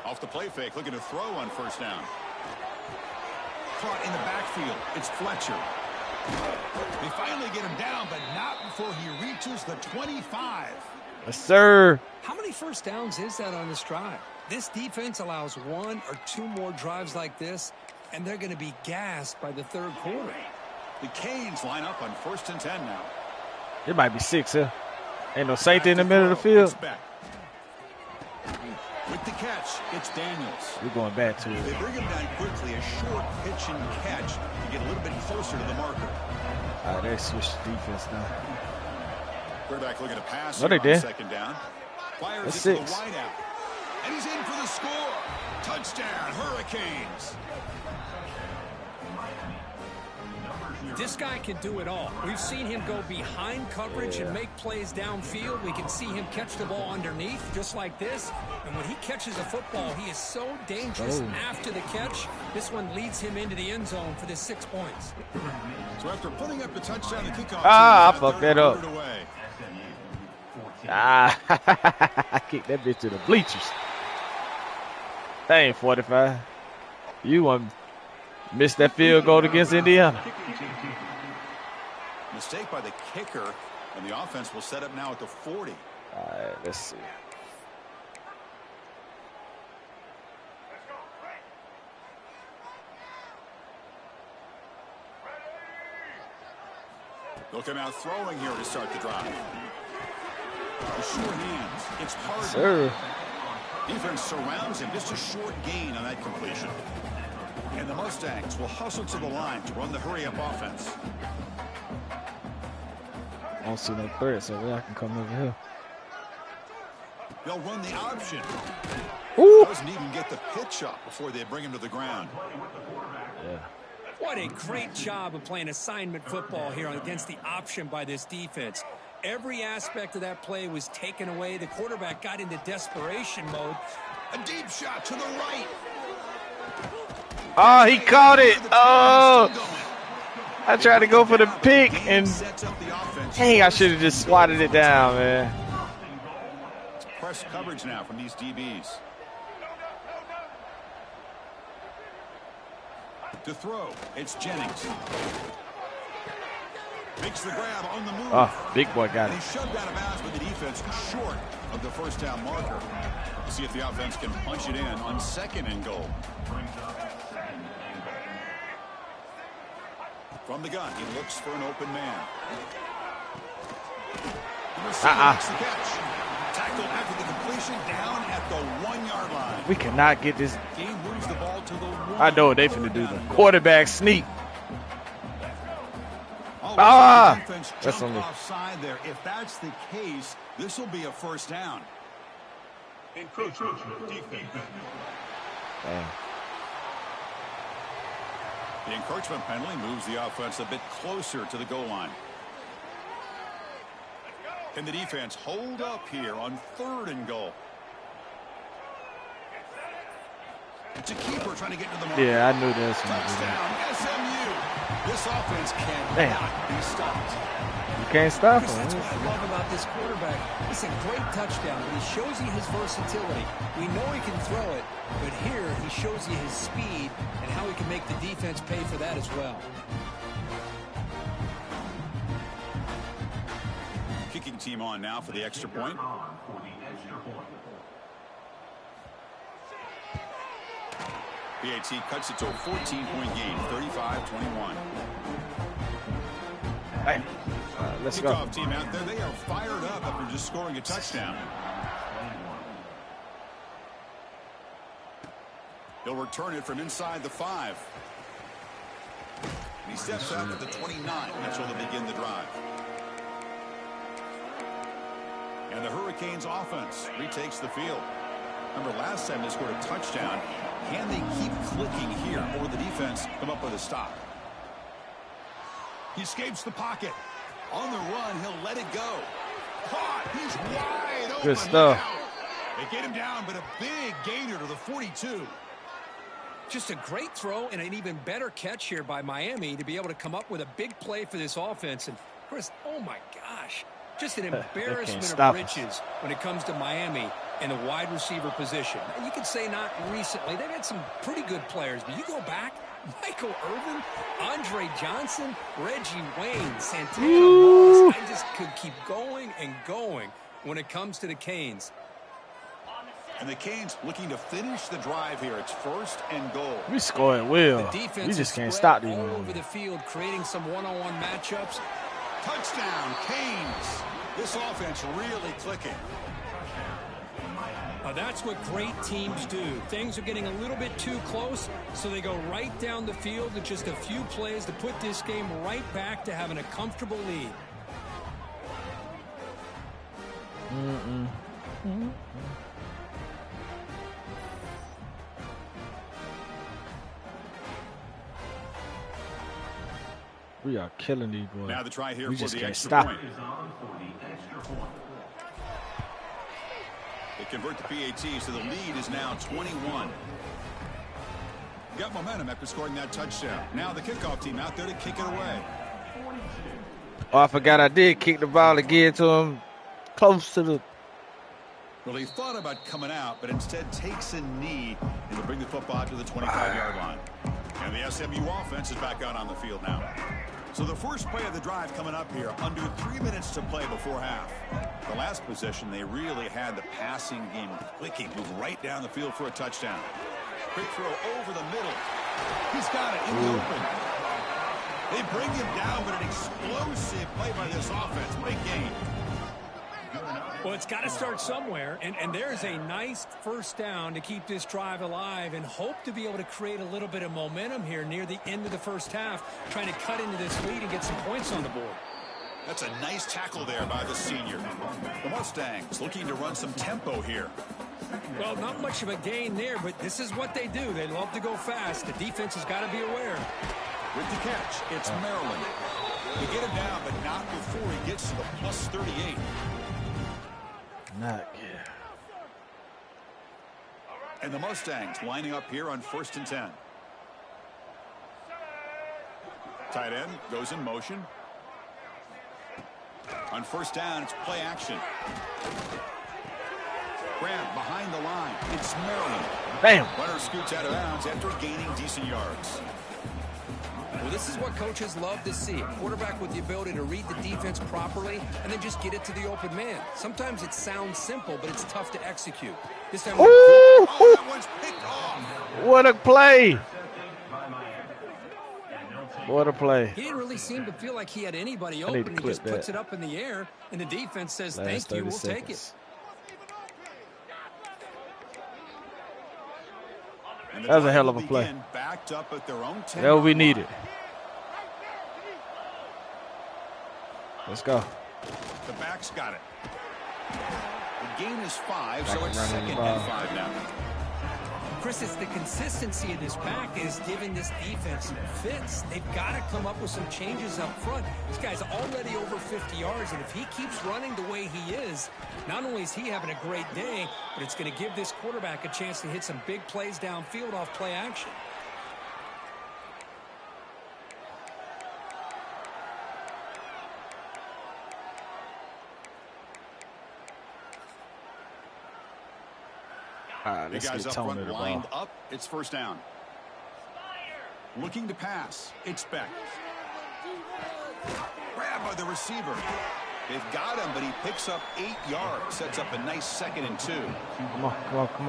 Speaker 6: Off the play fake, looking to throw on first down. Caught in the backfield. It's Fletcher. They finally get him down, but not before he reaches the 25.
Speaker 1: Yes, sir.
Speaker 3: How many first downs is that on this drive? This defense allows 1 or 2 more drives like this, and they're going to be gassed by the 3rd quarter.
Speaker 6: The Canes line up on 1st and 10 now.
Speaker 1: It might be 6 here. Ain't no safety in the middle of the field.
Speaker 6: With the catch, it's Daniels.
Speaker 1: We're going back to it.
Speaker 6: They bring him down quickly, a short pitch and catch to get a little bit closer to the marker.
Speaker 1: All right, they switched the defense now.
Speaker 6: Quarterback looking to pass
Speaker 1: No, they
Speaker 6: on
Speaker 1: did.
Speaker 6: 2nd down. Fires
Speaker 1: That's
Speaker 6: it to the
Speaker 1: 6.
Speaker 6: wideout. And he's in for the score. Touchdown, Hurricanes.
Speaker 3: This guy can do it all. We've seen him go behind coverage and make plays downfield. We can see him catch the ball underneath, just like this. And when he catches a football, he is so dangerous after the catch. This one leads him into the end zone for the 6 points.
Speaker 6: So after putting up the touchdown, the kickoff.
Speaker 1: I fucked that up. I kicked that bitch to the bleachers. That ain't 45. You want missed that field goal against Indiana.
Speaker 6: Mistake by the kicker, and the offense will set up now at the 40.
Speaker 1: All right, let's see.
Speaker 6: They'll come out throwing here to start the drive. The short hands. It's hard.
Speaker 1: Sir.
Speaker 6: Defense surrounds him. Just a short gain on that completion. And the Mustangs will hustle to the line to run the hurry-up offense.
Speaker 1: I don't see no threat, so I can come over here.
Speaker 6: They'll run the option.
Speaker 1: Ooh.
Speaker 6: Doesn't even get the pitch up before they bring him to the ground.
Speaker 1: Yeah.
Speaker 5: What a great job of playing assignment football here against the option by this defense. Every aspect of that play was taken away. The quarterback got into desperation mode.
Speaker 6: A deep shot to the right.
Speaker 1: Oh, he caught it. Oh. I tried to go for the pick, and dang, I should have just swatted it down, man.
Speaker 6: Press coverage now from these DBs. To throw, it's Jennings. Makes the grab on the move.
Speaker 1: Oh, big boy got it.
Speaker 6: He shoved out of bounds with the defense short of the first down marker. We'll see if the offense can punch it in on 2nd and goal. From the gun, he looks for an open man. Makes the catch. Tackle after the completion, down at the 1-yard line.
Speaker 1: We cannot get this.
Speaker 6: He moves the ball to the 1.
Speaker 1: I know what they finna do. The quarterback sneak.
Speaker 6: That's on the offside there. If that's the case, this will be a first down. Encroachment defense.
Speaker 1: Damn.
Speaker 6: The encroachment penalty moves the offense a bit closer to the goal line. Can the defense hold up here on 3rd and goal? It's a keeper trying to get to the mark.
Speaker 1: Yeah, I knew this one.
Speaker 6: Touchdown, SMU. This offense cannot be stopped.
Speaker 1: You can't stop him.
Speaker 5: That's what I love about this quarterback. It's a great touchdown, but he shows you his versatility. We know he can throw it, but here he shows you his speed and how he can make the defense pay for that as well.
Speaker 6: Kicking team on now for the extra point. PAT cuts it to a 14-point game, 35-21.
Speaker 1: Hey, let's go.
Speaker 6: Kickoff team out there, they are fired up after just scoring a touchdown. He'll return it from inside the 5. And he steps out at the 29. That's where they'll begin the drive. And the Hurricanes offense retakes the field. Remember, last time they scored a touchdown. Can they keep clicking here, or the defense come up with a stop? He escapes the pocket. On the run, he'll let it go. Caught. He's wide open.
Speaker 1: Good stuff.
Speaker 6: They get him down, but a big gainer to the 42.
Speaker 5: Just a great throw and an even better catch here by Miami to be able to come up with a big play for this offense. And Chris, oh my gosh, just an embarrassment of riches when it comes to Miami in the wide receiver position. And you could say not recently. They've had some pretty good players, but you go back, Michael Irvin, Andre Johnson, Reggie Wayne, Santana Moss. I just could keep going and going when it comes to the Canes.
Speaker 6: And the Canes looking to finish the drive here. It's 1st and goal.
Speaker 1: We scored well. We just can't stop these.
Speaker 5: All over the field, creating some one-on-one matchups.
Speaker 6: Touchdown, Canes. This offense really clicking.
Speaker 5: Now that's what great teams do. Things are getting a little bit too close, so they go right down the field with just a few plays to put this game right back to having a comfortable lead.
Speaker 1: We are killing these boys.
Speaker 6: Now the try here
Speaker 1: we
Speaker 6: for
Speaker 1: just
Speaker 6: the
Speaker 1: can't
Speaker 6: extra
Speaker 1: stop
Speaker 6: point. They convert the PAT, so the lead is now 21. Got momentum after scoring that touchdown. Now the kickoff team out there to kick it away.
Speaker 1: Oh, I forgot I did kick the ball again to him close to the.
Speaker 6: Well, he thought about coming out, but instead takes a knee and will bring the football to the 25-yard line. And the SMU offense is back out on the field now. So the first play of the drive coming up here, under 3 minutes to play before half. The last possession, they really had the passing game clicking, moved right down the field for a touchdown. Quick throw over the middle. He's got it in the open. They bring him down, but an explosive play by this offense. Big gain.
Speaker 5: Well, it's got to start somewhere, and there's a nice first down to keep this drive alive and hope to be able to create a little bit of momentum here near the end of the first half, trying to cut into this lead and get some points on the board.
Speaker 6: That's a nice tackle there by the senior. The Mustangs looking to run some tempo here.
Speaker 5: Well, not much of a gain there, but this is what they do. They love to go fast. The defense has got to be aware.
Speaker 6: With the catch, it's Maryland. They get him down, but not before he gets to the plus 38.
Speaker 1: Not good.
Speaker 6: And the Mustangs lining up here on 1st and 10. Tight end goes in motion. On 1st down, it's play action. Grab behind the line. It's Maryland.
Speaker 1: Bam.
Speaker 6: Runner scoots out of bounds after gaining decent yards.
Speaker 7: Well, this is what coaches love to see. A quarterback with the ability to read the defense properly and then just get it to the open man. Sometimes it sounds simple, but it's tough to execute. This time,
Speaker 6: that one's picked off.
Speaker 1: What a play. What a play.
Speaker 5: He didn't really seem to feel like he had anybody open. He just puts it up in the air, and the defense says, thank you, we'll take it.
Speaker 1: That was a hell of a play.
Speaker 6: Backed up at their own 10.
Speaker 1: That's what we needed. Let's go.
Speaker 6: The back's got it. The gain is 5, so it's 2nd and 5 now.
Speaker 5: Chris, it's the consistency of this back that is giving this defense some fits. They've got to come up with some changes up front. This guy's already over 50 yards, and if he keeps running the way he is, not only is he having a great day, but it's going to give this quarterback a chance to hit some big plays downfield off play action.
Speaker 1: The
Speaker 6: guys up front lined up. It's 1st down. Looking to pass. It's Beck. Grab by the receiver. They've got him, but he picks up 8 yards. Sets up a nice 2nd and 2.
Speaker 1: Come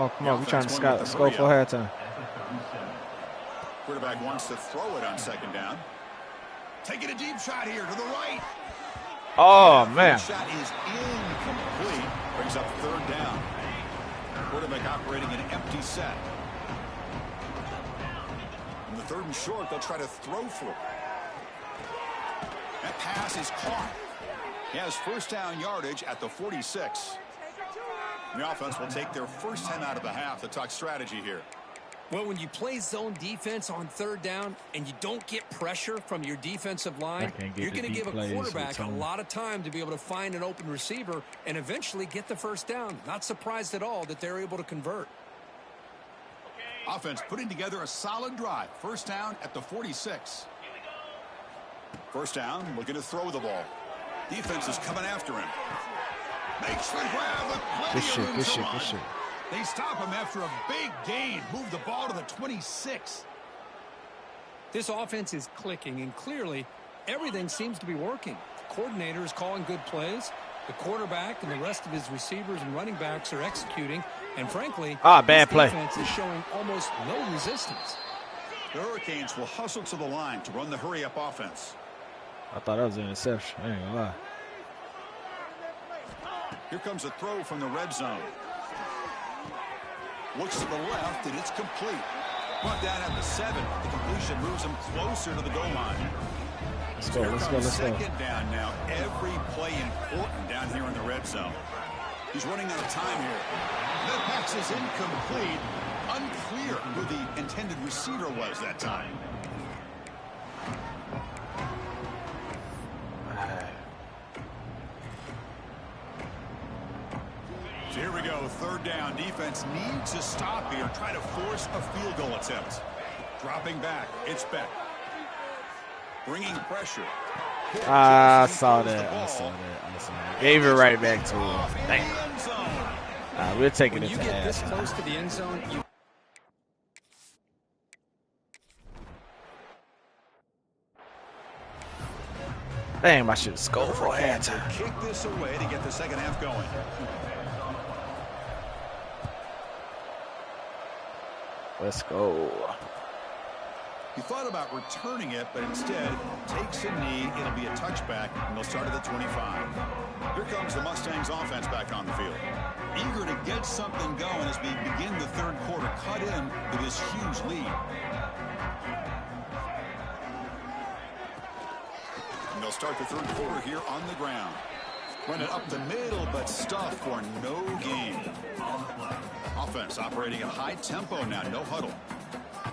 Speaker 1: on. We're trying to score for halftime.
Speaker 6: Quarterback wants to throw it on 2nd down. Taking a deep shot here to the right.
Speaker 1: Oh, man.
Speaker 6: The shot is incomplete. Brings up 3rd down. Quarterback operating an empty set. In the 3rd and short, they'll try to throw for it. That pass is caught. He has 1st down yardage at the 46. The offense will take their first 10 out of the half to talk strategy here.
Speaker 5: Well, when you play zone defense on 3rd down and you don't get pressure from your defensive line, you're going to give a quarterback a lot of time to be able to find an open receiver and eventually get the 1st down. Not surprised at all that they're able to convert.
Speaker 6: Offense putting together a solid drive. 1st down at the 46. 1st down, looking to throw the ball. Defense is coming after him. Makes the grab with plenty of room to run. They stop him after a big gain. Move the ball to the 26.
Speaker 5: This offense is clicking, and clearly everything seems to be working. The coordinator is calling good plays. The quarterback and the rest of his receivers and running backs are executing. And frankly,
Speaker 1: bad play.
Speaker 5: Defense is showing almost no resistance.
Speaker 6: The Hurricanes will hustle to the line to run the hurry-up offense.
Speaker 1: I thought that was an interception. I ain't gonna lie.
Speaker 6: Here comes a throw from the red zone. Looks to the left, and it's complete. Brought down at the 7. The completion moves him closer to the goal line.
Speaker 1: Let's go.
Speaker 6: 2nd down now. Every play important down here in the red zone. He's running out of time here. The pass is incomplete. Unclear who the intended receiver was that time. So here we go, 3rd down. Defense needs to stop here, try to force a field goal attempt. Dropping back, it's Beck. Bringing pressure.
Speaker 1: I saw that. Gave it right back to him. Damn. We're taking it to
Speaker 5: When you get this close to the end zone,
Speaker 1: Damn, I should have scored for halftime.
Speaker 6: Kick this away to get the 2nd half going.
Speaker 1: Let's go.
Speaker 6: He thought about returning it, but instead takes a knee. It'll be a touchback, and they'll start at the 25. Here comes the Mustangs offense back on the field. Eager to get something going as we begin the third quarter, cut in with this huge lead. And they'll start the third quarter here on the ground. Run it up the middle, but stuffed for no gain. Offense operating at high tempo now, no huddle.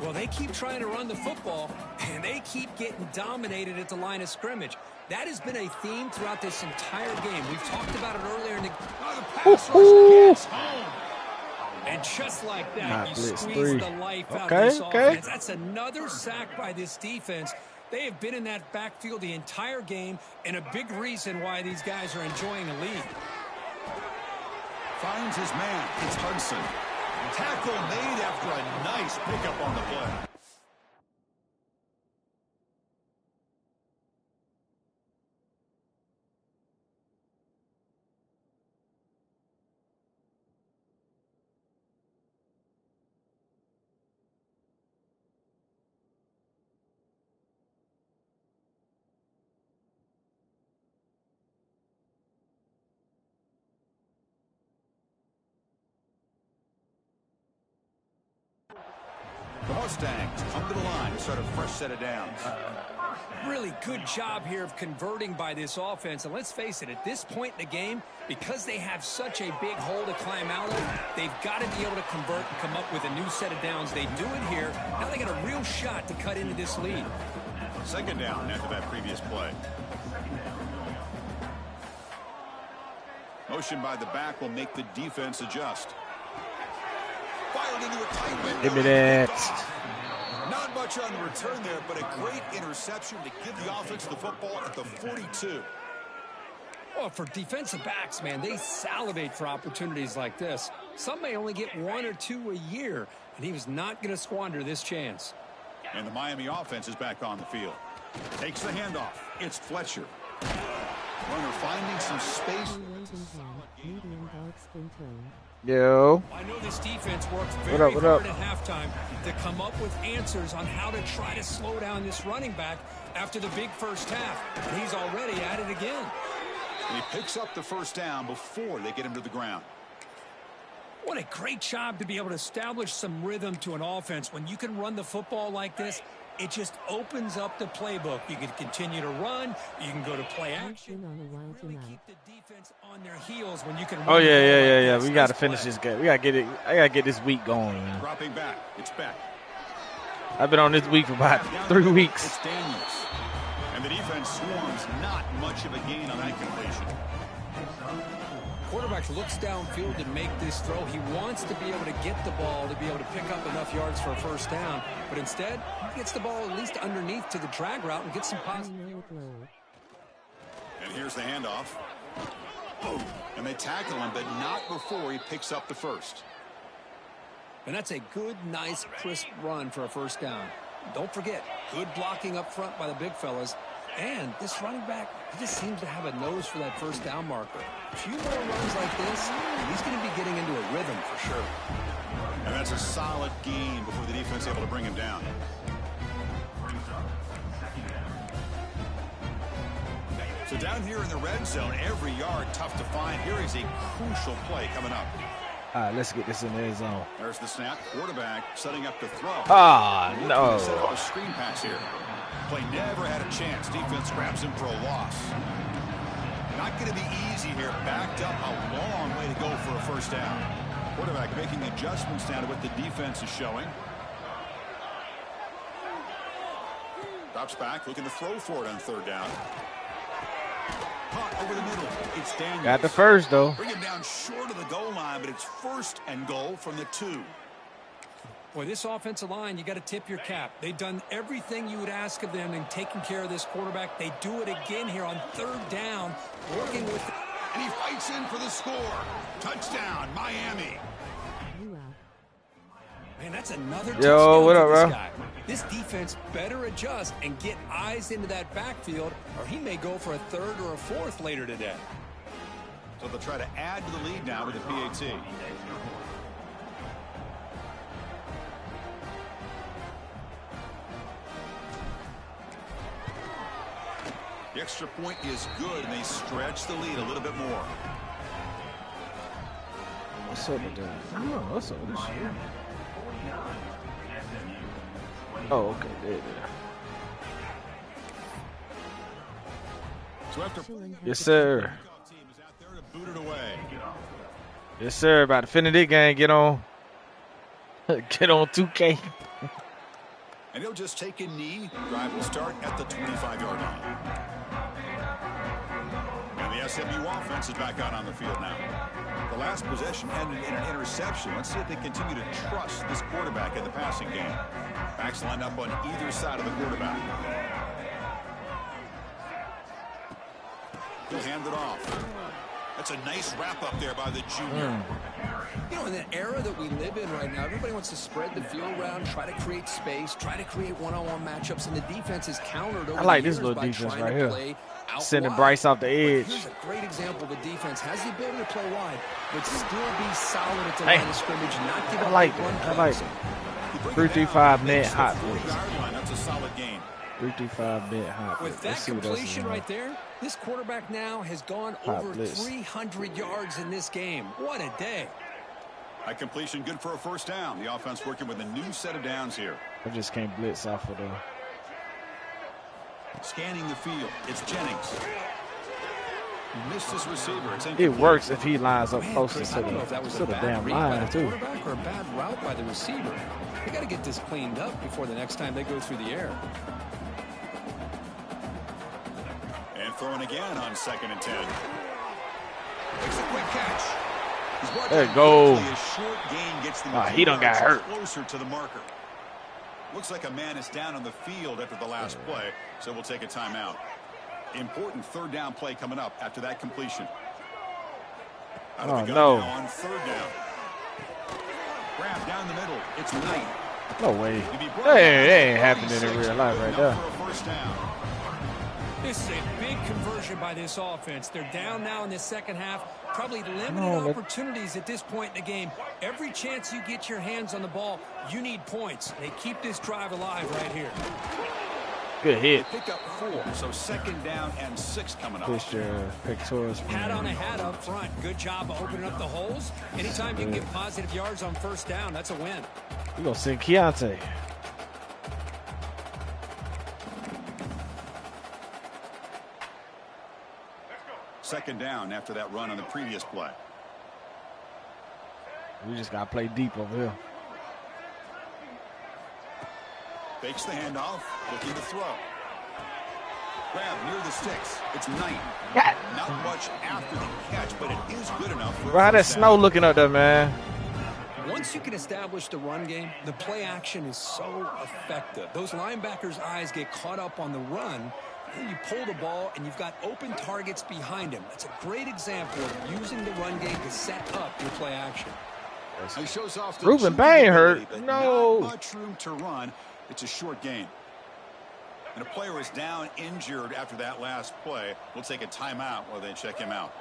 Speaker 7: Well, they keep trying to run the football, and they keep getting dominated at the line of scrimmage. That has been a theme throughout this entire game. We've talked about it earlier in the pass rush gets home. And just like that, you squeeze the life out of this offense. That's another sack by this defense. They have been in that backfield the entire game, and a big reason why these guys are enjoying a lead.
Speaker 6: Finds his man. It's Hudson. Tackle made after a nice pickup on the play. The Mustangs come to the line to start a fresh set of downs.
Speaker 7: Really good job here of converting by this offense. And let's face it, at this point in the game, because they have such a big hole to climb out of, they've got to be able to convert and come up with a new set of downs. They do it here. Now they got a real shot to cut into this lead.
Speaker 6: Second down after that previous play. Motion by the back will make the defense adjust. Fired into a tight window.
Speaker 1: Give me that.
Speaker 6: Not much on the return there, but a great interception to give the offense the football at the 42.
Speaker 7: Well, for defensive backs, man, they salivate for opportunities like this. Some may only get one or two a year, and he was not going to squander this chance.
Speaker 6: And the Miami offense is back on the field. Takes the handoff. It's Fletcher. Runner finding some space.
Speaker 1: Yo.
Speaker 7: I know this defense works very hard at halftime to come up with answers on how to try to slow down this running back after the big first half. And he's already at it again.
Speaker 6: And he picks up the first down before they get him to the ground.
Speaker 7: What a great job to be able to establish some rhythm to an offense. When you can run the football like this, it just opens up the playbook. You can continue to run. You can go to play action. Really keep the defense on their heels when you can run.
Speaker 1: Oh, yeah. We got to finish this game. We got to get it. I got to get this week going, man.
Speaker 6: Dropping back. It's back.
Speaker 1: I've been on this week for about 3 weeks.
Speaker 6: It's Daniels. And the defense swarms. Not much of a gain on that completion.
Speaker 7: Quarterback looks downfield to make this throw. He wants to be able to get the ball to be able to pick up enough yards for a first down. But instead, he gets the ball at least underneath to the drag route and gets some positive.
Speaker 6: And here's the handoff. And they tackle him, but not before he picks up the first.
Speaker 7: And that's a good, nice, crisp run for a first down. Don't forget, good blocking up front by the big fellas. And this running back, he just seems to have a nose for that first down marker. A few more runs like this, he's going to be getting into a rhythm for sure.
Speaker 6: And that's a solid gain before the defense able to bring him down. So down here in the red zone, every yard tough to find. Here is a crucial play coming up.
Speaker 1: All right, let's get this in the end zone.
Speaker 6: There's the snap. Quarterback setting up to throw.
Speaker 1: Ah, no.
Speaker 6: Set up a screen pass here. Play never had a chance. Defense grabs him for a loss. Not going to be easy here. Backed up a long way to go for a first down. Quarterback making adjustments now to what the defense is showing. Drops back, looking to throw for it on third down. Caught over the middle. It's Daniels.
Speaker 1: Got the first, though.
Speaker 6: Bring him down short of the goal line, but it's first and goal from the 2.
Speaker 7: Boy, this offensive line, you got to tip your cap. They've done everything you would ask of them in taking care of this quarterback. They do it again here on third down, working with.
Speaker 6: And he fights in for the score. Touchdown, Miami.
Speaker 7: Man, that's another
Speaker 1: Yo,
Speaker 7: touchdown
Speaker 1: what
Speaker 7: for
Speaker 1: up,
Speaker 7: this
Speaker 1: bro?
Speaker 7: guy. This defense better adjust and get eyes into that backfield, or he may go for a third or a fourth later today.
Speaker 6: So they'll try to add to the lead now with the PAT. The extra point is good, and they stretch the lead a little bit more.
Speaker 1: What's up with that? I don't know. What's up with this shit? Oh, okay. There.
Speaker 6: So after
Speaker 1: Yes, sir.
Speaker 6: team is out there to boot it away.
Speaker 1: Yes, sir. About to finish this game. Get on. Get on 2K.
Speaker 6: And he'll just take a knee. Drive will start at the 25-yard line. And the SMU offense is back out on the field now. The last possession ended in an interception. Let's see if they continue to trust this quarterback in the passing game. Backs lined up on either side of the quarterback. He'll hand it off. That's a nice wrap up there by the junior.
Speaker 7: You know, in the era that we live in right now, everybody wants to spread the field around, try to create space, try to create one-on-one matchups, and the defense is countered over
Speaker 1: I like
Speaker 7: the
Speaker 1: this
Speaker 7: years
Speaker 1: little
Speaker 7: by
Speaker 1: defense
Speaker 7: trying
Speaker 1: right
Speaker 7: to
Speaker 1: here.
Speaker 7: play out
Speaker 1: Sending
Speaker 7: wide.
Speaker 1: Bryce off the
Speaker 7: But
Speaker 1: edge.
Speaker 7: here's a great example. The defense has the ability to play wide, but still be solid at the
Speaker 1: Hey.
Speaker 7: line of scrimmage, not give
Speaker 1: I
Speaker 7: up
Speaker 1: like
Speaker 7: big run
Speaker 1: that. I
Speaker 7: plays.
Speaker 1: like it.
Speaker 6: You bring it
Speaker 1: 3-3-5
Speaker 6: down,
Speaker 1: net
Speaker 6: makes the
Speaker 1: hot.
Speaker 6: 40-yard line. That's a solid gain.
Speaker 1: 3-3-5 net hot.
Speaker 7: With that
Speaker 1: Let's see what else is
Speaker 7: completion
Speaker 1: in
Speaker 7: right there, this quarterback now has gone
Speaker 1: Hot
Speaker 7: over
Speaker 1: blitz.
Speaker 7: 300 yards in this game. What a day.
Speaker 6: That completion good for a first down. The offense working with a new set of downs here.
Speaker 1: I just can't blitz off of the.
Speaker 6: Scanning the field. It's Jennings. He missed his receiver. It's
Speaker 1: It
Speaker 6: incomplete.
Speaker 1: works if he lines up
Speaker 7: Man,
Speaker 1: closer
Speaker 7: Chris,
Speaker 1: to
Speaker 7: I don't know if that was a
Speaker 1: the
Speaker 7: bad
Speaker 1: damn
Speaker 7: read by
Speaker 1: line
Speaker 7: the
Speaker 1: too.
Speaker 7: quarterback or a bad route by the receiver. They got to get this cleaned up before the next time they go through the air.
Speaker 6: And throwing again on 2nd and 10. Makes a quick catch. He's brought
Speaker 1: There
Speaker 6: down
Speaker 1: you go.
Speaker 6: quickly. A short gain gets them
Speaker 1: He done got hurt.
Speaker 6: closer to the marker. Looks like a man is down on the field after the last play, so we'll take a timeout. Important third down play coming up after that completion. Out of
Speaker 1: Oh,
Speaker 6: the gun
Speaker 1: no.
Speaker 6: now on third down. Grab down the middle. It's Knight.
Speaker 1: No way.
Speaker 6: He'll be brought
Speaker 1: That
Speaker 6: down
Speaker 1: ain't
Speaker 6: to
Speaker 1: happening in
Speaker 6: 36.
Speaker 1: real life
Speaker 6: Good
Speaker 1: right
Speaker 6: enough
Speaker 1: there.
Speaker 6: for a first down.
Speaker 5: This is a big conversion by this offense. They're down now in the second half. Probably limited
Speaker 1: No, but-
Speaker 5: opportunities at this point in the game. Every chance you get your hands on the ball, you need points. They keep this drive alive right here.
Speaker 1: Good hit.
Speaker 6: Pick up 4, so 2nd down and 6 coming up.
Speaker 1: Push your pectorals.
Speaker 5: Hat on a hat up front. Good job of opening up the holes. Anytime you can get positive yards on first down, that's a win.
Speaker 1: We're gonna send Keontae.
Speaker 6: Second down after that run on the previous play.
Speaker 1: We just gotta play deep over here.
Speaker 6: Fakes the handoff, looking to throw. Grab near the sticks. It's Knight. Not much after the catch, but it is good enough for
Speaker 1: Bro, how
Speaker 6: a
Speaker 1: that
Speaker 6: first
Speaker 1: snow
Speaker 6: down.
Speaker 1: looking up there, man?
Speaker 7: Once you can establish the run game, the play action is so effective. Those linebackers' eyes get caught up on the run, and you pull the ball, and you've got open targets behind him. That's a great example of using the run game to set up your play action.
Speaker 6: He shows off the
Speaker 1: Reuben
Speaker 6: shooting
Speaker 1: Bain
Speaker 6: ability,
Speaker 1: hurt.
Speaker 6: but
Speaker 1: No.
Speaker 6: Not much room to run. It's a short gain. And a player is down injured after that last play. We'll take a timeout while they check him out.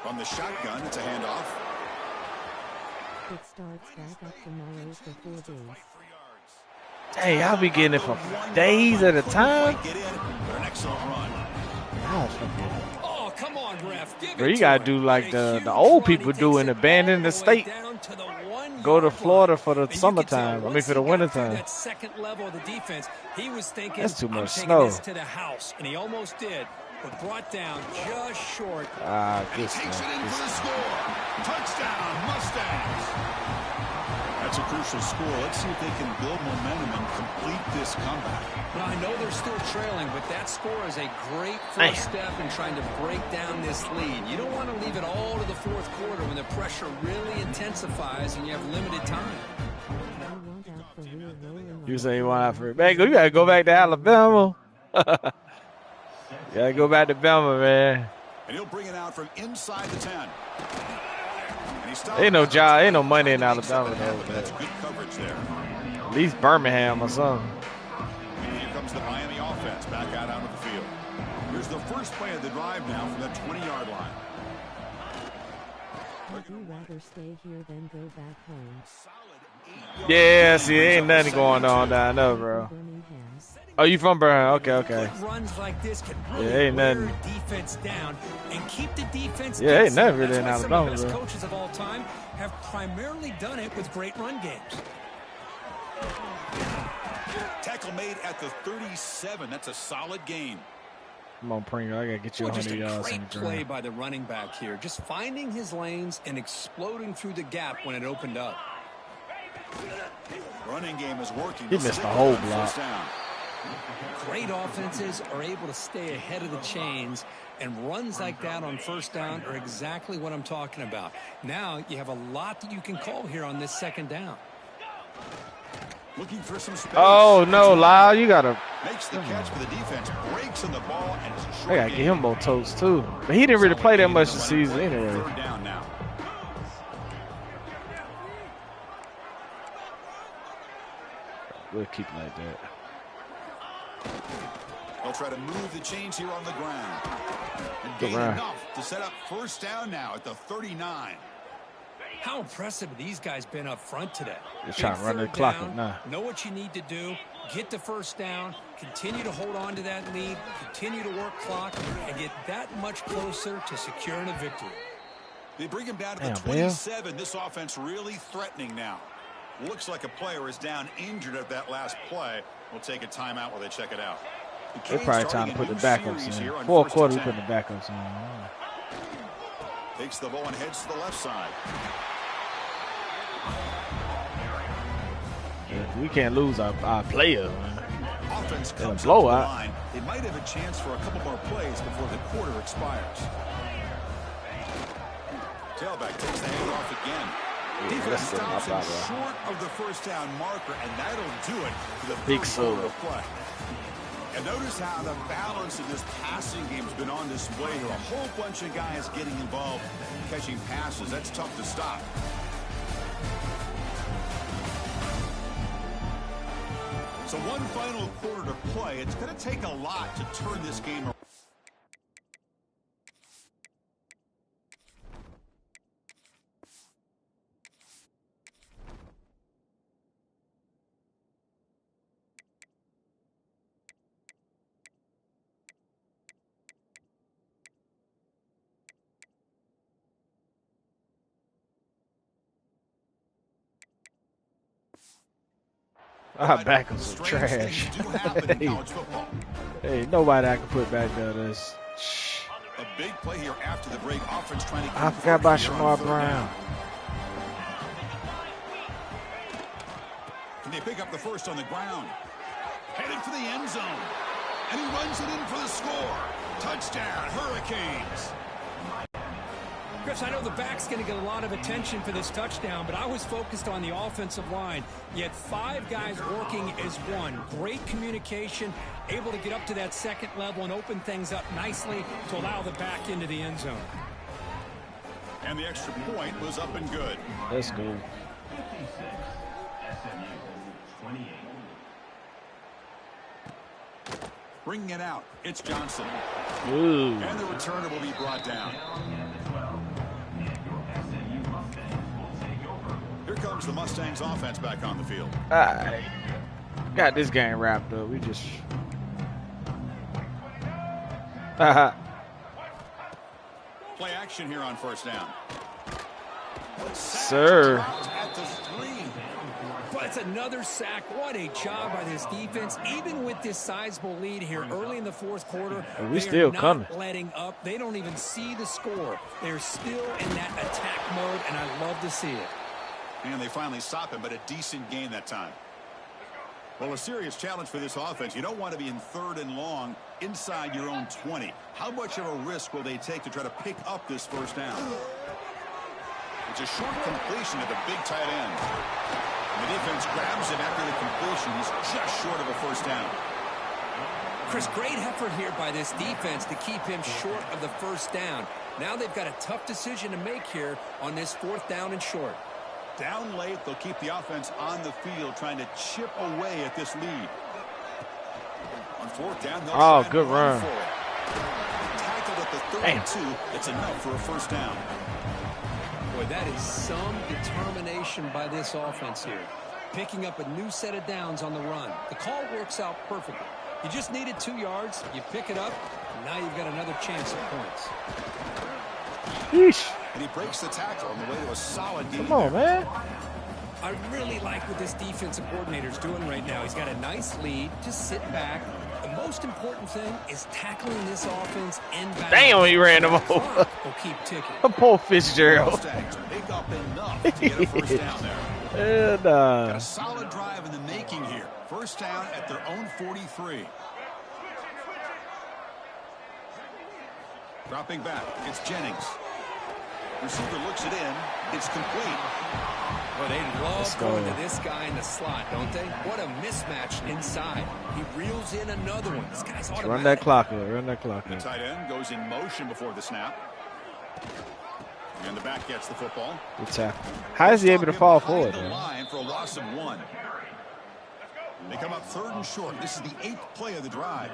Speaker 6: From the shotgun, it's a handoff.
Speaker 8: It starts back up tomorrow for 4 days.
Speaker 1: Hey, I'll be getting it for days at a time.
Speaker 6: Get in, but an excellent run.
Speaker 1: Gosh, fucking-
Speaker 5: Oh, come on, ref. Give
Speaker 1: Bro,
Speaker 5: it
Speaker 1: you
Speaker 5: to
Speaker 1: gotta
Speaker 5: him.
Speaker 1: do like
Speaker 5: A
Speaker 1: the
Speaker 5: huge
Speaker 1: old
Speaker 5: run.
Speaker 1: people
Speaker 5: He
Speaker 1: do
Speaker 5: takes
Speaker 1: and
Speaker 5: it
Speaker 1: abandon
Speaker 5: all
Speaker 1: the
Speaker 5: way
Speaker 1: state.
Speaker 5: down to the 1
Speaker 1: Go to
Speaker 5: yard
Speaker 1: Florida
Speaker 5: line.
Speaker 1: for the
Speaker 5: And you can
Speaker 1: summertime.
Speaker 5: tell
Speaker 1: I mean,
Speaker 5: once
Speaker 1: for the
Speaker 5: he got through
Speaker 1: wintertime.
Speaker 5: That second level of the defense, he was thinking,
Speaker 1: That's too
Speaker 5: I'm
Speaker 1: much
Speaker 5: taking
Speaker 1: snow.
Speaker 5: this to the house, and he almost did, but brought down just short.
Speaker 1: Ah,
Speaker 6: And he
Speaker 1: good
Speaker 6: takes it
Speaker 1: stuff.
Speaker 6: in
Speaker 1: Good
Speaker 6: for the
Speaker 1: stuff.
Speaker 6: score. Touchdown, Mustangs. That's a crucial score. Let's see if they can build momentum and complete this comeback.
Speaker 7: Now, I know they're still trailing, but that score is a great
Speaker 1: Man.
Speaker 7: first step in trying to break down this lead. You don't want to leave it all to the fourth quarter when the pressure really intensifies and you have limited time.
Speaker 8: I want out for real rolling
Speaker 1: You
Speaker 8: on
Speaker 1: say you
Speaker 8: the
Speaker 1: want out
Speaker 8: field.
Speaker 1: for it. Man, you gotta go back to Alabama. You gotta go back to Bama, man.
Speaker 6: And he'll bring it out from inside the 10. And he stopped
Speaker 1: Ain't no
Speaker 6: at the
Speaker 1: job, ain't no
Speaker 6: 20,
Speaker 1: money in
Speaker 6: trying to make
Speaker 1: Alabama,
Speaker 6: 7.5, but
Speaker 1: though.
Speaker 6: that's good coverage there.
Speaker 1: At least Birmingham or something.
Speaker 6: And here comes the Miami offense back out onto the field. Here's the first play of the drive now from that 20-yard line.
Speaker 8: I'd rather stay here than go back home.
Speaker 6: Solid
Speaker 1: Yeah, see, ain't nothing going on down there, bro. Oh, you from Birmingham? Okay.
Speaker 7: Runs like this can
Speaker 1: really ain't nothing.
Speaker 7: Defense down and keep the defense.
Speaker 1: Yeah, ain't nothing really in Alabama,
Speaker 7: bro. Some of the best
Speaker 1: bro.
Speaker 7: coaches of all time have primarily done it with great run games.
Speaker 6: Tackle made at the 37. That's a solid gain.
Speaker 1: Come on, Pringle. I gotta get you 100 yards in the
Speaker 7: Great play by the running back here, just finding his lanes and exploding through the gap when it opened up.
Speaker 6: Running game is working.
Speaker 1: He missed the whole block.
Speaker 7: Great offenses are able to stay ahead of the chains, and runs like that on first down are exactly what I'm talking about. Now you have a lot that you can call here on this second down.
Speaker 6: Looking for some space.
Speaker 1: Oh no, Lyle, you gotta.
Speaker 6: Makes the catch for the defense, breaks on the ball, and
Speaker 1: I gotta get him more toast too. But he didn't really play that much this season anyway.
Speaker 6: Third down now.
Speaker 1: We'll keep it like that.
Speaker 6: They'll try to move the chains here on the ground. And gain enough to set up first down now at the 39.
Speaker 7: How impressive have these guys been up front today?
Speaker 1: They're trying to run the clock up now.
Speaker 7: Know what you need to do. Get the first down. Continue to hold on to that lead. Continue to work clock and get that much closer to securing a victory.
Speaker 6: They bring him down to the 27. This offense really threatening now. Looks like a player is down injured at that last play. We'll take a timeout while they check it out.
Speaker 1: They're probably trying to put the backups in. Fourth quarter, we put the backups in.
Speaker 6: Takes the ball and heads to the left side.
Speaker 1: Yeah, we can't lose our player, man.
Speaker 6: Offense comes
Speaker 1: blowout.
Speaker 6: line. They might have a chance for a couple more plays before the quarter expires. Tailback takes the handoff again. Defense stops him short of the first down marker, and that'll do it for the
Speaker 1: big
Speaker 6: third quarter of play. And notice how the balance of this passing game has been on display here. A whole bunch of guys getting involved, catching passes. That's tough to stop. So one final quarter to play. It's going to take a lot to turn this game around.
Speaker 1: Our backups are trash. Hey, nobody I can put back there. This.
Speaker 6: A big play here after the break. Offense trying to.
Speaker 1: I forgot about Shamar Brown.
Speaker 6: Can they pick up the first on the ground? Headed for the end zone. And he runs it in for the score. Touchdown, Hurricanes.
Speaker 7: Chris, I know the back's going to get a lot of attention for this touchdown, but I was focused on the offensive line. You had 5 guys working as one. Great communication, able to get up to that second level and open things up nicely to allow the back into the end zone.
Speaker 6: And the extra point was up and good.
Speaker 1: That's good.
Speaker 6: Bringing it out, it's Johnson.
Speaker 1: Ooh.
Speaker 6: And the returner will be brought down. Here comes the Mustangs offense back on the field.
Speaker 1: All right. Got this game wrapped up. We just...
Speaker 6: Play action here on first down.
Speaker 1: Sir.
Speaker 7: But it's another sack. What a job by this defense. Even with this sizable lead here early in the fourth quarter,
Speaker 1: we still coming.
Speaker 7: Letting up. They don't even see the score. They're still in that attack mode, and I love to see it.
Speaker 6: And they finally stop him, but a decent gain that time. Well, a serious challenge for this offense. You don't want to be in 3rd and long inside your own 20. How much of a risk will they take to try to pick up this first down? It's a short completion at the big tight end. And the defense grabs him after the completion. He's just short of a first down.
Speaker 7: Chris, great effort here by this defense to keep him short of the first down. Now they've got a tough decision to make here on this 4th down and short.
Speaker 6: Down late, they'll keep the offense on the field trying to chip away at this lead. On 4th down, they'll
Speaker 1: good run.
Speaker 6: Tackled at the 32. It's enough for a first down.
Speaker 7: Boy, that is some determination by this offense here. Picking up a new set of downs on the run. The call works out perfectly. You just needed 2 yards. You pick it up, and now you've got another chance at points.
Speaker 1: Yeesh.
Speaker 6: And he breaks the tackle on the way to a solid game.
Speaker 1: Come on, man.
Speaker 7: I really like what this defensive coordinator is doing right now. He's got a nice lead. Just sit back. The most important thing is tackling this offense inbound.
Speaker 1: Damn, he ran him over.
Speaker 7: Will keep ticking.
Speaker 1: Poor Fitzgerald.
Speaker 6: Mustangs pick up enough to get a first down there.
Speaker 1: And,
Speaker 6: Got a solid drive in the making here. First down at their own 43. Dropping back, it's Jennings. Receiver looks it in. It's complete.
Speaker 7: Well, they love going to this guy in the slot, don't they? What a mismatch inside. He reels in another one. This guy's automatic.
Speaker 1: run that clock up. Run that clock
Speaker 6: The
Speaker 1: up.
Speaker 6: tight end goes in motion before the snap. And the back gets the football.
Speaker 1: Good tackle. How is he able to fall forward?
Speaker 6: The
Speaker 1: Man?
Speaker 6: line for a loss of 1. They come up 3rd and short. This is the 8th play of the drive.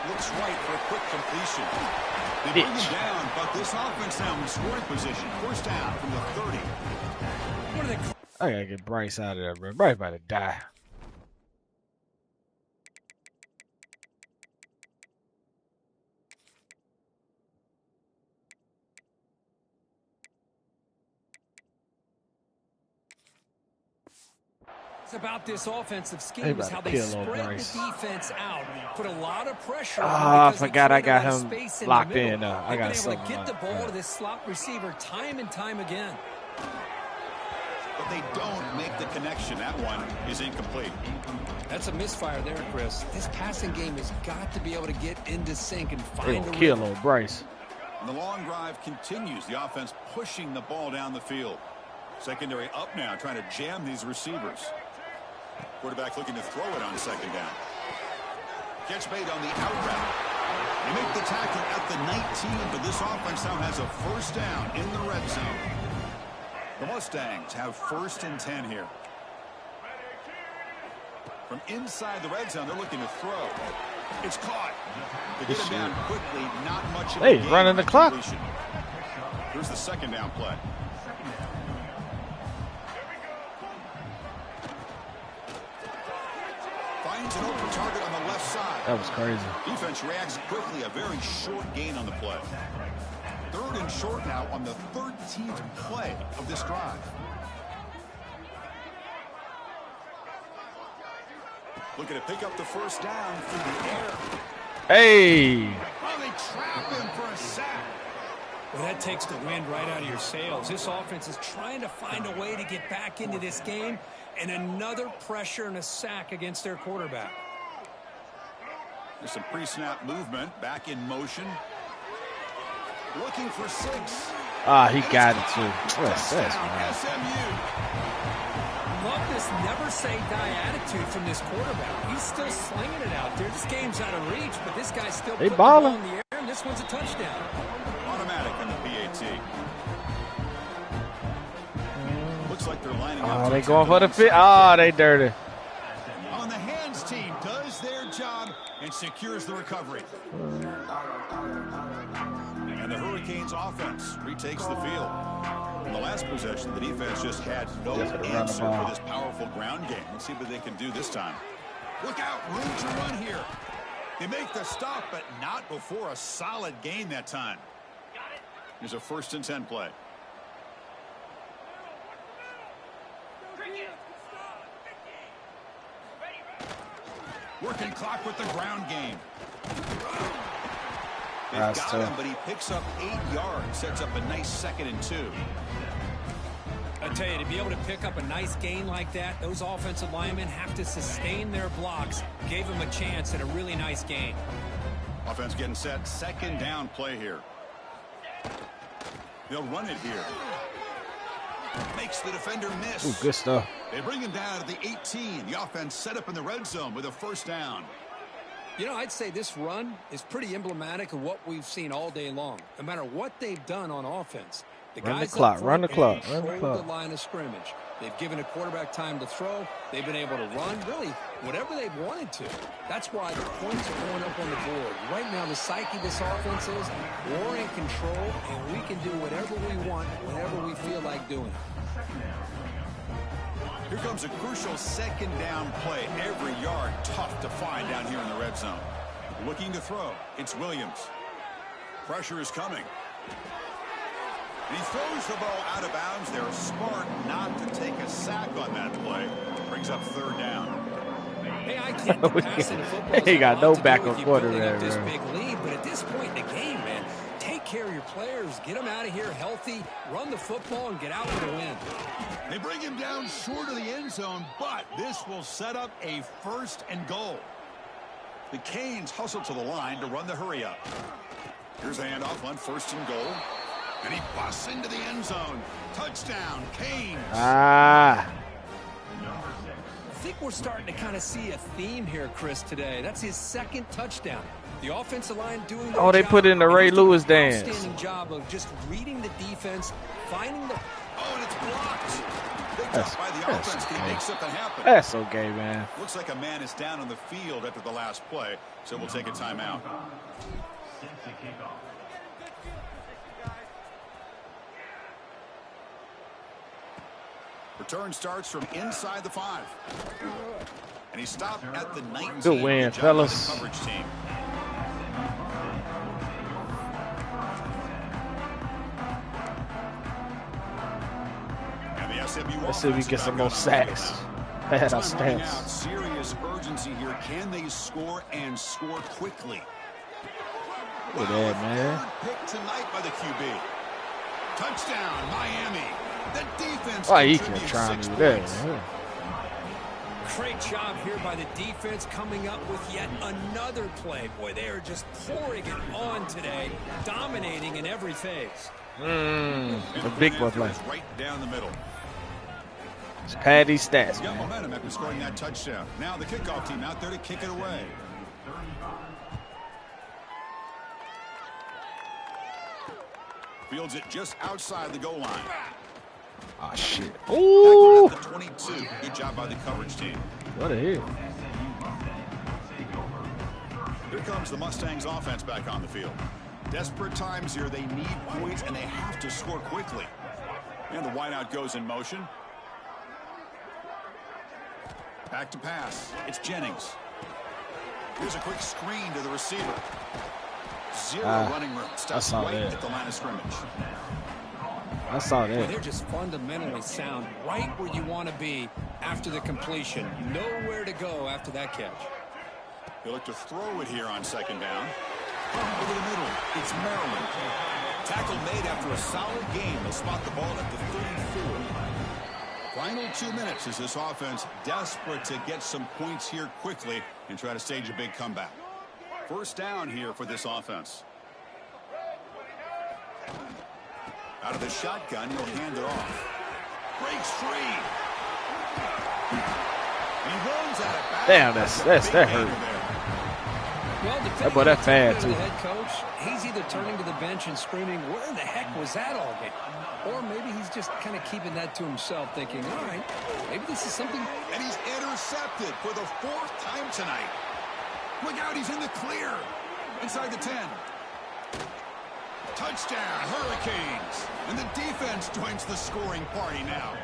Speaker 6: Looks right for a quick completion. They bring him down, but this offense now in scoring position. First down from the 30.
Speaker 1: I gotta get Bryce out of there, bro. Bryce about to die.
Speaker 7: About this offensive scheme is how they spread the defense out, put a lot of pressure on.
Speaker 1: I forgot I got him locked in. I got something.
Speaker 7: Get the ball to this slot receiver time and time again.
Speaker 6: But they don't make the connection. That one is incomplete.
Speaker 7: That's a misfire there, Chris. This passing game has got to be able to get into sync and find a
Speaker 1: kill old Bryce.
Speaker 6: And the long drive continues. The offense pushing the ball down the field. Secondary up now, trying to jam these receivers. Quarterback looking to throw it on 2nd down. Catch made on the out route. They make the tackle at the 19, but this offense now has a first down in the red zone. The Mustangs have 1st and 10 here. From inside the red zone, they're looking to throw. It's caught. They get him down quickly, not much of a gain.
Speaker 1: Running the clock.
Speaker 6: Here's the 2nd down play. Finds an open target on the left side.
Speaker 1: That was crazy.
Speaker 6: Defense reacts quickly. A very short gain on the play. 3rd and short now on the 13th play of this drive. Looking to pick up the first down through the air.
Speaker 1: Hey!
Speaker 6: Oh, they trap him for a sack.
Speaker 7: Well, that takes the wind right out of your sails. This offense is trying to find a way to get back into this game, and another pressure and a sack against their quarterback.
Speaker 6: There's some pre-snap movement. Back in motion. Looking for 6.
Speaker 1: He got it too. What's this, man?
Speaker 6: SMU.
Speaker 7: Love this never-say-die attitude from this quarterback. He's still slinging it out there. This game's out of reach, but this guy's still putting the ball in the air, and this one's a touchdown.
Speaker 6: Automatic on the PAT. Looks like they're lining up.
Speaker 1: Oh, they going for the fit. Oh, they dirty.
Speaker 6: On the hands team does their job and secures the recovery. And the Hurricanes offense retakes the field. In the last possession, the defense just had no answer for this powerful ground game. Let's see what they can do this time. Look out, room to run here. They make the stop, but not before a solid gain that time. Here's a 1st and 10 play. Working clock with the ground game. They've got him, but he picks up 8 yards, sets up a nice 2nd and 2.
Speaker 7: I tell you, to be able to pick up a nice gain like that, those offensive linemen have to sustain their blocks. Gave him a chance at a really nice gain.
Speaker 6: Offense getting set. 2nd down play here. They'll run it here. Makes the defender miss.
Speaker 1: Ooh, good stuff.
Speaker 6: They bring him down at the 18. The offense set up in the red zone with a first down.
Speaker 7: You know, I'd say this run is pretty emblematic of what we've seen all day long. No matter what they've done on offense, The
Speaker 1: Run the
Speaker 7: guys
Speaker 1: clock,
Speaker 7: up
Speaker 1: run the
Speaker 7: front
Speaker 1: clock, run the
Speaker 7: control
Speaker 1: clock.
Speaker 7: the line of scrimmage. They've given a quarterback time to throw. They've been able to run, really, whatever they've wanted to. That's why the points are going up on the board. Right now, the psyche of this offense is we're in control, and we can do whatever we want, whenever we feel like doing it.
Speaker 6: Here comes a crucial second down play. Every yard tough to find down here in the red zone. Looking to throw. It's Williams. Pressure is coming. And he throws the ball out of bounds. They're smart not to take a sack on that play. Brings up third down.
Speaker 7: Hey, I can't get past it in football.
Speaker 1: He got no backup
Speaker 7: quarterback
Speaker 1: quarterback,
Speaker 7: this
Speaker 1: bro.
Speaker 7: big lead, but at this point in the game, man, take care of your players, get them out of here healthy, run the football, and get out with a win.
Speaker 6: They bring him down short of the end zone, but this will set up a 1st and goal. The Canes hustle to the line to run the hurry up. Here's a handoff on 1st and goal. And he busts into the end zone. Touchdown, Canes.
Speaker 1: Ah.
Speaker 7: I think we're starting to kind of see a theme here, Chris, today. That's his 2nd touchdown. The offensive line doing their
Speaker 1: Oh, they
Speaker 7: job.
Speaker 1: put in the Ray Lewis dance.
Speaker 7: Outstanding job of just reading the defense, finding the...
Speaker 6: Oh, and it's blocked. Big job by the offense. He makes something happen.
Speaker 1: That's okay, man.
Speaker 6: Looks like a man is down on the field after the last play, so we'll take a timeout. Return starts from inside the 5. And he stopped at the 19.
Speaker 1: Good win,
Speaker 6: job by the
Speaker 1: fellas.
Speaker 6: coverage team. And the SMU
Speaker 1: Let's see if we get some more sacks. Bad our stance.
Speaker 6: Serious urgency here. Can they score and score quickly?
Speaker 1: Look at that, man.
Speaker 6: Third pick tonight by the QB. Touchdown, Miami. The defense.
Speaker 1: Why he can
Speaker 6: contributes
Speaker 1: try
Speaker 6: 6
Speaker 1: me there?
Speaker 6: points.
Speaker 7: Great job here by the defense coming up with yet another play. Boy, they are just pouring it on today, dominating in every phase.
Speaker 1: The big boy play.
Speaker 6: Right down the middle.
Speaker 1: It's Patty stats,
Speaker 6: Got
Speaker 1: man.
Speaker 6: momentum after scoring that touchdown. Now the kickoff team out there to kick it away. Fields it just outside the goal line.
Speaker 1: Oh, shit.
Speaker 6: Ooh.
Speaker 1: Ooh.
Speaker 6: The 22. Good job by the coverage team.
Speaker 1: What the hell?
Speaker 6: Here comes the Mustangs offense back on the field. Desperate times here. They need points, and they have to score quickly. And the wideout goes in motion. Back to pass. It's Jennings. Here's a quick screen to the receiver. Zero running room. Stops right at the line of scrimmage.
Speaker 1: I saw
Speaker 7: Well,
Speaker 1: that.
Speaker 7: they're just fundamentally sound, right where you want to be after the completion. Nowhere to go after that catch.
Speaker 6: He'll look to throw it here on 2nd down. Over the middle, it's Maryland. Tackle made after a solid game. They'll spot the ball at the 34. Final 2 minutes as this offense desperate to get some points here quickly and try to stage a big comeback. 1st down here for this offense. Out of the shotgun, he'll hand it off. Breaks free. He runs out of bounds.
Speaker 1: Damn, that hurt.
Speaker 7: Well,
Speaker 1: That boy, that fast,
Speaker 7: the
Speaker 1: too.
Speaker 7: head coach, he's either turning to the bench and screaming, where the heck was that all game? Or maybe he's just kind of keeping that to himself, thinking, all right, maybe this is something.
Speaker 6: And he's intercepted for the 4th time tonight. Look out, he's in the clear. Inside the 10. Touchdown, Hurricanes. And the defense joins the scoring party now.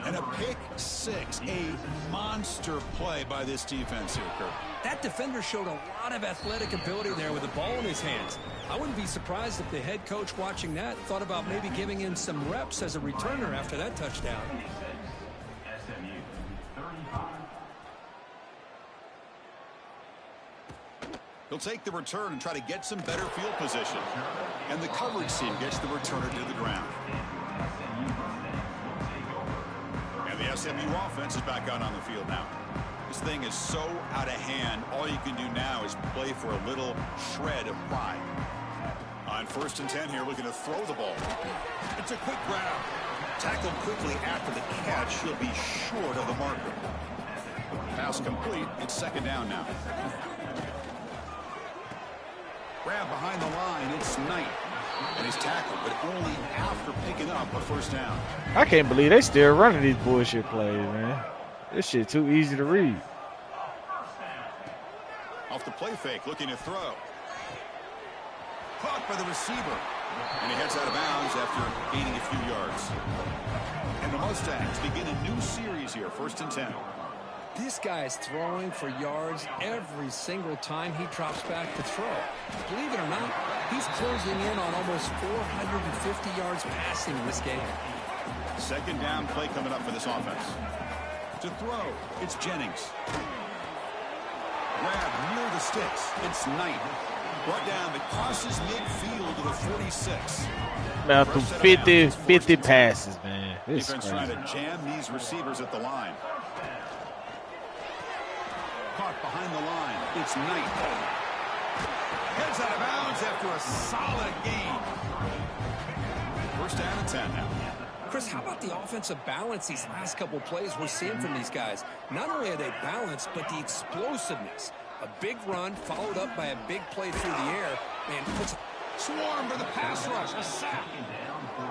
Speaker 6: And a pick 6, a monster play by this defense here, Kirk.
Speaker 7: That defender showed a lot of athletic ability there with the ball in his hands. I wouldn't be surprised if the head coach watching that thought about maybe giving him some reps as a returner after that touchdown.
Speaker 6: He'll take the return and try to get some better field position. And the coverage team gets the returner to the ground. And the SMU offense is back out on the field now. This thing is so out of hand. All you can do now is play for a little shred of pride. On 1st and 10 here, looking to throw the ball. It's a quick grab. Tackled quickly after the catch. He'll be short of the marker. Pass complete. It's 2nd down now. Grab behind the line. It's Knight. And he's tackled, but only after picking up a first down.
Speaker 1: I can't believe they still running these bullshit plays, man. This shit too easy to read.
Speaker 6: Off the play fake, looking to throw. Caught by the receiver. And he heads out of bounds after gaining a few yards. And the Mustangs begin a new series here, 1st and 10.
Speaker 7: This guy is throwing for yards every single time he drops back to throw. Believe it or not, he's closing in on almost 450 yards passing in this game.
Speaker 6: 2nd down play coming up for this offense. To throw, it's Jennings. Grab near the sticks. It's Knight. Brought down, but crosses midfield to the 46.
Speaker 1: Man, through 50 passes, man. This
Speaker 6: Defense trying to jam these receivers at the line. Caught behind the line. It's Knight. Heads out of bounds after a solid gain. 1st down and 10 now.
Speaker 7: Chris, how about the offensive balance these last couple plays we're seeing from these guys? Not only are they balanced, but the explosiveness. A big run followed up by a big play through the air. Man, puts
Speaker 6: swarm for the pass rush. A sack.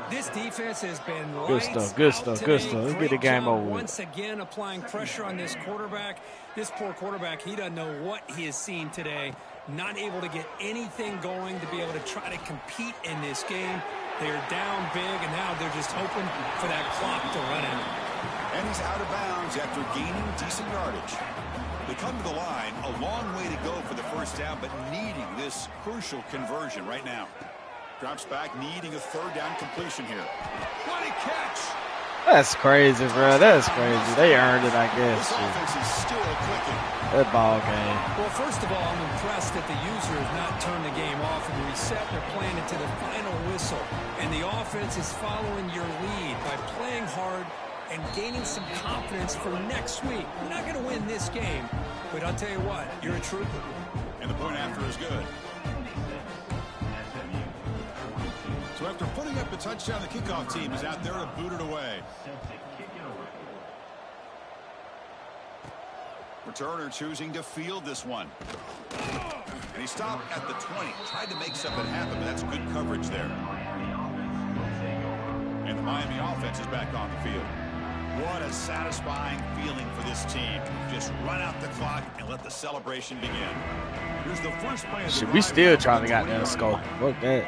Speaker 7: This defense has been
Speaker 1: good stuff. Let's get the game over with.
Speaker 7: Once again, applying pressure on this quarterback. This poor quarterback, he doesn't know what he has seen today. Not able to get anything going to be able to try to compete in this game. They're down big, and now they're just hoping for that clock to run out.
Speaker 6: And he's out of bounds after gaining decent yardage. They come to the line, a long way to go for the 1st down, but needing this crucial conversion right now. Drops back, needing a 3rd down completion here. What a catch!
Speaker 1: That's crazy, bro. That's crazy. They earned it, I guess.
Speaker 6: This offense is still clicking.
Speaker 1: That ball game.
Speaker 7: Well, first of all, I'm impressed that the user has not turned the game off and reset. They're playing it to the final whistle. And the offense is following your lead by playing hard and gaining some confidence for next week. We're not going to win this game, but I'll tell you what, you're a trooper.
Speaker 6: And the point after is good. So after putting up a touchdown, the kickoff team is out there to boot it away. Returner choosing to field this one. And he stopped at the 20. Tried to make something happen, but that's good coverage there. And the Miami offense is back on the field. What a satisfying feeling for this team. Just run out the clock and let the celebration begin. Here's the first play of the
Speaker 1: we still trying to get that score. Fuck that.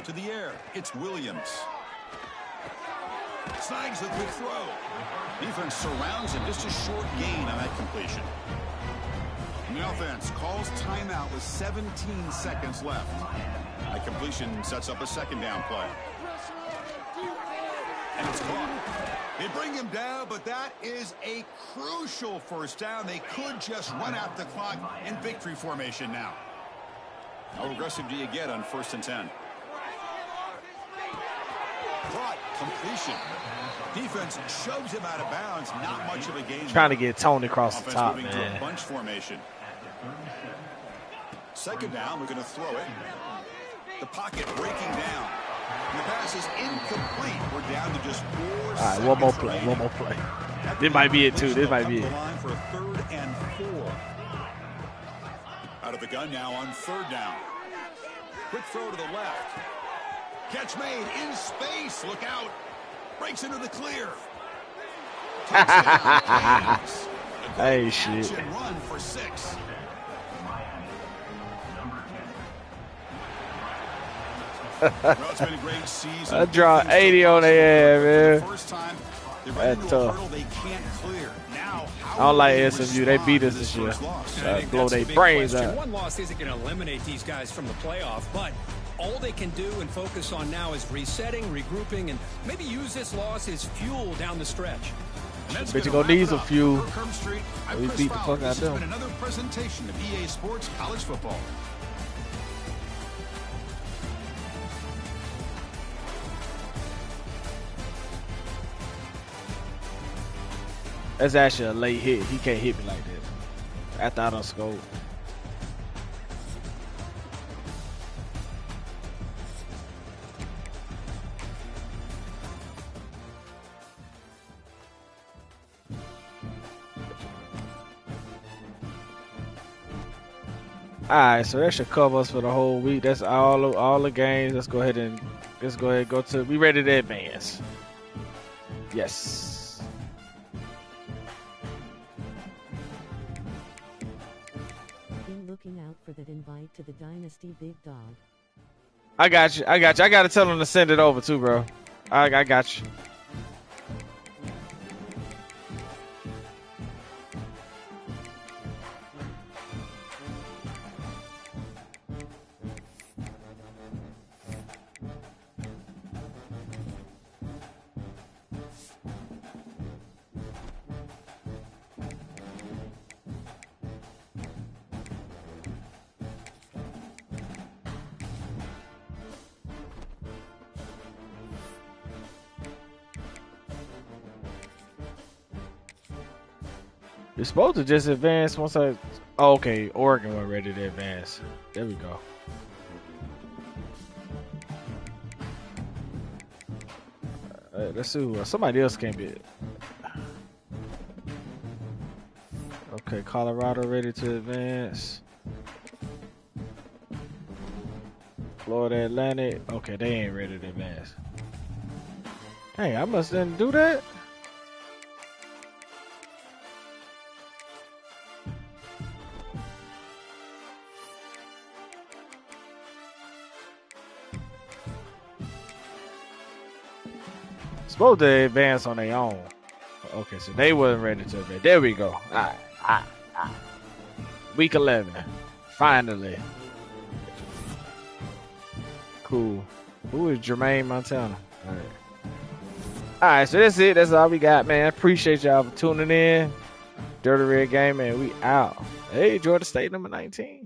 Speaker 6: To the air, it's Williams. Snags the quick throw. Defense surrounds him, just a short gain on that completion. And the offense calls timeout with 17 seconds left. That completion sets up a 2nd down play. And it's caught. They bring him down, but that is a crucial 1st down. They could just run out the clock in victory formation now. How aggressive do you get on 1st and 10? Brought completion. Defense shoves him out of bounds. Not much of a gain.
Speaker 1: Trying to get Tony across the top,
Speaker 6: moving
Speaker 1: man.
Speaker 6: to a bunch formation. 2nd down, we're going to throw it. The pocket breaking down. And the pass is incomplete. We're down to just 4 seconds.
Speaker 1: All right, one more play. This might be it, too. This might be it.
Speaker 6: Line for a 3rd and 4. Out of the gun now on 3rd down. Quick throw to the left. Catch made in space. Look out. Breaks into the clear. Touchdown.
Speaker 1: Hey, shit.
Speaker 6: And run for 6. Well, it's been a great season.
Speaker 1: I draw 80 on their ass, man.
Speaker 6: First time
Speaker 1: That's tough.
Speaker 6: they can't clear. Now,
Speaker 1: I don't like SMU. They beat us this year. Blow their brains out.
Speaker 5: One loss isn't going to eliminate these guys from the playoff, but all they can do and focus on now is resetting, regrouping, and maybe use this loss as fuel down the stretch.
Speaker 1: Bet you gonna need some fuel. We beat the fuck out of them.
Speaker 6: This has been another presentation of EA Sports College Football.
Speaker 1: That's actually a late hit. He can't hit me like that. After I done scored. Alright, so that should cover us for the whole week. That's all the games. Let's go ahead and go to. We ready to advance? Yes.
Speaker 8: Be looking out for that invite to the Dynasty Big Dog.
Speaker 1: I got you. I gotta tell them to send it over too, bro. I got you. You're supposed to just advance once I... Oh, okay, Oregon was ready to advance. There we go. Let's see who somebody else can be. Okay, Colorado ready to advance. Florida Atlantic. Okay, they ain't ready to advance. Hey, I must didn't do that. Supposed to advance on their own. Okay, so they wasn't ready to advance. There we go. All right. Week 11. Finally. Cool. Who is Jermaine Montana? All right, so that's it. That's all we got, man. Appreciate y'all for tuning in. Dirty Red Game, man. We out. Hey, Georgia State number 19.